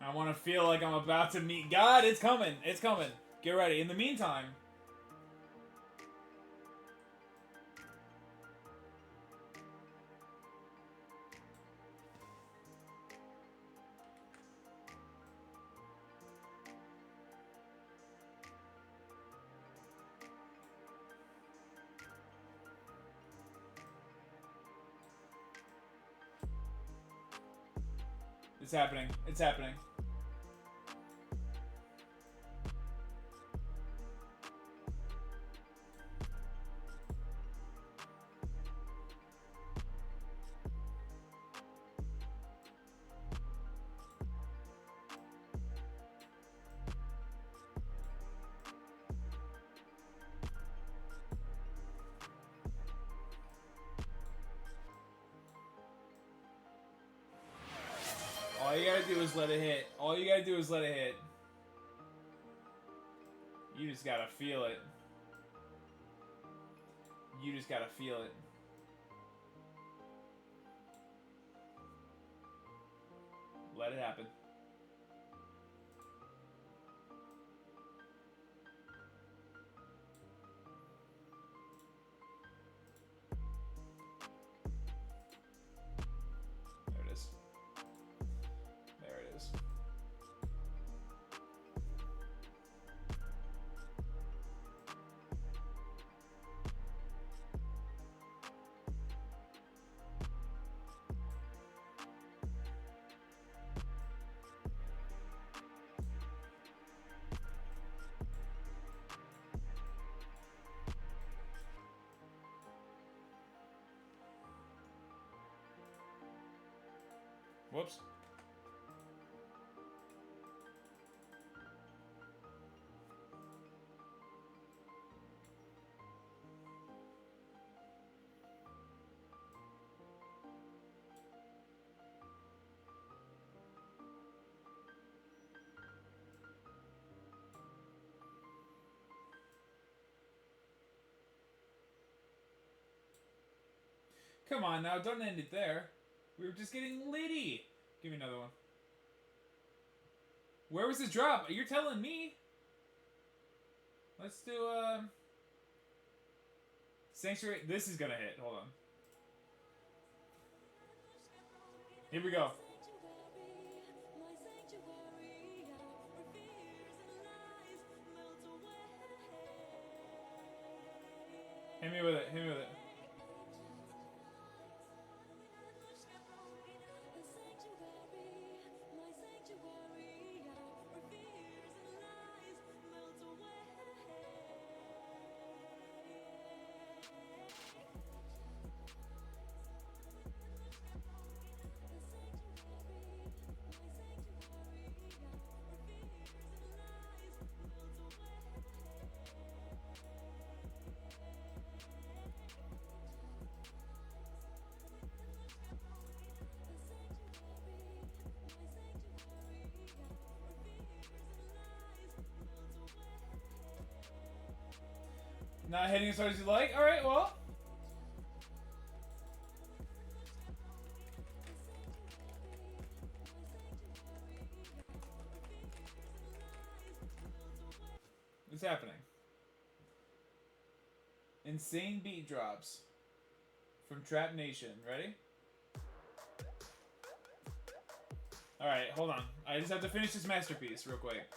I want to feel like I'm about to meet God. It's coming. It's coming. Get ready. In the meantime... It's happening. It's happening. All you gotta do is let it hit. All you gotta do is let it hit. You just gotta feel it. You just gotta feel it. Let it happen. There it is. There it is. Whoops. Come on now, don't end it there. We were just getting litty. Give me another one. Where was the drop? You're telling me. Let's do, Sanctuary. This is gonna hit. Hold on. Here we go. Hit me with it. Hit me with it. Not hitting as hard as you like? Alright, well. What's happening? Insane beat drops from Trap Nation. Ready? Alright, hold on. I just have to finish this masterpiece real quick.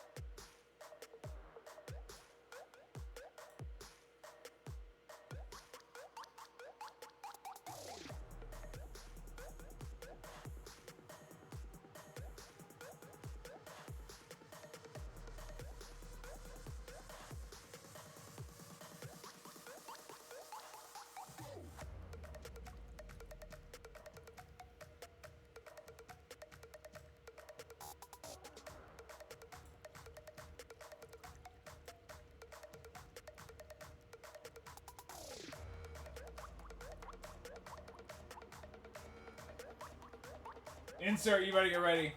Insert, you better get ready.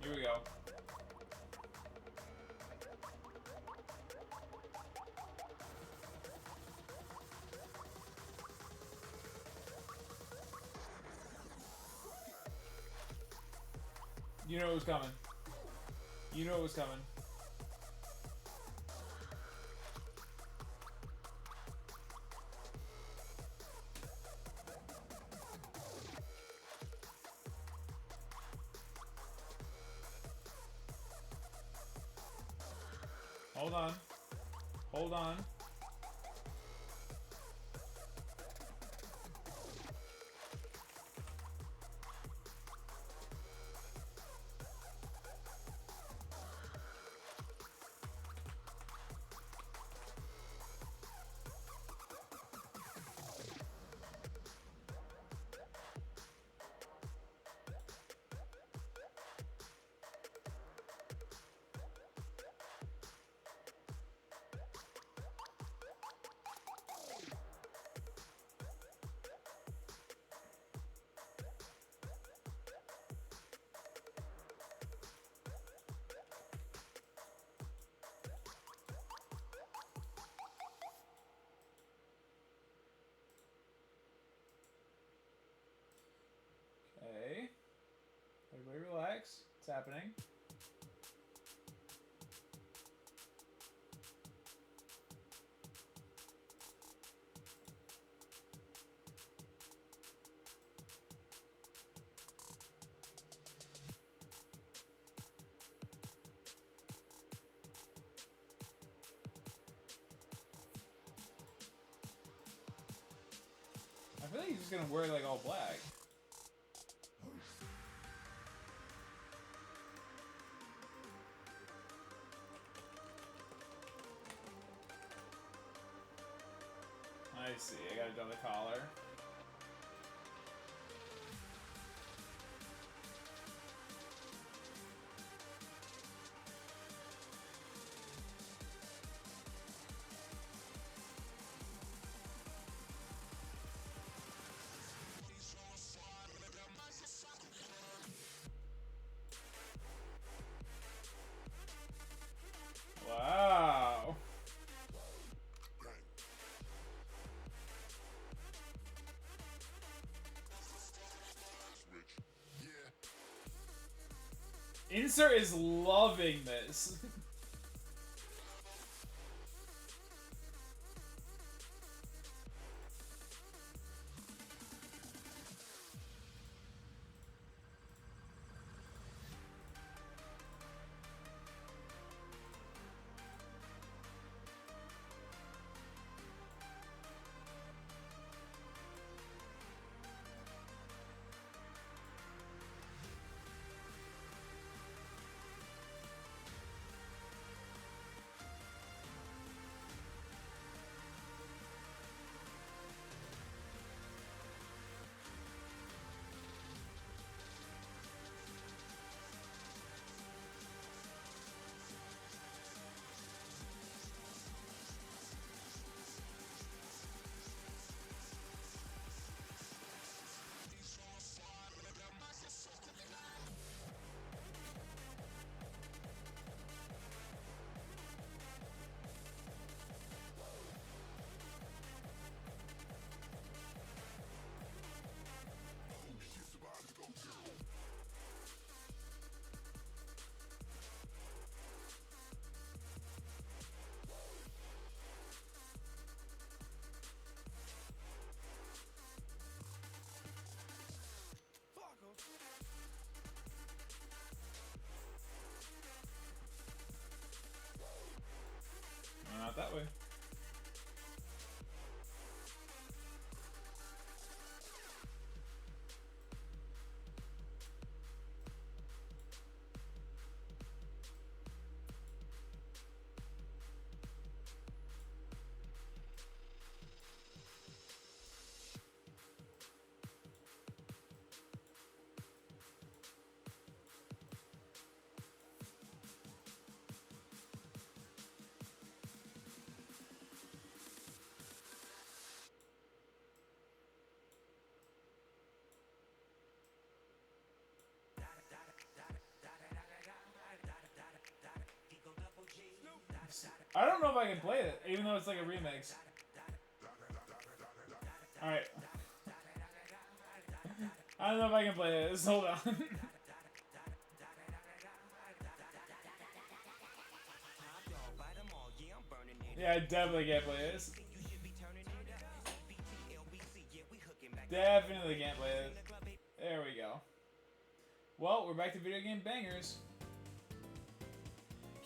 Here we go. You know it was coming. You know it was coming. Hold on. Hold on. Okay. Everybody relax. It's happening. I feel like he's just gonna wear like all black. I see. I gotta do the collar. Wow. Insert is loving this. Not that way. I don't know if I can play it, even though it's like a remix. Alright. I don't know if I can play this. Hold on. Yeah, I definitely can't play this. Definitely can't play this. There we go. Well, we're back to video game bangers.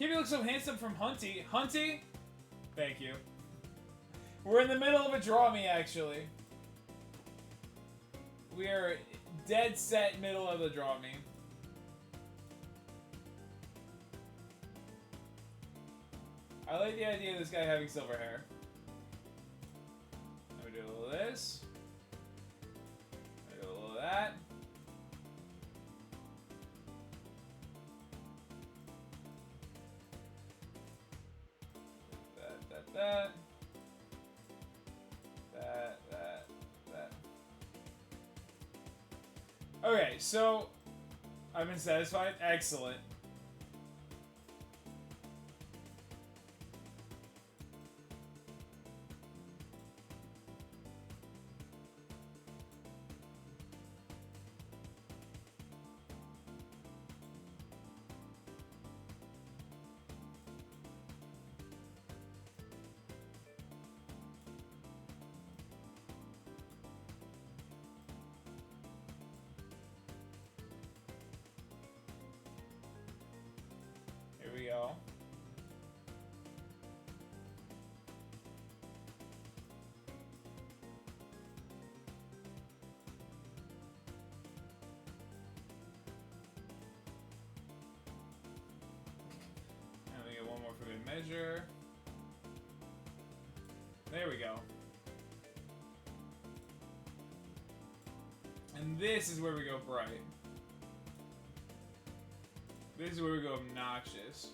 Kimmy looks so handsome from Hunty. Hunty? Thank you. We're in the middle of a draw me, actually. We are dead set middle of the draw me. I like the idea of this guy having silver hair. Let me do a little of this. Let me do a little of that. That. Okay, so I've been satisfied. Excellent. Here we go. And we get one more for good measure. There we go. And this is where we go bright. This is where we go obnoxious.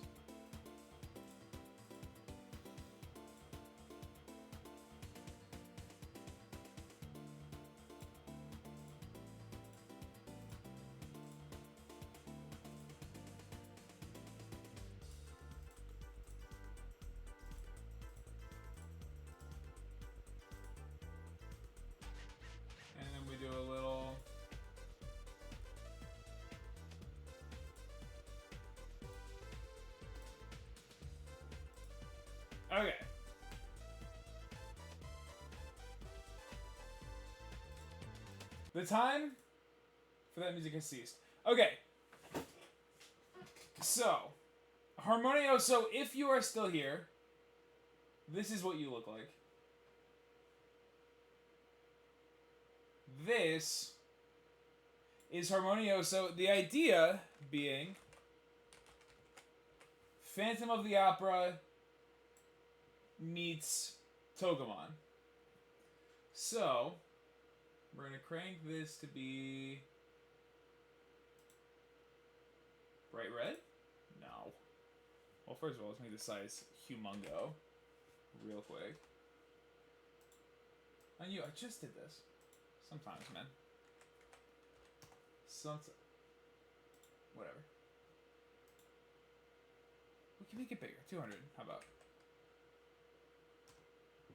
And then we do a little... Okay. The time for that music has ceased. Okay. So, Harmonio, so if you are still here, this is what you look like. This is Harmonioso. The idea being Phantom of the Opera meets Togemon. So, we're going to crank this to be bright red? No. Well, first of all, let's make the size humongo real quick. And I just did this. Sometimes, man. Whatever. We can make it bigger. 200. How about?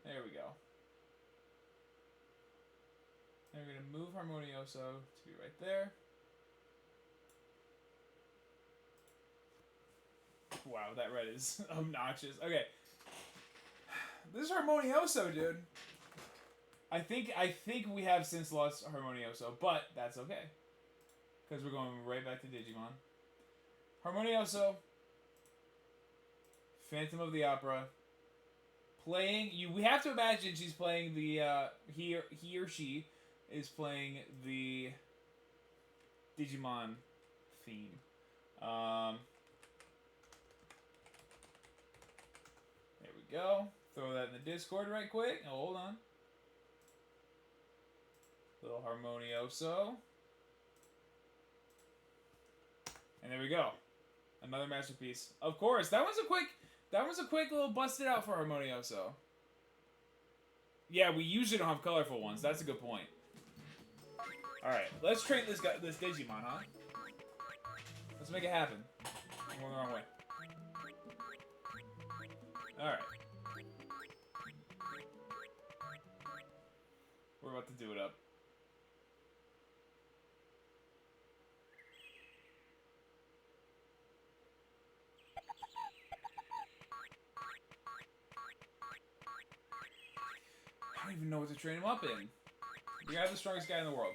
There we go. And we're going to move Harmonioso to be right there. Wow, that red is obnoxious. Okay. This is Harmonioso, dude. I think we have since lost Harmonioso, but that's okay. Because we're going right back to Digimon. Harmonioso. Phantom of the Opera. Playing... we have to imagine she's playing the... he or she is playing the Digimon theme. There we go. Throw that in the Discord right quick. Oh, hold on. Little Harmonioso. And there we go. Another masterpiece. Of course, that was a quick little busted out for Harmonioso. Yeah, we usually don't have colorful ones. That's a good point. Alright, let's train this Digimon, huh? Let's make it happen. I'm going the wrong way. Alright. We're about to do it up. I don't even know what to train him up in. We got the strongest guy in the world.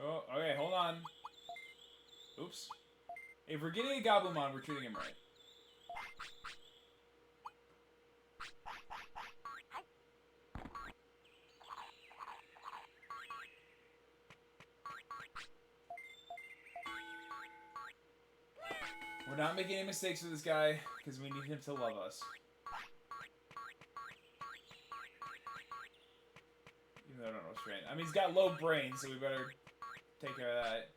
Oh, okay, hold on. Oops. If we're getting a Gabumon, we're treating him right. We're not making any mistakes with this guy, because we need him to love us. Even though I don't know what's right. I mean, he's got low brain, so we better take care of that.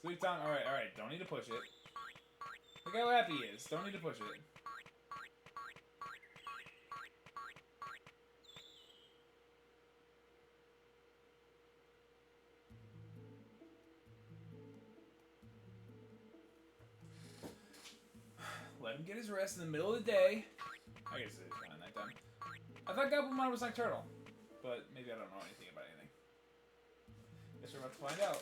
Sleep time. Alright, alright. Don't need to push it. Look how happy he is. Don't need to push it. Let him get his rest in the middle of the day. I guess it's kind of nighttime. I thought Gabumon was nocturnal, but maybe I don't know anything about anything. Guess we're about to find out.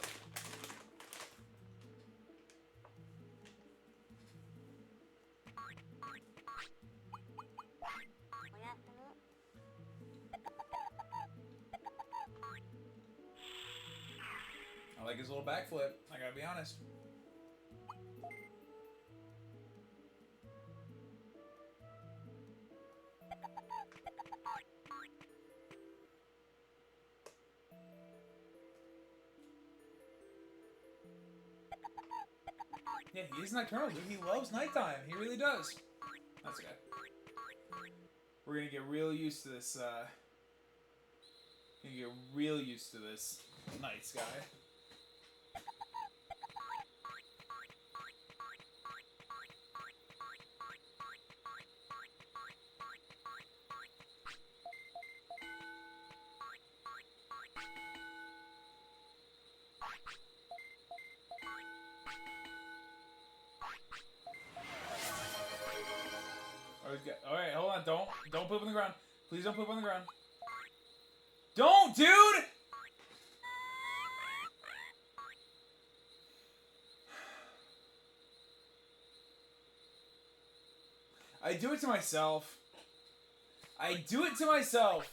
I like his little backflip, I gotta be honest. Yeah, he is nocturnal, dude. He loves nighttime. He really does. That's okay. We're gonna get real used to this, night sky. Alright, hold on. Don't poop on the ground. Please don't poop on the ground. Don't, dude! I do it to myself. I do it to myself.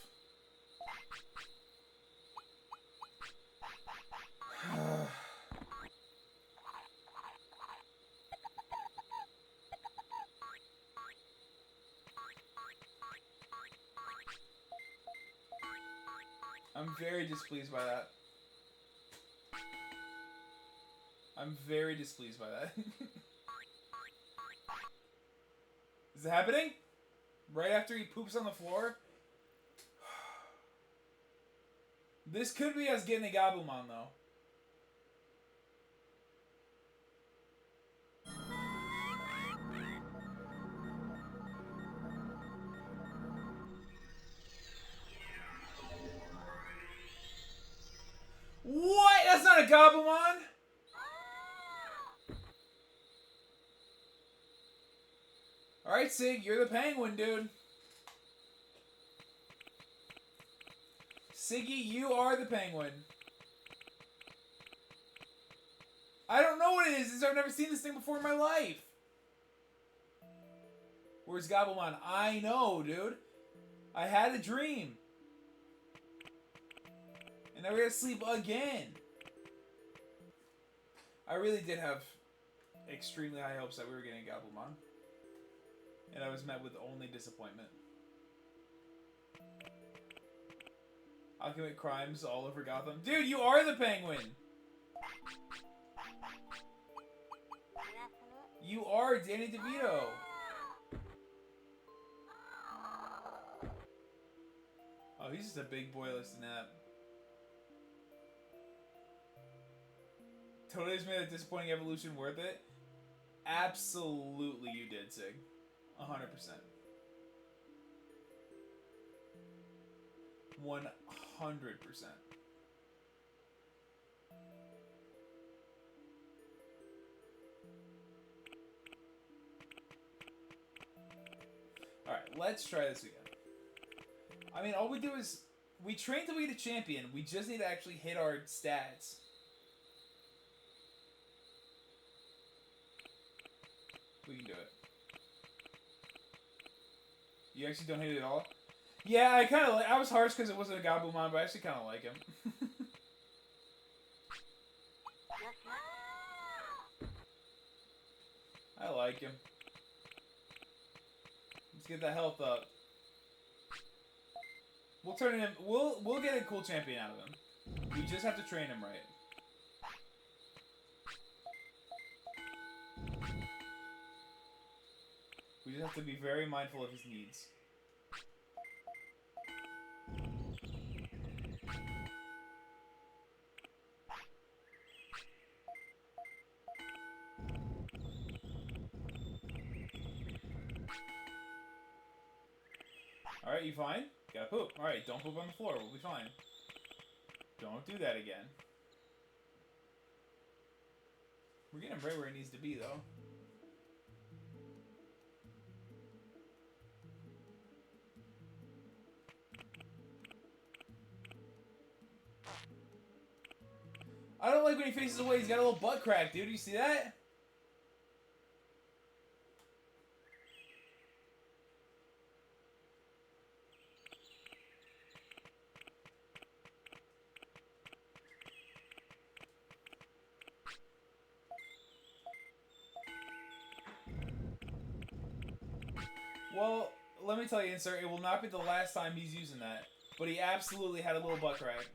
I'm very displeased by that. I'm very displeased by that. Is it happening? Right after he poops on the floor? This could be us getting a Gabumon, though. What? That's not a Gabumon? Alright, Sig, you're the penguin, dude. Siggy, you are the penguin. I don't know what it is. I've never seen this thing before in my life. Where's Gabumon? I know, dude. I had a dream. And now we're gonna sleep again. I really did have extremely high hopes that we were getting Gabumon. And I was met with only disappointment. I'll commit crimes all over Gotham. Dude, you are the penguin! You are Danny DeVito! Oh, he's just a big boy listening to that. Totally just made a disappointing evolution worth it? Absolutely you did, Sig. 100%. 100%. 100%. Alright, let's try this again. I mean, all we do is... We train to be the champion. We just need to actually hit our stats. We can do it. You actually don't hate it at all? Yeah, I kind of like... I was harsh because it wasn't a Gabumon, but I actually kind of like him. I like him. Let's get that health up. We'll turn him... We'll get a cool champion out of him. We just have to train him right. We just have to be very mindful of his needs. Alright, you fine? Gotta poop. Alright, don't poop on the floor. We'll be fine. Don't do that again. We're getting him right where he needs to be, though. I don't like when he faces away. He's got a little butt crack, dude. You see that? Well, let me tell you, insert, it will not be the last time he's using that. But he absolutely had a little butt crack.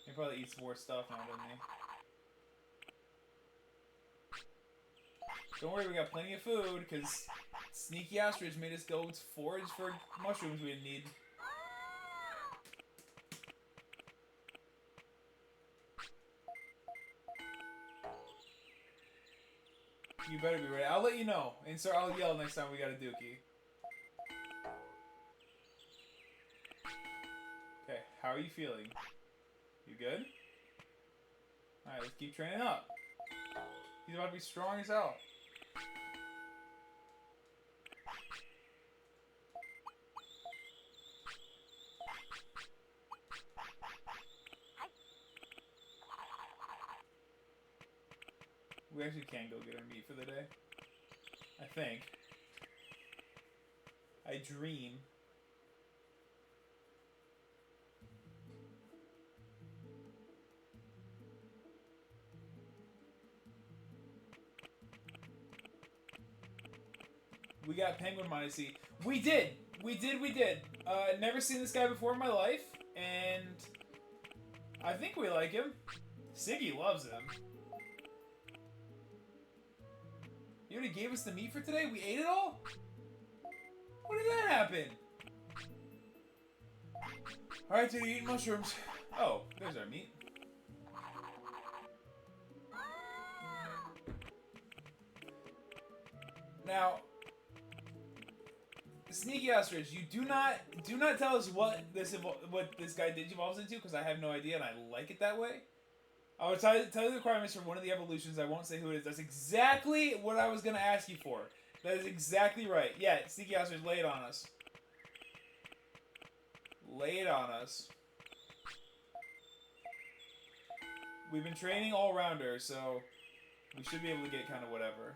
He probably eats more stuff now, doesn't he? Don't worry, we got plenty of food, because SneakyOstrich made us go forage for mushrooms we didn't need. You better be ready. I'll let you know. And so I'll yell next time we got a dookie. Okay, how are you feeling? You good? Alright, let's keep training up. He's about to be strong as hell. We actually can go get our meat for the day. I think. I dream. We got Penguin Modesty. We did! We did! Never seen this guy before in my life, and I think we like him. Siggy loves him. You already gave us the meat for today? We ate it all? When did that happen? Alright, dude, eating mushrooms. Oh, there's our meat. Now, SneakyOstrich, you do not tell us what this guy digivolves into, because I have no idea and I like it that way. I will tell you the requirements for one of the evolutions. I won't say who it is. That's exactly what I was going to ask you for. That is exactly right. Yeah, SneakyOstrich, lay it on us. Lay it on us. We've been training all-rounder, so we should be able to get kind of whatever.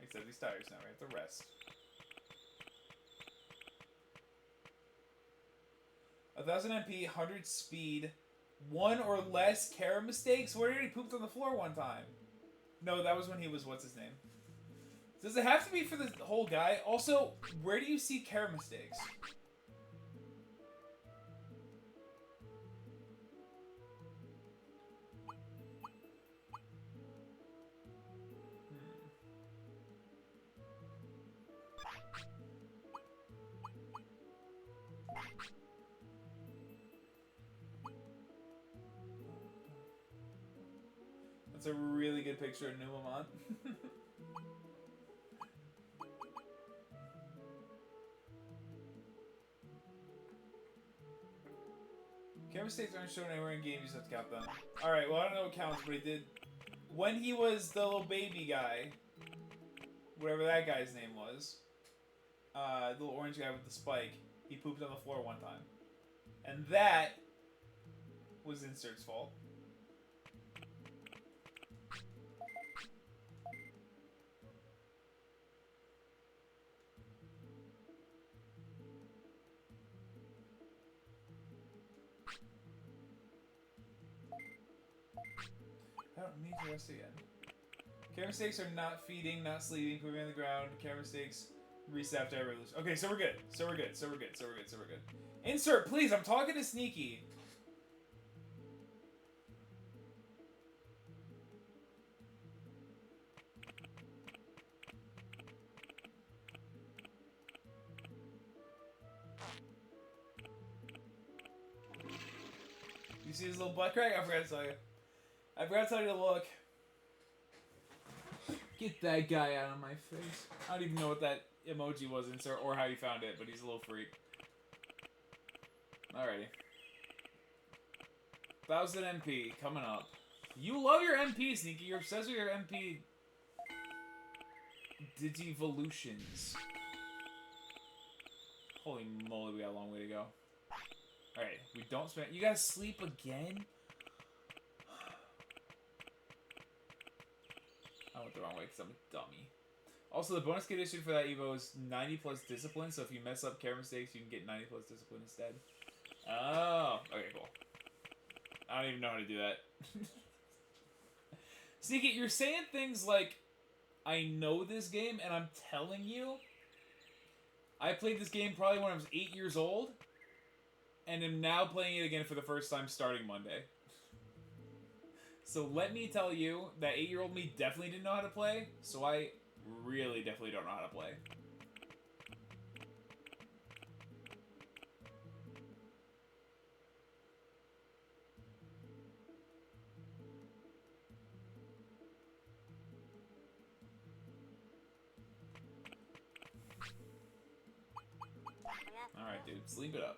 Except these tires now, we have to rest. 1000 MP, 100 speed. 1 or less Kara mistakes? Where did he pooped on the floor one time? No, that was when he was, what's his name? Does it have to be for the whole guy? Also, where do you see Kara mistakes? That's a really good picture of Numamon. Camera stakes aren't shown anywhere in game, you just have to count them. Alright, well I don't know what counts, but he did... When he was the little baby guy, whatever that guy's name was, the little orange guy with the spike, he pooped on the floor one time. And that was Insert's fault. I don't need to rest again. Camera stakes are not feeding, not sleeping, pooping on the ground. Camera stakes reset after every release. Okay, so we're good. So we're good. So we're good. So we're good. So we're good. Insert, please. I'm talking to Sneaky. You see his little butt crack? I forgot to tell you. I forgot to tell you to look. Get that guy out of my face. I don't even know what that emoji was, Insert, or how you found it, but he's a little freak. Alrighty. 1000 MP coming up. You love your MP, Sneaky. You're obsessed with your MP Digivolutions. Holy moly, we got a long way to go. Alright, we don't spend... You gotta sleep again? I went the wrong way because I'm a dummy. Also, the bonus kit issued for that Evo is 90 plus discipline, so if you mess up camera mistakes, you can get 90 plus discipline instead. Oh, okay, cool. I don't even know how to do that. Sneaky, you're saying things like, I know this game, and I'm telling you, I played this game probably when I was 8 years old, and am now playing it again for the first time starting Monday. So let me tell you that 8-year-old me definitely didn't know how to play, so I really definitely don't know how to play. Alright, dude, sleep it up.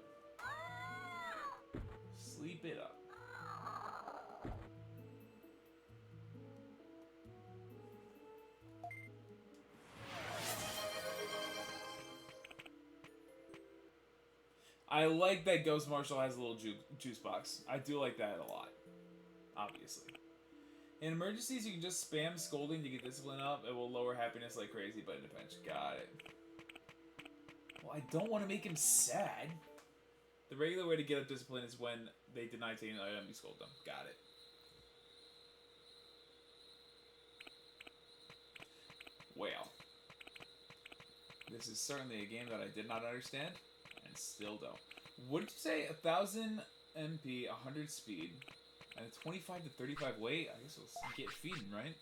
Sleep it up. I like that Ghost Marshal has a little juice box. I do like that a lot. Obviously. In emergencies, you can just spam scolding to get discipline up. It will lower happiness like crazy, but in a pinch. Got it. Well, I don't want to make him sad. The regular way to get up discipline is when they deny taking an item, you scold them. Got it. Well. This is certainly a game that I did not understand. And still don't. What did you say? 1000 MP, 100 speed, and a 25 to 35 weight? I guess we'll get feeding, right?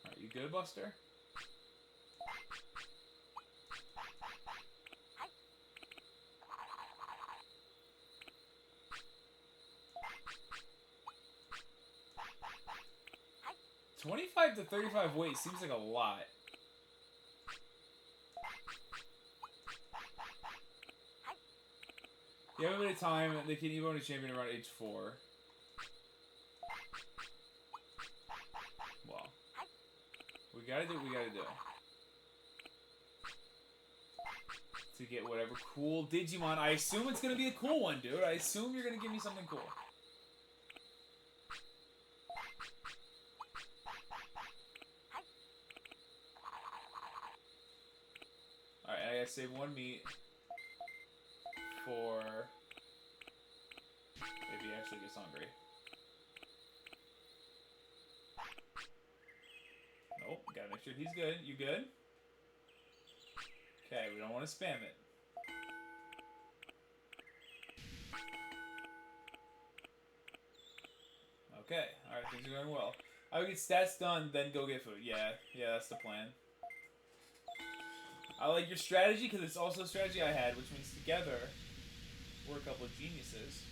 Alright, you good, Buster? $25 to $35 weight seems like a lot. You have a bit of time. They can evo a champion around age 4. Well, we gotta do what we gotta do to get whatever cool Digimon. I assume it's gonna be a cool one, dude. I assume you're gonna give me something cool. Alright, I gotta save 1 meat for if he actually gets hungry. Nope, gotta make sure he's good. You good? Okay, we don't want to spam it. Okay, alright, things are going well. I would get stats done, then go get food. Yeah, that's the plan. I like your strategy, because it's also a strategy I had, which means together, We're a couple of geniuses.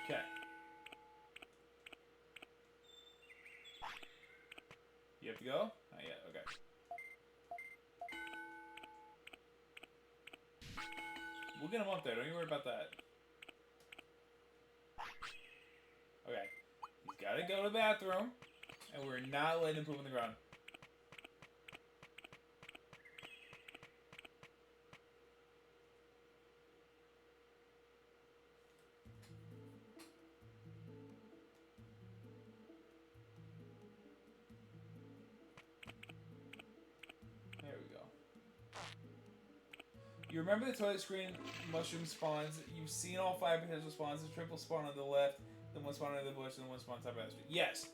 Okay. You have to go? Not yet, okay. We'll get him up there, don't you worry about that. Okay. He's gotta go to the bathroom, and we're not letting him poop on the ground. There we go. You remember the toilet screen mushroom spawns? You've seen all 5 potential spawns. The triple spawn on the left, then one spawn under the bush, and then one spawn on top of the street. Yes.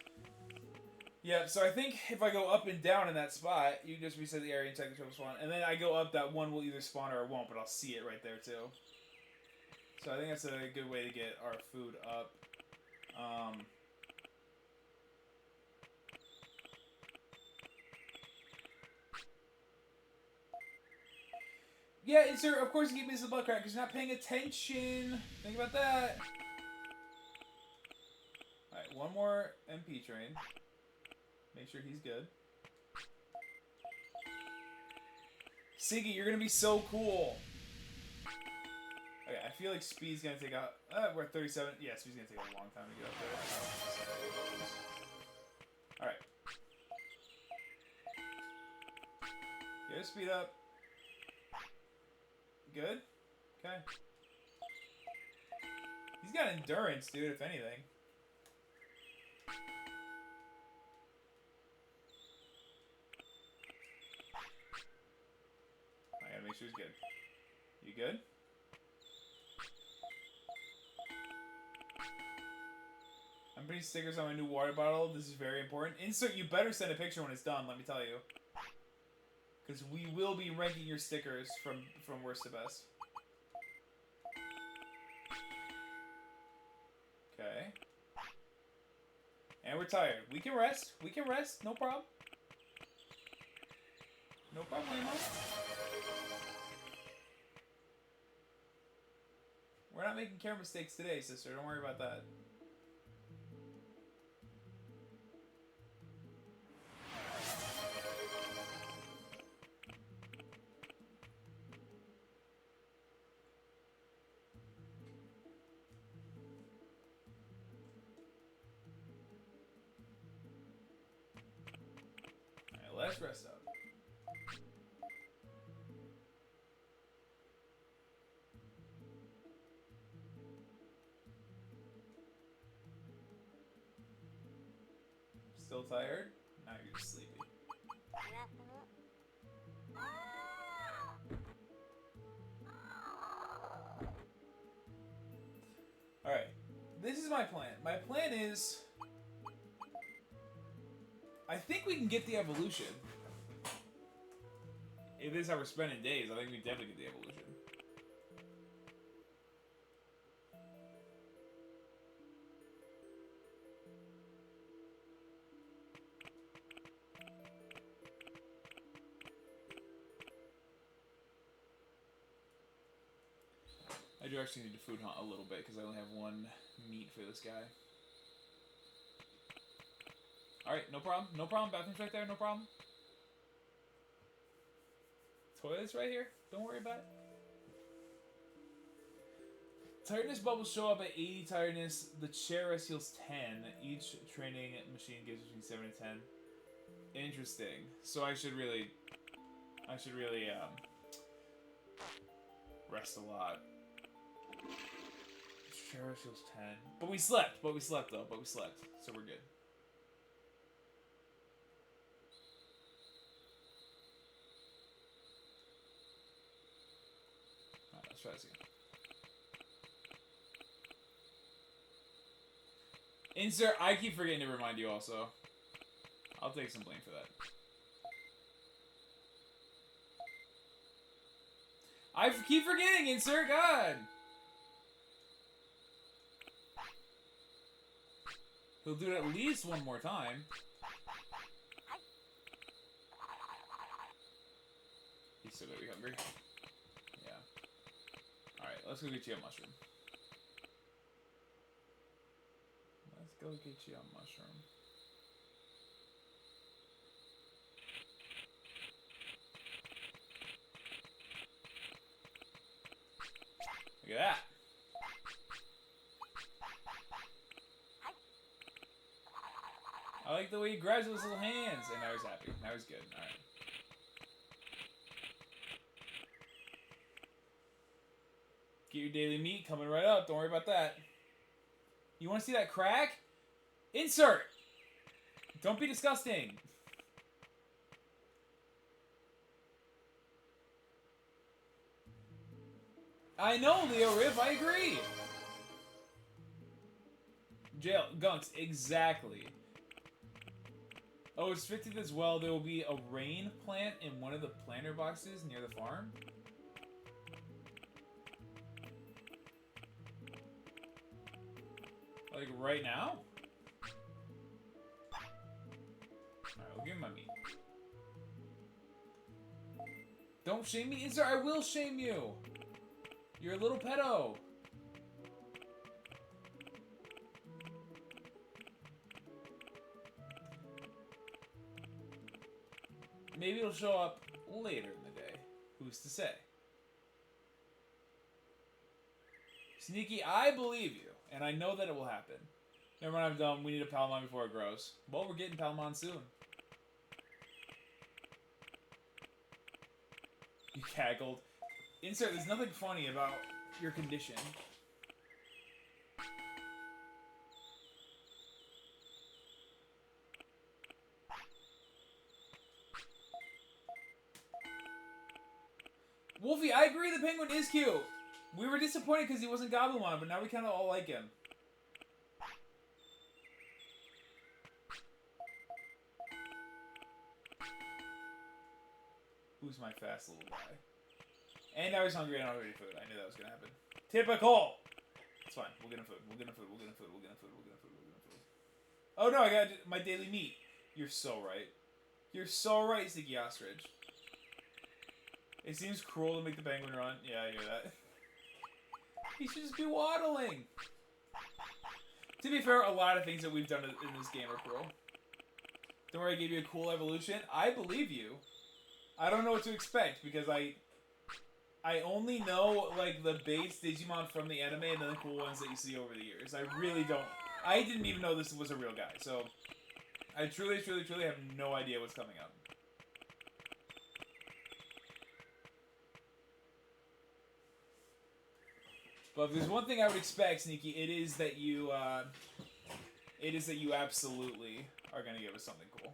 Yeah, so I think if I go up and down in that spot, you just reset the area and check the triple spawn. And then I go up, that one will either spawn or it won't, but I'll see it right there too. So I think that's a good way to get our food up. Yeah, and sir, of course you keep missing the butt crack because you're not paying attention. Think about that. Alright, one more MP train. Make sure he's good. Siggy, you're gonna be so cool. Okay, I feel like speed's gonna take out. We're at 37. Yeah, speed's gonna take a long time to get up there. Alright. Get his speed up. Good? Okay. He's got endurance, dude, if anything. I gotta make sure he's good. You good? I'm putting stickers on my new water bottle. This is very important. Insert, you better send a picture when it's done, let me tell you. Because we will be ranking your stickers from worst to best. Okay. And we're tired. We can rest. We can rest. No problem. No problem, We're not making camera mistakes today, sister. Don't worry about that. Let's rest up. Still tired? Now you're just sleepy. Alright. This is my plan. My plan is... I think we can get the evolution. If this is how we're spending days, I think we definitely get the evolution. I do actually need to food hunt a little bit because I only have one meat for this guy. Alright, no problem. No problem. Bathroom's right there. No problem. Toilet's right here. Don't worry about it. Tiredness bubbles show up at 80 tiredness. The chair rest heals 10. Each training machine gives between 7 and 10. Interesting. So I should really rest a lot. Chair rest heals 10. But we slept though. So we're good. Let's try this again. Insert, I keep forgetting to remind you also. I'll take some blame for that. I keep forgetting, Insert, God! He'll do it at least one more time. He's still gonna be hungry. Yeah. Alright, let's go get you a mushroom. Let's go get you a mushroom. Look at that. I like the way he grabs with his little hands. And now he's happy. Now he's good. Alright. Get your daily meat coming right up. Don't worry about that. You want to see that crack? Insert! Don't be disgusting. I know, Leo Riff. I agree. Jail. Gunks. Exactly. Oh, it's 50th as well. There will be a rain plant in one of the planter boxes near the farm. Like right now? Alright, we'll give him my meat. Don't shame me, Insert. I will shame you. You're a little pedo. Maybe it'll show up later in the day. Who's to say? Sneaky, I believe you. And I know that it will happen. Never mind, I'm dumb. We need a Palamon before it grows. Well, we're getting Palamon soon. You cackled. Insert, there's nothing funny about your condition. Wolfie, I agree the penguin is cute. We were disappointed because he wasn't Goblimon, but now we kind of all like him. Who's my fast little guy? And now he's hungry and already food. I knew that was going to happen. Typical! It's fine. We'll get him food. We'll get him food. We'll get him food. We'll get him food. We'll get him food. We'll get him food. Oh no, I got my daily meat. You're so right. You're so right, SneakyOstrich. It seems cruel to make the penguin run. Yeah, I hear that. He should just be waddling. To be fair, a lot of things that we've done in this game are cruel. Don't worry, I gave you a cool evolution. I believe you. I don't know what to expect because I only know like the base Digimon from the anime and then the cool ones that you see over the years. I really don't. I didn't even know this was a real guy. So I truly have no idea what's coming up. But if there's one thing I would expect, Sneaky, it is that you absolutely are gonna give us something cool.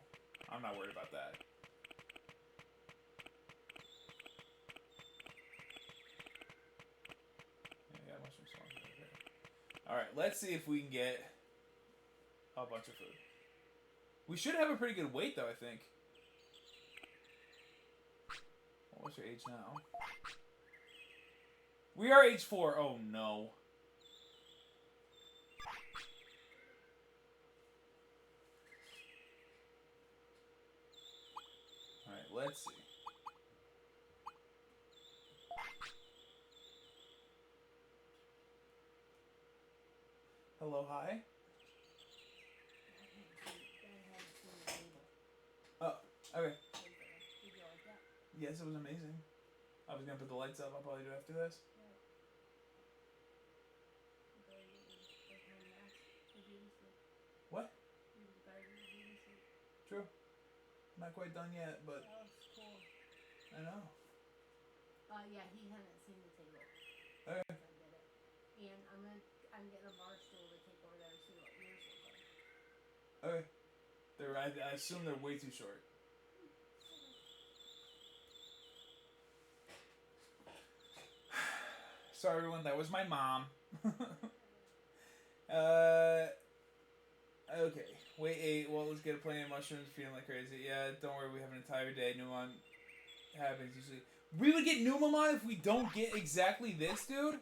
I'm not worried about that. Yeah, mushroom swarm. Okay. All right, let's see if we can get a bunch of food. We should have a pretty good weight, though. I think. What's your age now? We are age 4. Oh, no. Alright, let's see. Hello, hi. Oh, okay. Yes, it was amazing. I was gonna put the lights up. I'll probably do it after this. What? True. Not quite done yet, but. That was cool. I know. Yeah, he hadn't seen the table. Okay. I did it. And I'm getting a bar stool to take over there to see what yours look like. Okay. I assume they're way too short. Sorry, everyone. That was my mom. Okay. Wait 8. Well, let's get a plane of mushrooms. Feeling like crazy. Yeah, don't worry. We have an entire day. Numamon happens usually. We would get Numamon if we don't get exactly this, dude?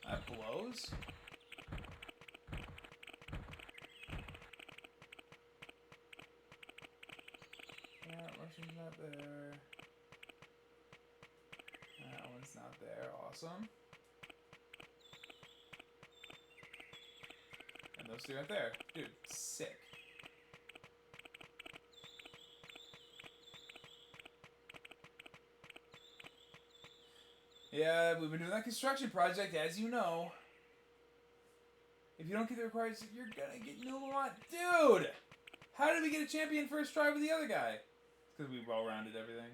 That blows. Yeah, Mushroom's not there. That one's not there. Awesome. And those two right there. Dude, sick. Yeah, we've been doing that construction project, as you know. If you don't get the required, you're gonna get nil a lot. Dude! How did we get a champion first try with the other guy? It's because we well-rounded everything.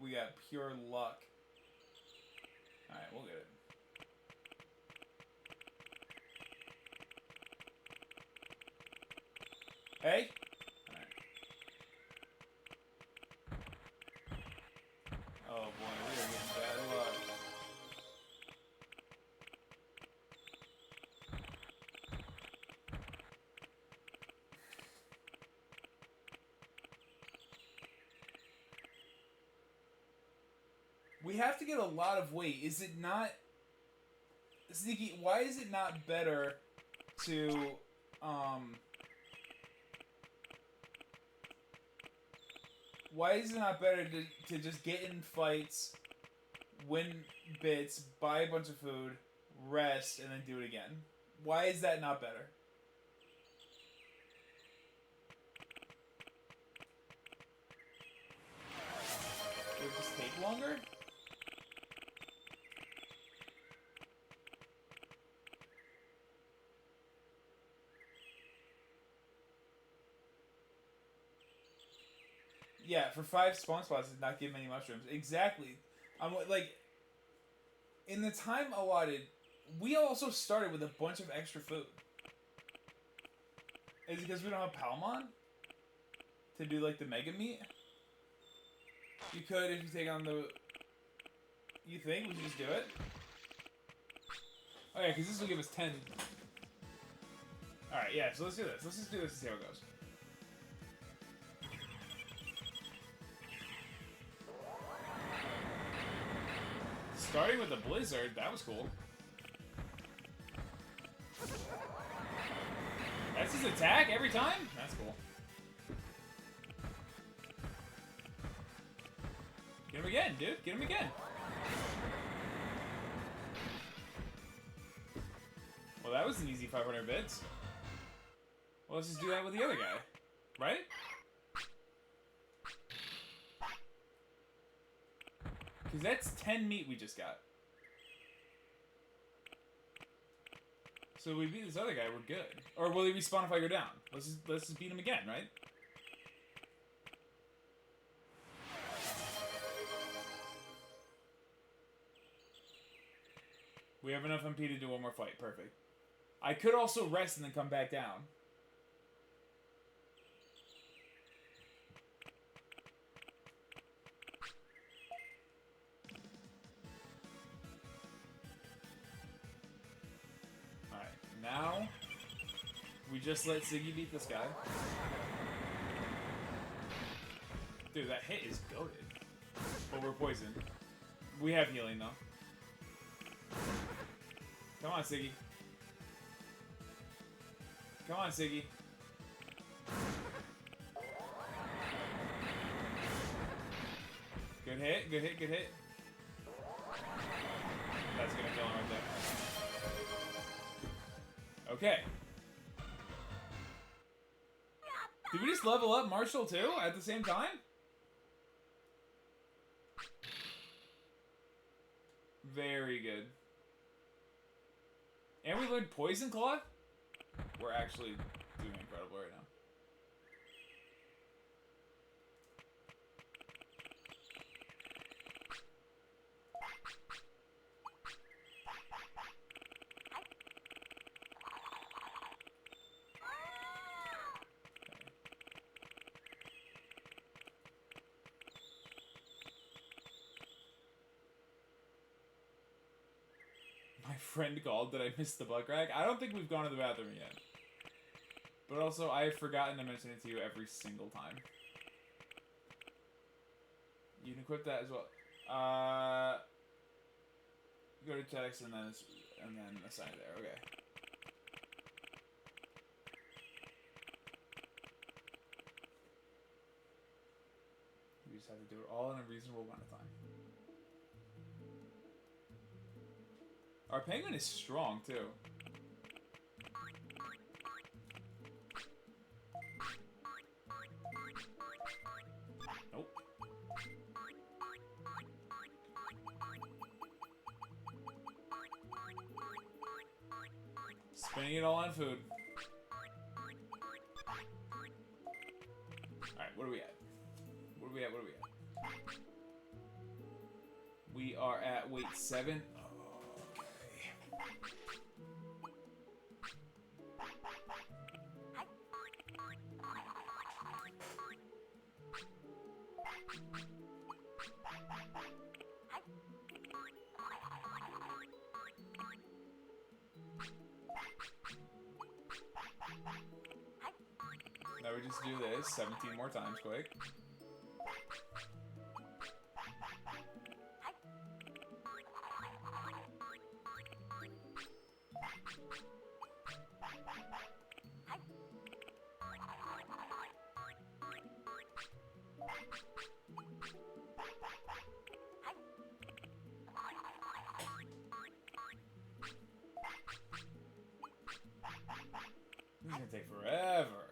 We got pure luck. Alright, we'll get it. Hey? Alright. Oh boy, we are getting bad luck. We have to get a lot of weight. Is it not... Sneaky, why is it not better to, why is it not better to just get in fights, win bits, buy a bunch of food, rest, and then do it again? Why is that not better? Would it just take longer? Yeah, for 5 spawn spots, did not give many mushrooms. Exactly. I'm like, in the time allotted, we also started with a bunch of extra food. Is it because we don't have Palmon to do like the mega meat? You could if you take on the. You think we should just do it? Oh yeah, because this will give us 10. All right, yeah. So let's do this. Let's just do this and see how it goes. Starting with a blizzard, that was cool. That's his attack every time? That's cool. Get him again, dude. Get him again. Well, that was an easy 500 bits. Well, let's just do that with the other guy. Right? Because that's 10 meat we just got. So we beat this other guy, we're good. Or will he respawn if I go down? Let's just beat him again, right? We have enough MP to do one more fight. Perfect. I could also rest and then come back down. Now, we just let Siggy beat this guy. Dude, that hit is goated. But we're poisoned. We have healing, though. Come on, Siggy. Come on, Siggy. Good hit, good hit, good hit. That's gonna kill him right there. Okay. Did we just level up Marshall too at the same time? Very good. And we learned Poison Claw? We're actually doing incredible right now. Friend called. Did I miss the butt crack? I don't think we've gone to the bathroom yet. But also, I've forgotten to mention it to you every single time. You can equip that as well. Go to text and then assign it there. Okay. just have to do it all in a reasonable amount of time. Our penguin is strong, too. Nope. Spending it all on food. Alright, what are we at? What are we at? What are we at? We are at weight 7. Now we just do this 17 more times quick. This is gonna take forever.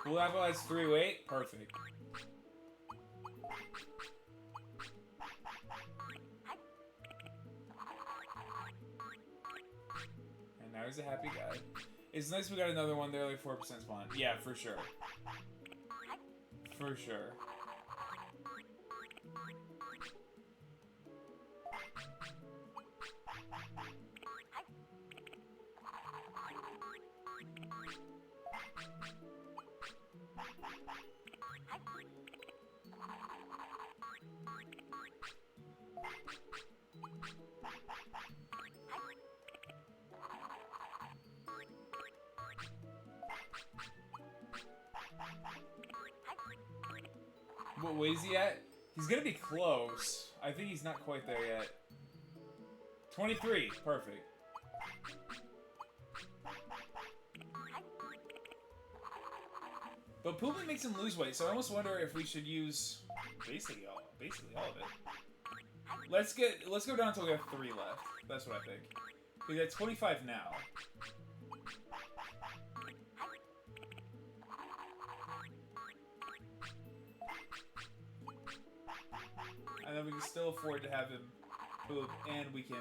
Cool apple has 3 weight. Perfect. And now he's a happy guy. It's nice we got another one there, like 4% spawn. Yeah, for sure. For sure. What weight is he at? He's gonna be close. I think he's not quite there yet. 23. Perfect. But pooping makes him lose weight, so I almost wonder if we should use basically all of it. Let's go down until we have 3 left. That's what I think. We're at 25 now. And then we can still afford to have him poop, and we can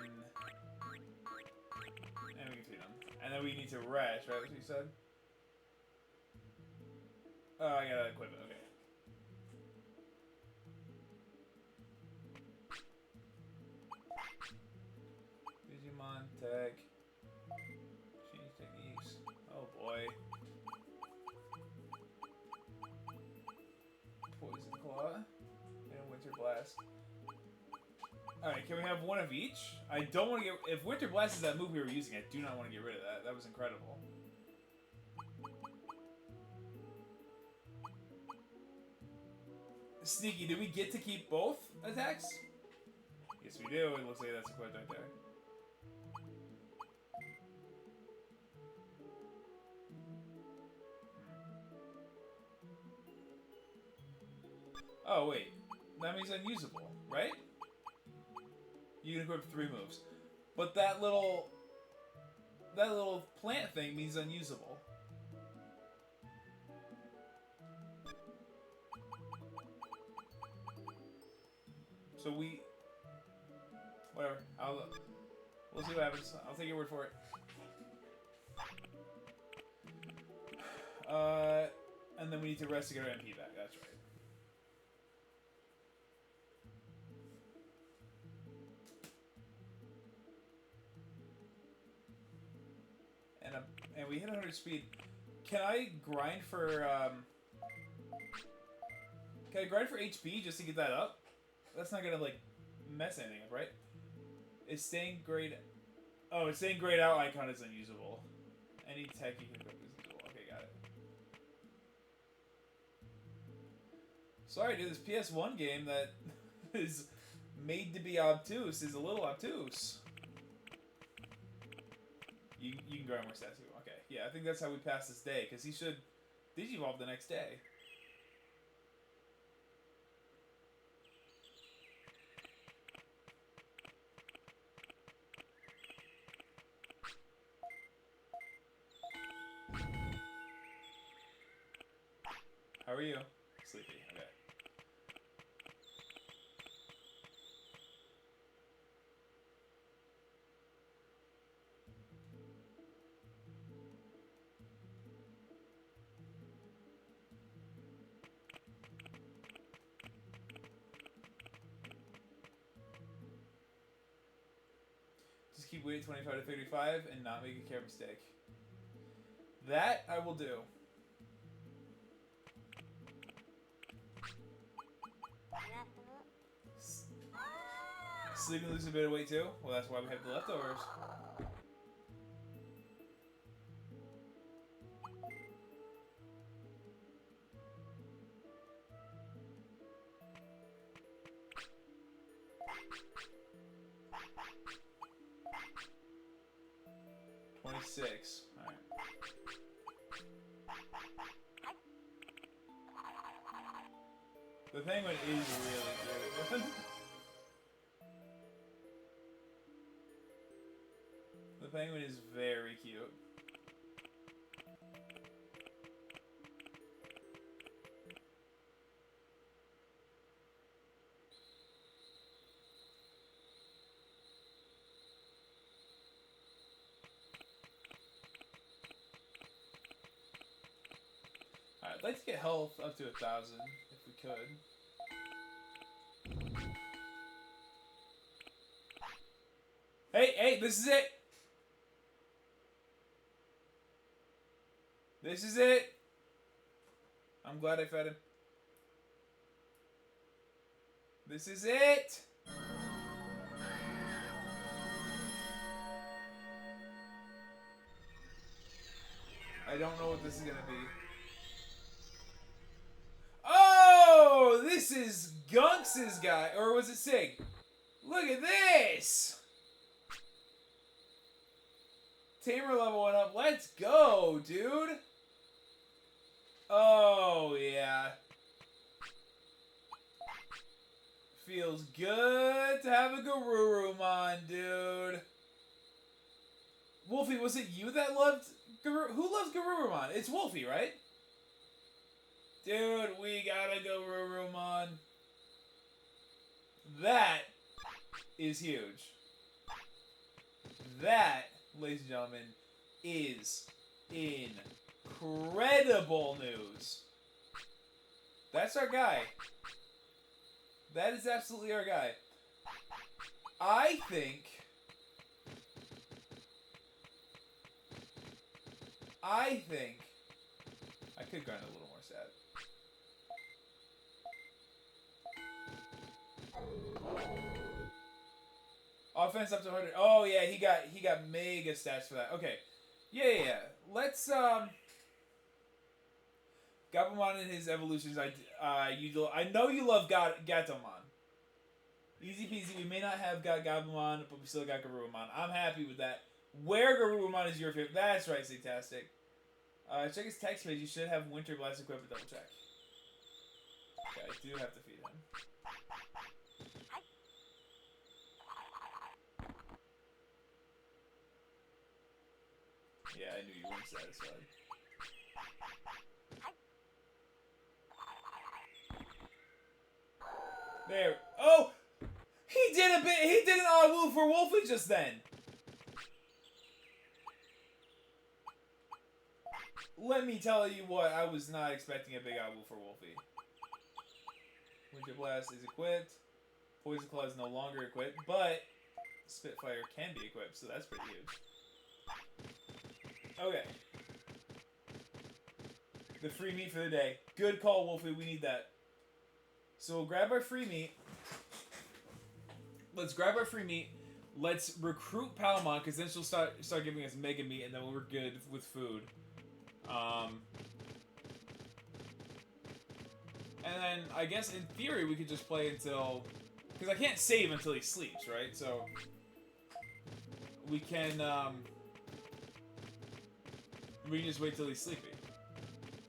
feed him. And then we need to rest, right? That's what you said? Oh, I gotta equip it, okay. Digimon tech. Change techniques. Oh boy. Poison Claw. And Winter Blast. Alright, can we have one of each? I don't want to get... If Winter Blast is that move we were using, I do not want to get rid of that. That was incredible. Sneaky, did we get to keep both attacks? Yes, we do. It looks like that's equipped right there. Oh, wait. That means unusable, right? You can equip 3 moves. But that little plant thing means unusable. So whatever. We'll see what happens. I'll take your word for it. And then we need to rest to get our MP back. That's right. And we hit 100 speed. Can I grind for HP just to get that up? That's not gonna like mess anything up, right? It's staying grayed. Oh, it's staying grayed out icon is unusable. Any tech you can equip is usable. Okay, got it. Sorry, dude. This PS1 game that is made to be obtuse is a little obtuse. You can grow more stats. Okay, yeah, I think that's how we pass this day, because he should Digivolve the next day. How are you? Sleepy. Okay. Just keep waiting 25 to 35 and not make a care mistake. That I will do. Sleep and lose a bit of weight too? Well, that's why we have the leftovers. $26. Alright. The penguin is really good. The penguin is very cute. Alright, I'd like to get health up to 1,000 if we could. Hey, this is it! This is it! I'm glad I fed him. This is it! I don't know what this is gonna be. Oh! This is Gunks' guy. Or was it Sig? Look at this! Tamer level went up. Let's go, dude! Oh, yeah. Feels good to have a Garurumon, dude. Wolfie, was it you that loved Who loves Garurumon? It's Wolfie, right? Dude, we got a Garurumon. That is huge. That, ladies and gentlemen, is incredible news. That's our guy. That is absolutely our guy. I think I could grind a little more sad. Offense up to 100. Oh yeah, he got mega stats for that. Okay. Yeah. Let's Gabumon and his evolutions. I know you love Gatomon. Easy peasy. We may not have got Gabumon, but we still got Garurumon. I'm happy with that. Where Garurumon is your favorite? That's right, Sigtastic. Check his text page. You should have Winter Blast equipped. Double check. Okay, I do have to feed him. Yeah, I knew you weren't satisfied. There. Oh! He did an Awu for Wolfie just then! Let me tell you what, I was not expecting a big Awu for Wolfie. Winter Blast is equipped. Poison Claw is no longer equipped, but Spitfire can be equipped, so that's pretty huge. Okay. The free meat for the day. Good call, Wolfie. We need that. So we'll grab our free meat. Let's grab our free meat. Let's recruit Palamon, because then she'll start giving us mega meat, and then we're good with food. And then I guess in theory we could just play until, because I can't save until he sleeps, right? So we can We can just wait till he's sleepy.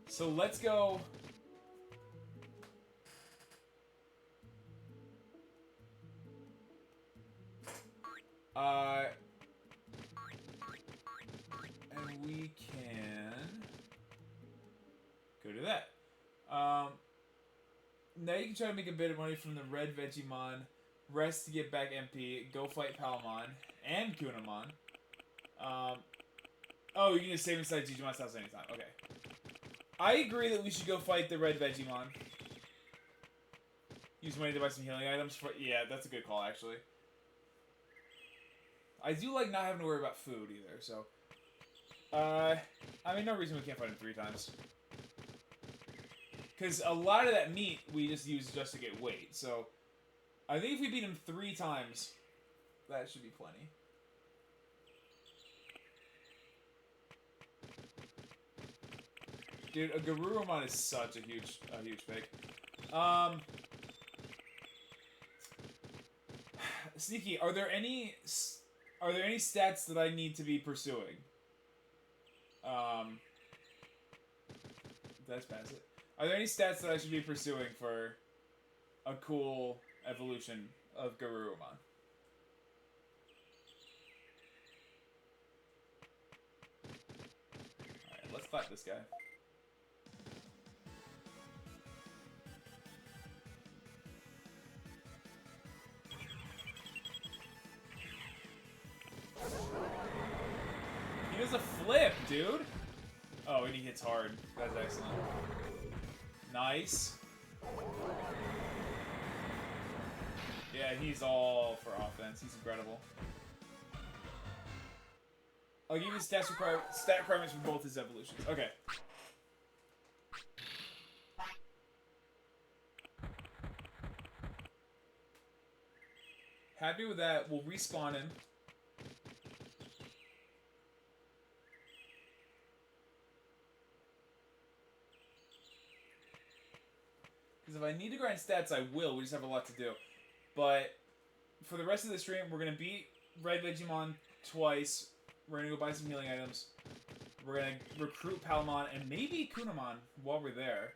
So let's go... and we can go to that. Now you can try to make a bit of money from the red Vegemon, rest to get back MP, go fight Palmon and Kunamon. Oh, you can just save inside Digimon's house anytime. Okay. I agree that we should go fight the red Vegemon. Use money to buy some healing items for... Yeah, that's a good call, actually. I do like not having to worry about food, either, so... I mean, no reason we can't fight him 3 times. Because a lot of that meat we just use just to get weight, so... I think if we beat him 3 times, that should be plenty. Dude, a Garurumon is such a huge pick. Sneaky, are there any stats that I need to be pursuing? Let's pass it. Are there any stats that I should be pursuing for a cool evolution of Garurumon? Alright, let's fight this guy. He does a flip, dude! Oh, and he hits hard. That's excellent. Nice. Yeah, he's all for offense. He's incredible. I'll give you stat requirements for both his evolutions. Okay. Happy with that. We'll respawn him. Because if I need to grind stats, I will. We just have a lot to do. But for the rest of the stream, we're going to beat Red Vegemon twice. We're going to go buy some healing items. We're going to recruit Palmon and maybe Kunamon while we're there.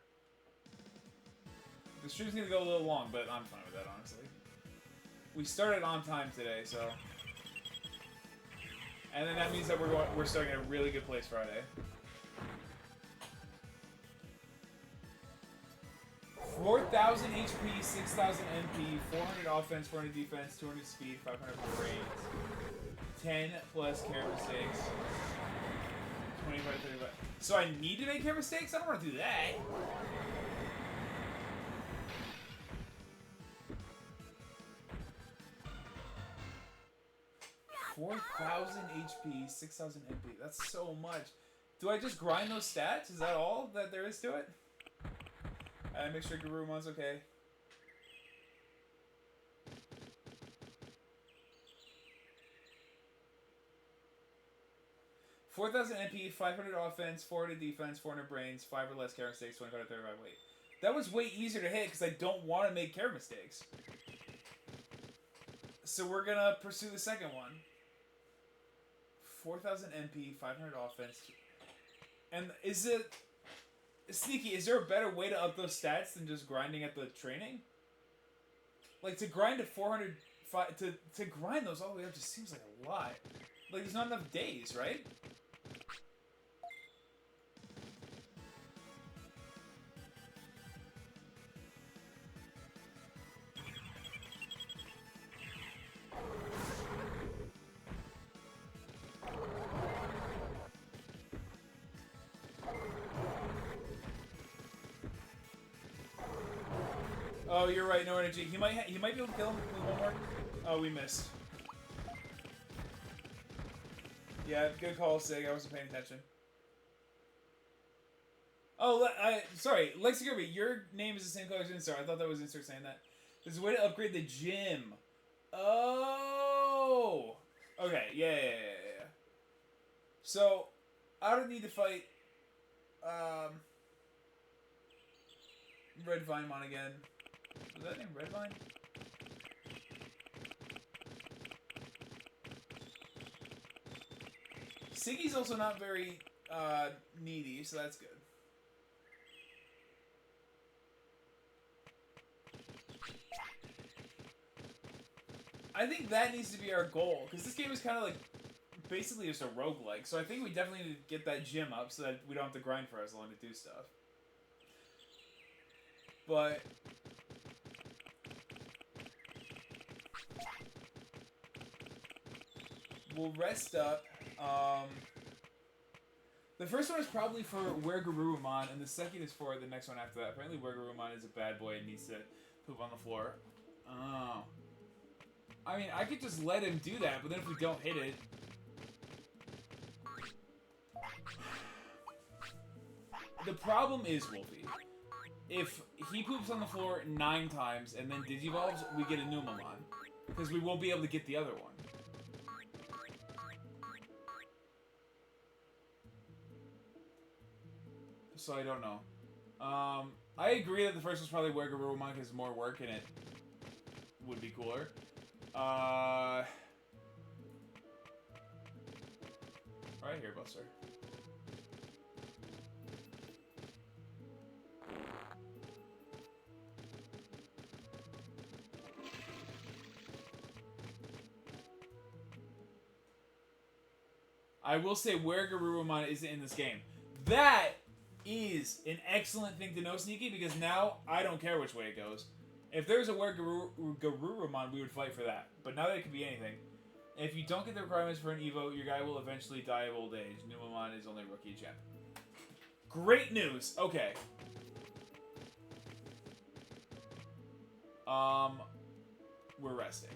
The stream's going to go a little long, but I'm fine with that, honestly. We started on time today, so... And then that means that we're starting at a really good place Friday. 4,000 HP, 6,000 MP, 400 offense, 400 defense, 200 speed, 500 brains, 10 plus care mistakes, 25, 35. So I need to make care mistakes? I don't want to do that. $4,000 HP, 6,000 MP. That's so much. Do I just grind those stats? Is that all that there is to it? Make sure Garurumon's okay. $4,000 MP, 500 offense, 400 defense, 400 brains, 5 or less care mistakes, 25 to 35 weight. That was way easier to hit because I don't want to make care mistakes. So we're gonna pursue the second one. 4,000 MP, 500 offense. And is it... Sneaky, is there a better way to up those stats than just grinding at the training? Like, to grind at 400... To grind those all the way up just seems like a lot. Like, there's not enough days, right? Oh, you're right. No energy. He might be able to kill him with one more. Oh, we missed. Yeah, good call, Sig. I wasn't paying attention. Oh, sorry, Lexi Kirby. Your name is the same color as Instar. I thought that was Instar saying that. There's a way to upgrade the gym. Oh. Okay. Yeah. So, I don't need to fight. Red Vinemon again. Was that name Redvine? Siggy's also not very needy, so that's good. I think that needs to be our goal, because this game is kind of like basically just a roguelike, so I think we definitely need to get that gym up so that we don't have to grind for as long to do stuff. But we'll rest up. The first one is probably for Where Garurumon, and the second is for the next one after that. Apparently Where Garurumon is a bad boy and needs to poop on the floor. Oh. I mean, I could just let him do that, but then if we don't hit it... The problem is, Wolfie, if he poops on the floor 9 times and then Digivolves, we get a Numamon. Because we won't be able to get the other one. So I don't know. I agree that the first was probably Where Garurumon because more work and it would be cooler. Right here, Buster. I will say Where Garurumon isn't in this game. That is an excellent thing to know, Sneaky, because now I don't care which way it goes. If there's a Where Garurumon, we would fight for that. But now that it could be anything. If you don't get the requirements for an Evo, your guy will eventually die of old age. Numamon is only rookie champ. Great news! Okay. We're resting.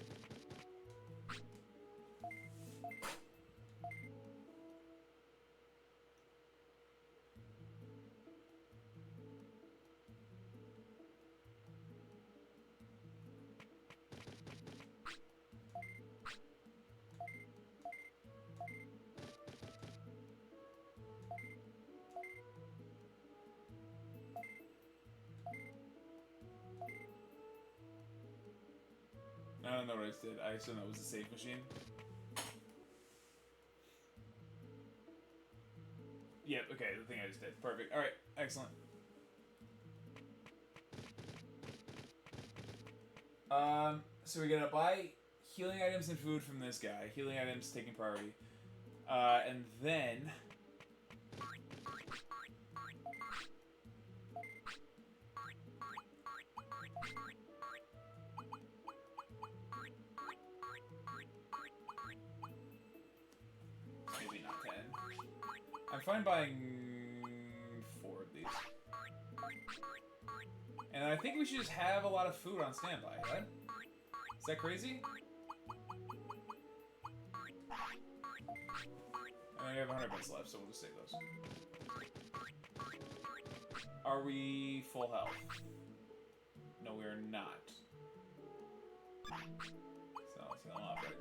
I don't know what I just did. I assume that was a safe machine. Yep, okay, the thing I just did. Perfect. Alright, excellent. So we're gonna buy healing items and food from this guy. Healing items taking priority. And then... maybe not 10. I'm fine buying 4 of these. And I think we should just have a lot of food on standby, right? Is that crazy? And we have 100 bits left, so we'll just save those. Are we full health? No, we are not. So let's heal up, right?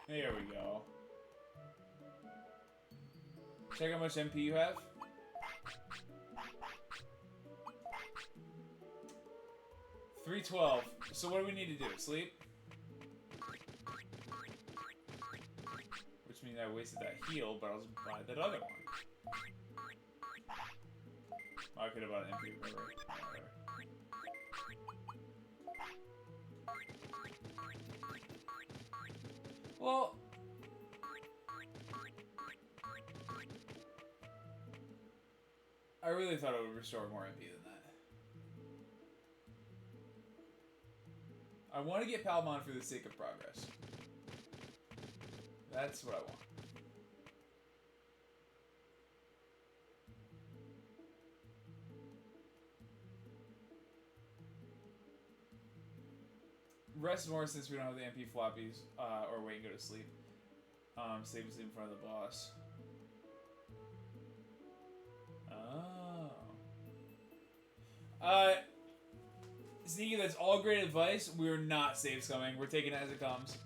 There we go. Check how much MP you have. $312. So what do we need to do? Sleep? Which means I wasted that heal, but I'll just buy that other one. I could have bought an MP, remember? Whatever. Well... I really thought it would restore more MP than that. I want to get Palmon for the sake of progress. That's what I want. Rest more since we don't have the MP floppies, or wait and go to sleep. Save us in front of the boss. Oh. Sneaky, that's all great advice. We're not save scumming. We're taking it as it comes.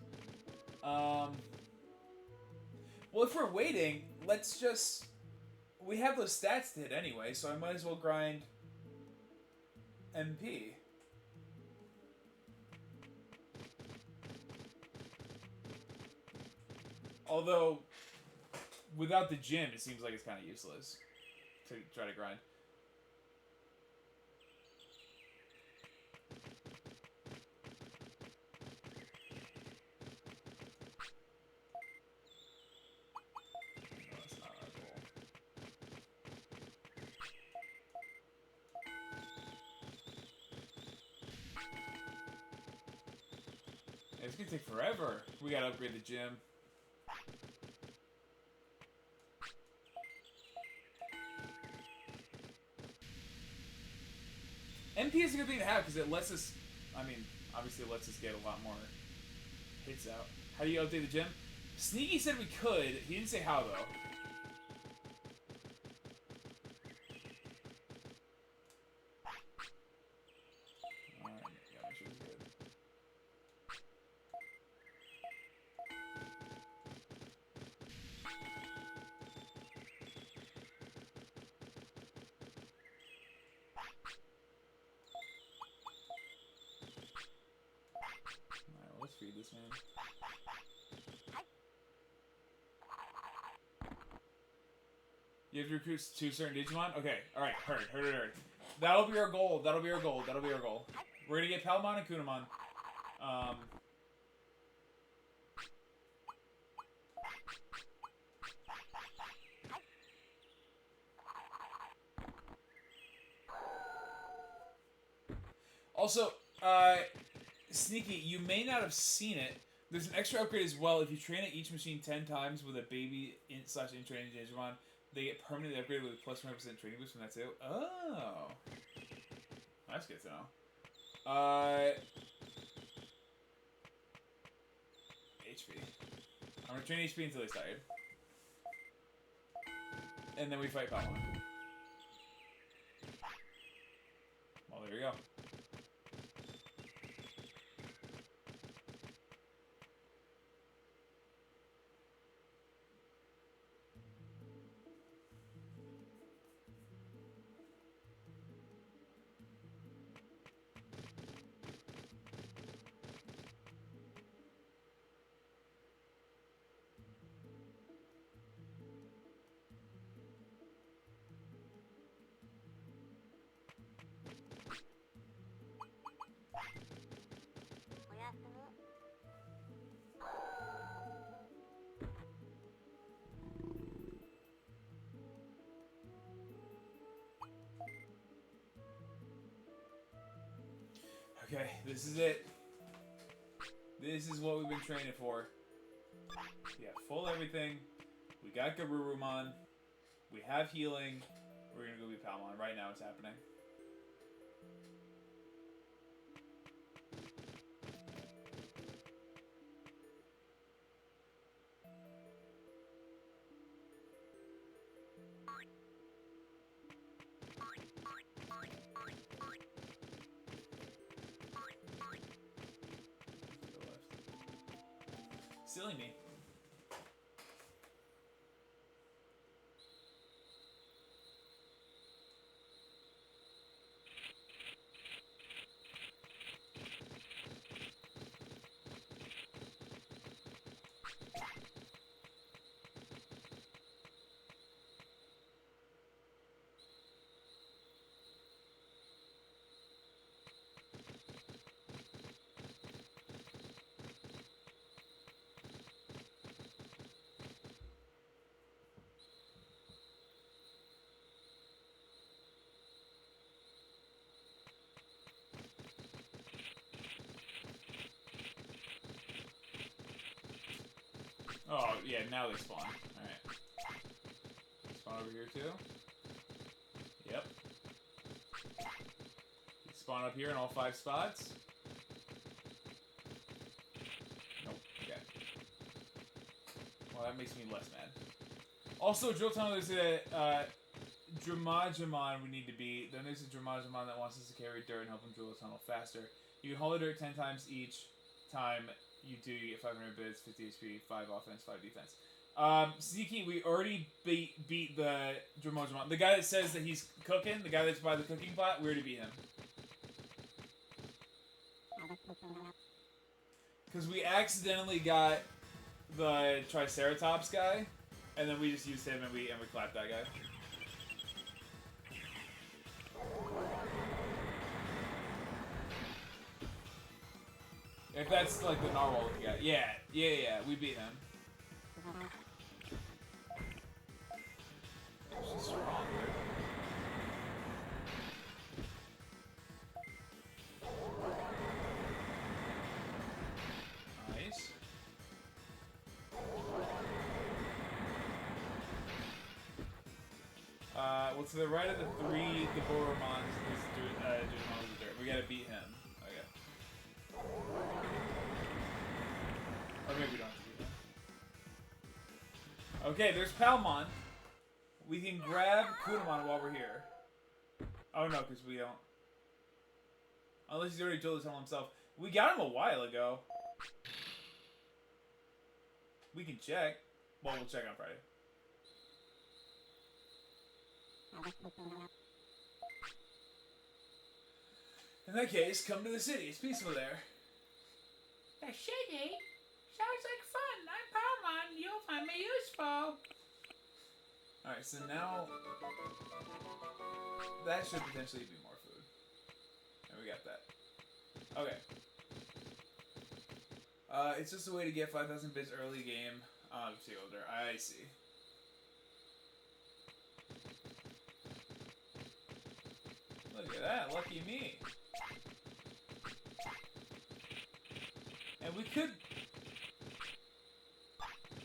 Well, if we're waiting, let's just... We have those stats to hit anyway, so I might as well grind MP. Although, without the gym, it seems like it's kind of useless to try to grind. No, that's not our goal. It's gonna take forever. We gotta upgrade the gym. MP is a good thing to have because it lets us, I mean, obviously it lets us get a lot more hits out. How do you update the gym? Sneaky said we could. He didn't say how, though. Alright, yeah, make sure it's good. Alright, well, let's feed this man. You have to recruit 2 certain Digimon? Okay, alright, heard. That'll be our goal, that'll be our goal. We're gonna get Palmon and Kunamon. Also, Sneaky, you may not have seen it. There's an extra upgrade as well. If you train at each machine 10 times with a baby /in-training Digimon, they get permanently upgraded with a plus 100% training boost from that too. Oh. That's good to know. HP. I'm gonna train HP until he's tired. And then we fight Palmon. Well, there we go. Okay, this is it. This is what we've been training for. We got full everything. We got Garurumon. We have healing. We're gonna go be Palmon. Right now it's happening. Silly me. Oh, yeah, now they spawn. Alright. Spawn over here, too? Yep. Spawn up here in all 5 spots? Nope. Okay. Well, that makes me less mad. Also, Drill Tunnel, there's a, Dramajamon we need to beat. Then there's a Dramajamon that wants us to carry dirt and help him drill a tunnel faster. You can haul the dirt 10 times each time you do, you get 500 bits, 50 HP, 5 offense, 5 defense. Sneaky, we already beat the Dromojimon. The guy that says that he's cooking, the guy that's by the cooking pot, we already beat him. Because we accidentally got the Triceratops guy, and then we just used him and we clapped that guy. If that's like the narwhal looking guy. Yeah, we beat him. She's strong, dude. Nice. Well, to the right of the three, the Boromons is Digimon with the dirt. We gotta beat him. Okay. Or maybe we don't have to beat him. Okay, there's Palmon. We can grab Kunamon while we're here. Oh no, because we don't. Unless he's already told us all himself. We got him a while ago. We can check. Well, we'll check on Friday. In that case, come to the city. It's peaceful there. The city? Sounds like fun. I'm Palmon. You'll find me useful. Alright, so now... that should potentially be more food. And we got that. Okay. It's just a way to get 5,000 bits early game. See older. I see. Look at that. Lucky me. And we could...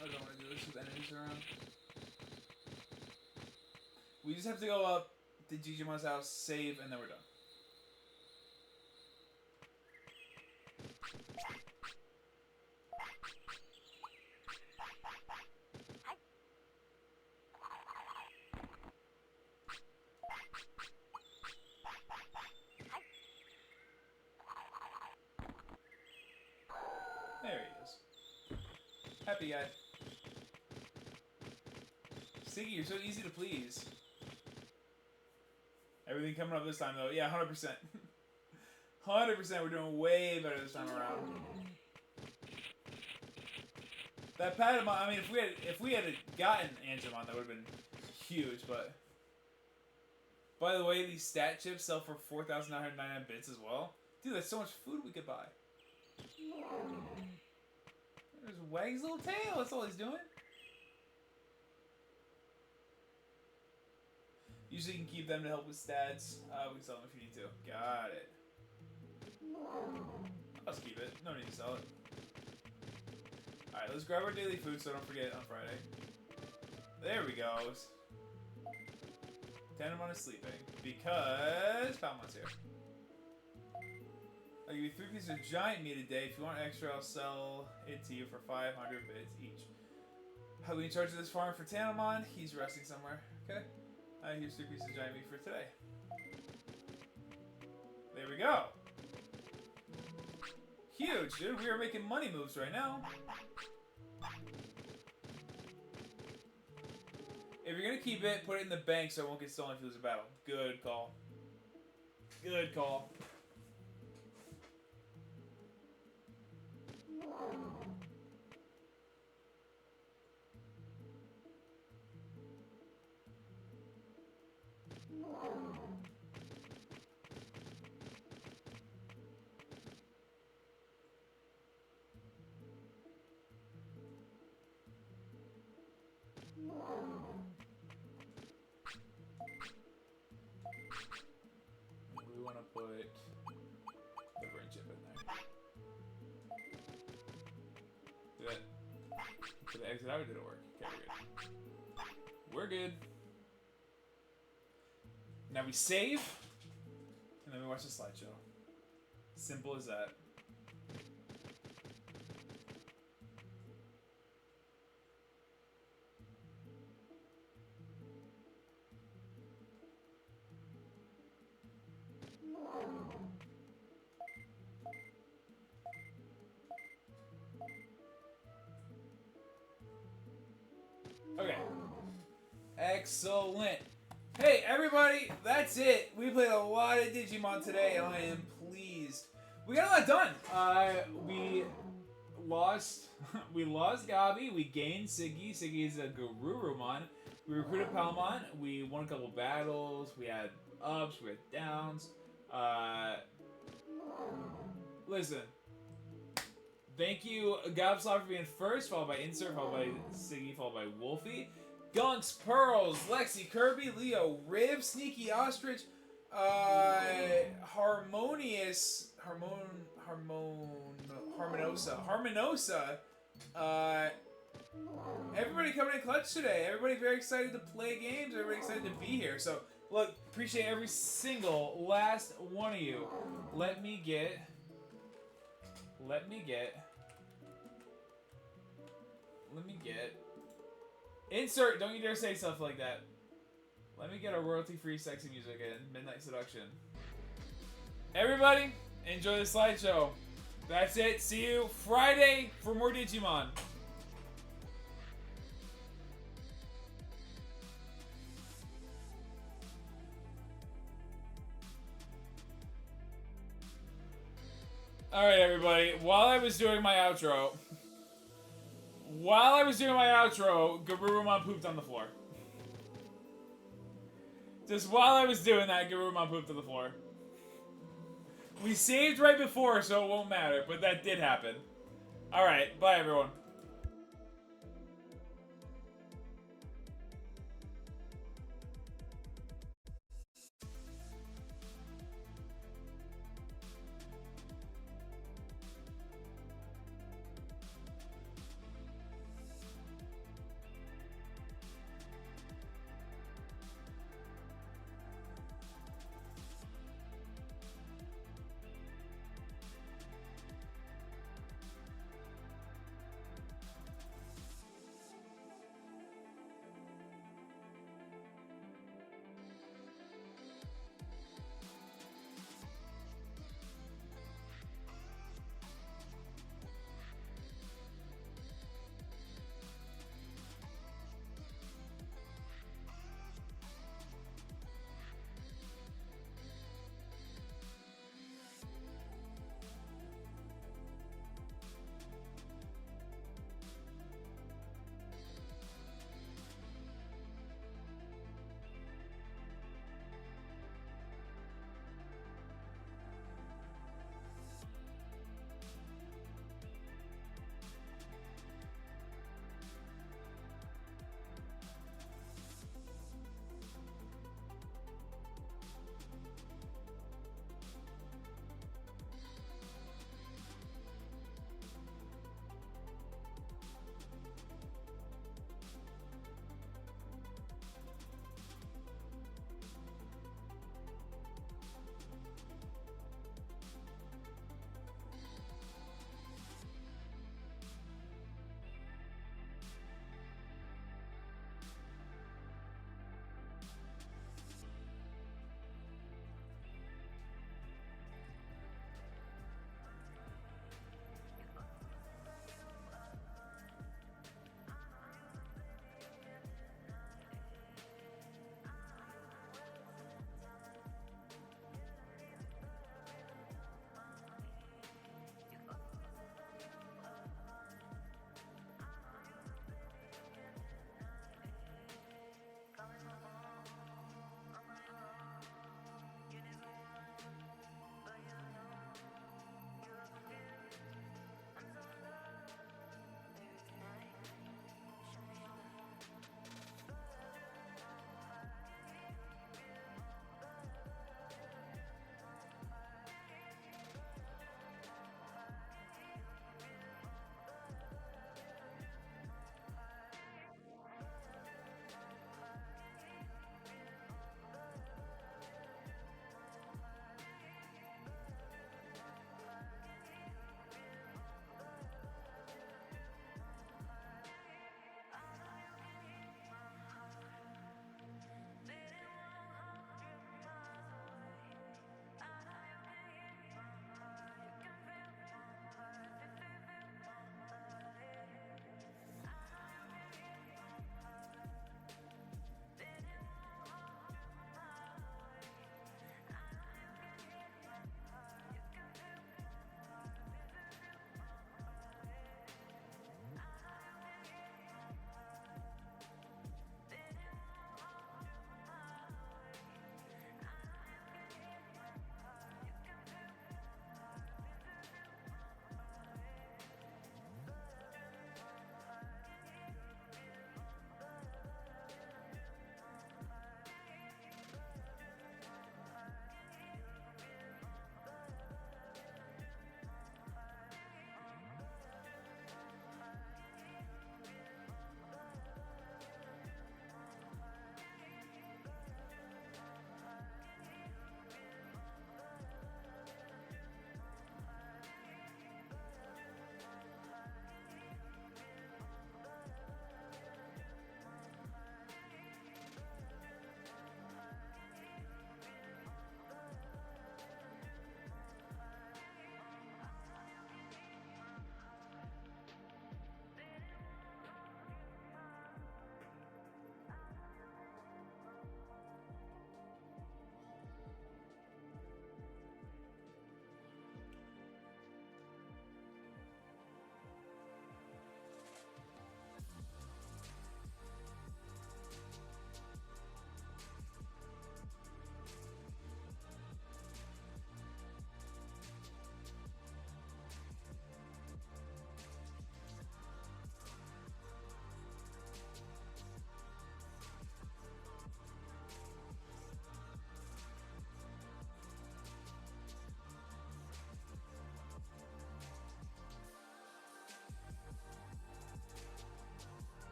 I don't want to do this with enemies around. We just have to go up to Digimon's house, save, and then we're done. There he is. Happy guy. Siggy, you're so easy to please. Everything coming up this time, though. Yeah, 100%. 100%, we're doing way better this time around. That Patamon, I mean, if we had gotten Angemon, that would have been huge, but... By the way, these stat chips sell for 4,999 bits as well. Dude, that's so much food we could buy. There's Wag's little tail, that's all he's doing. Usually you can keep them to help with stats. We can sell them if you need to. Got it. I'll just keep it. No need to sell it. Alright, let's grab our daily food so don't forget on Friday. There we go. Tenamon is sleeping. Because Palmon's here. I'll give you 3 pieces of giant meat a day. If you want extra, I'll sell it to you for 500 bits each. How we in charge of this farm for Tenamon? He's resting somewhere. Okay. Here's 3 pieces of giant meat for today. There we go. Huge, dude. We are making money moves right now. If you're gonna keep it, put it in the bank so it won't get stolen if you lose a battle. Good call. Good call. We want to put the brain chip in there. Did it exit out or did it work? Okay, we're good. We're good. Now we save, and then we watch the slideshow. Simple as that. Excellent. Hey, everybody, that's it. We played a lot of Digimon today, and I am pleased. We got a lot done. We lost Gabi. We gained Siggy. Siggy is a Garurumon. We recruited Palmon. We won a couple battles. We had ups. We had downs. Listen. Thank you, Gobslop, for being first, followed by Insert, followed by Siggy, followed by Wolfie. Gunks, Pearls, Lexi, Kirby, Leo, Rib, SneakyOstrich, Harmonosa, everybody coming in clutch today. Everybody very excited to play games. Everybody excited to be here. So, look, appreciate every single last one of you. Let me get... Insert, don't you dare say stuff like that. Let me get a royalty-free sexy music in. Midnight Seduction. Everybody, enjoy the slideshow. That's it. See you Friday for more Digimon. Alright, everybody. While I was doing my outro, Garurumon pooped on the floor. Just while I was doing that, Garurumon pooped on the floor. We saved right before, so it won't matter, but that did happen. Alright, bye everyone.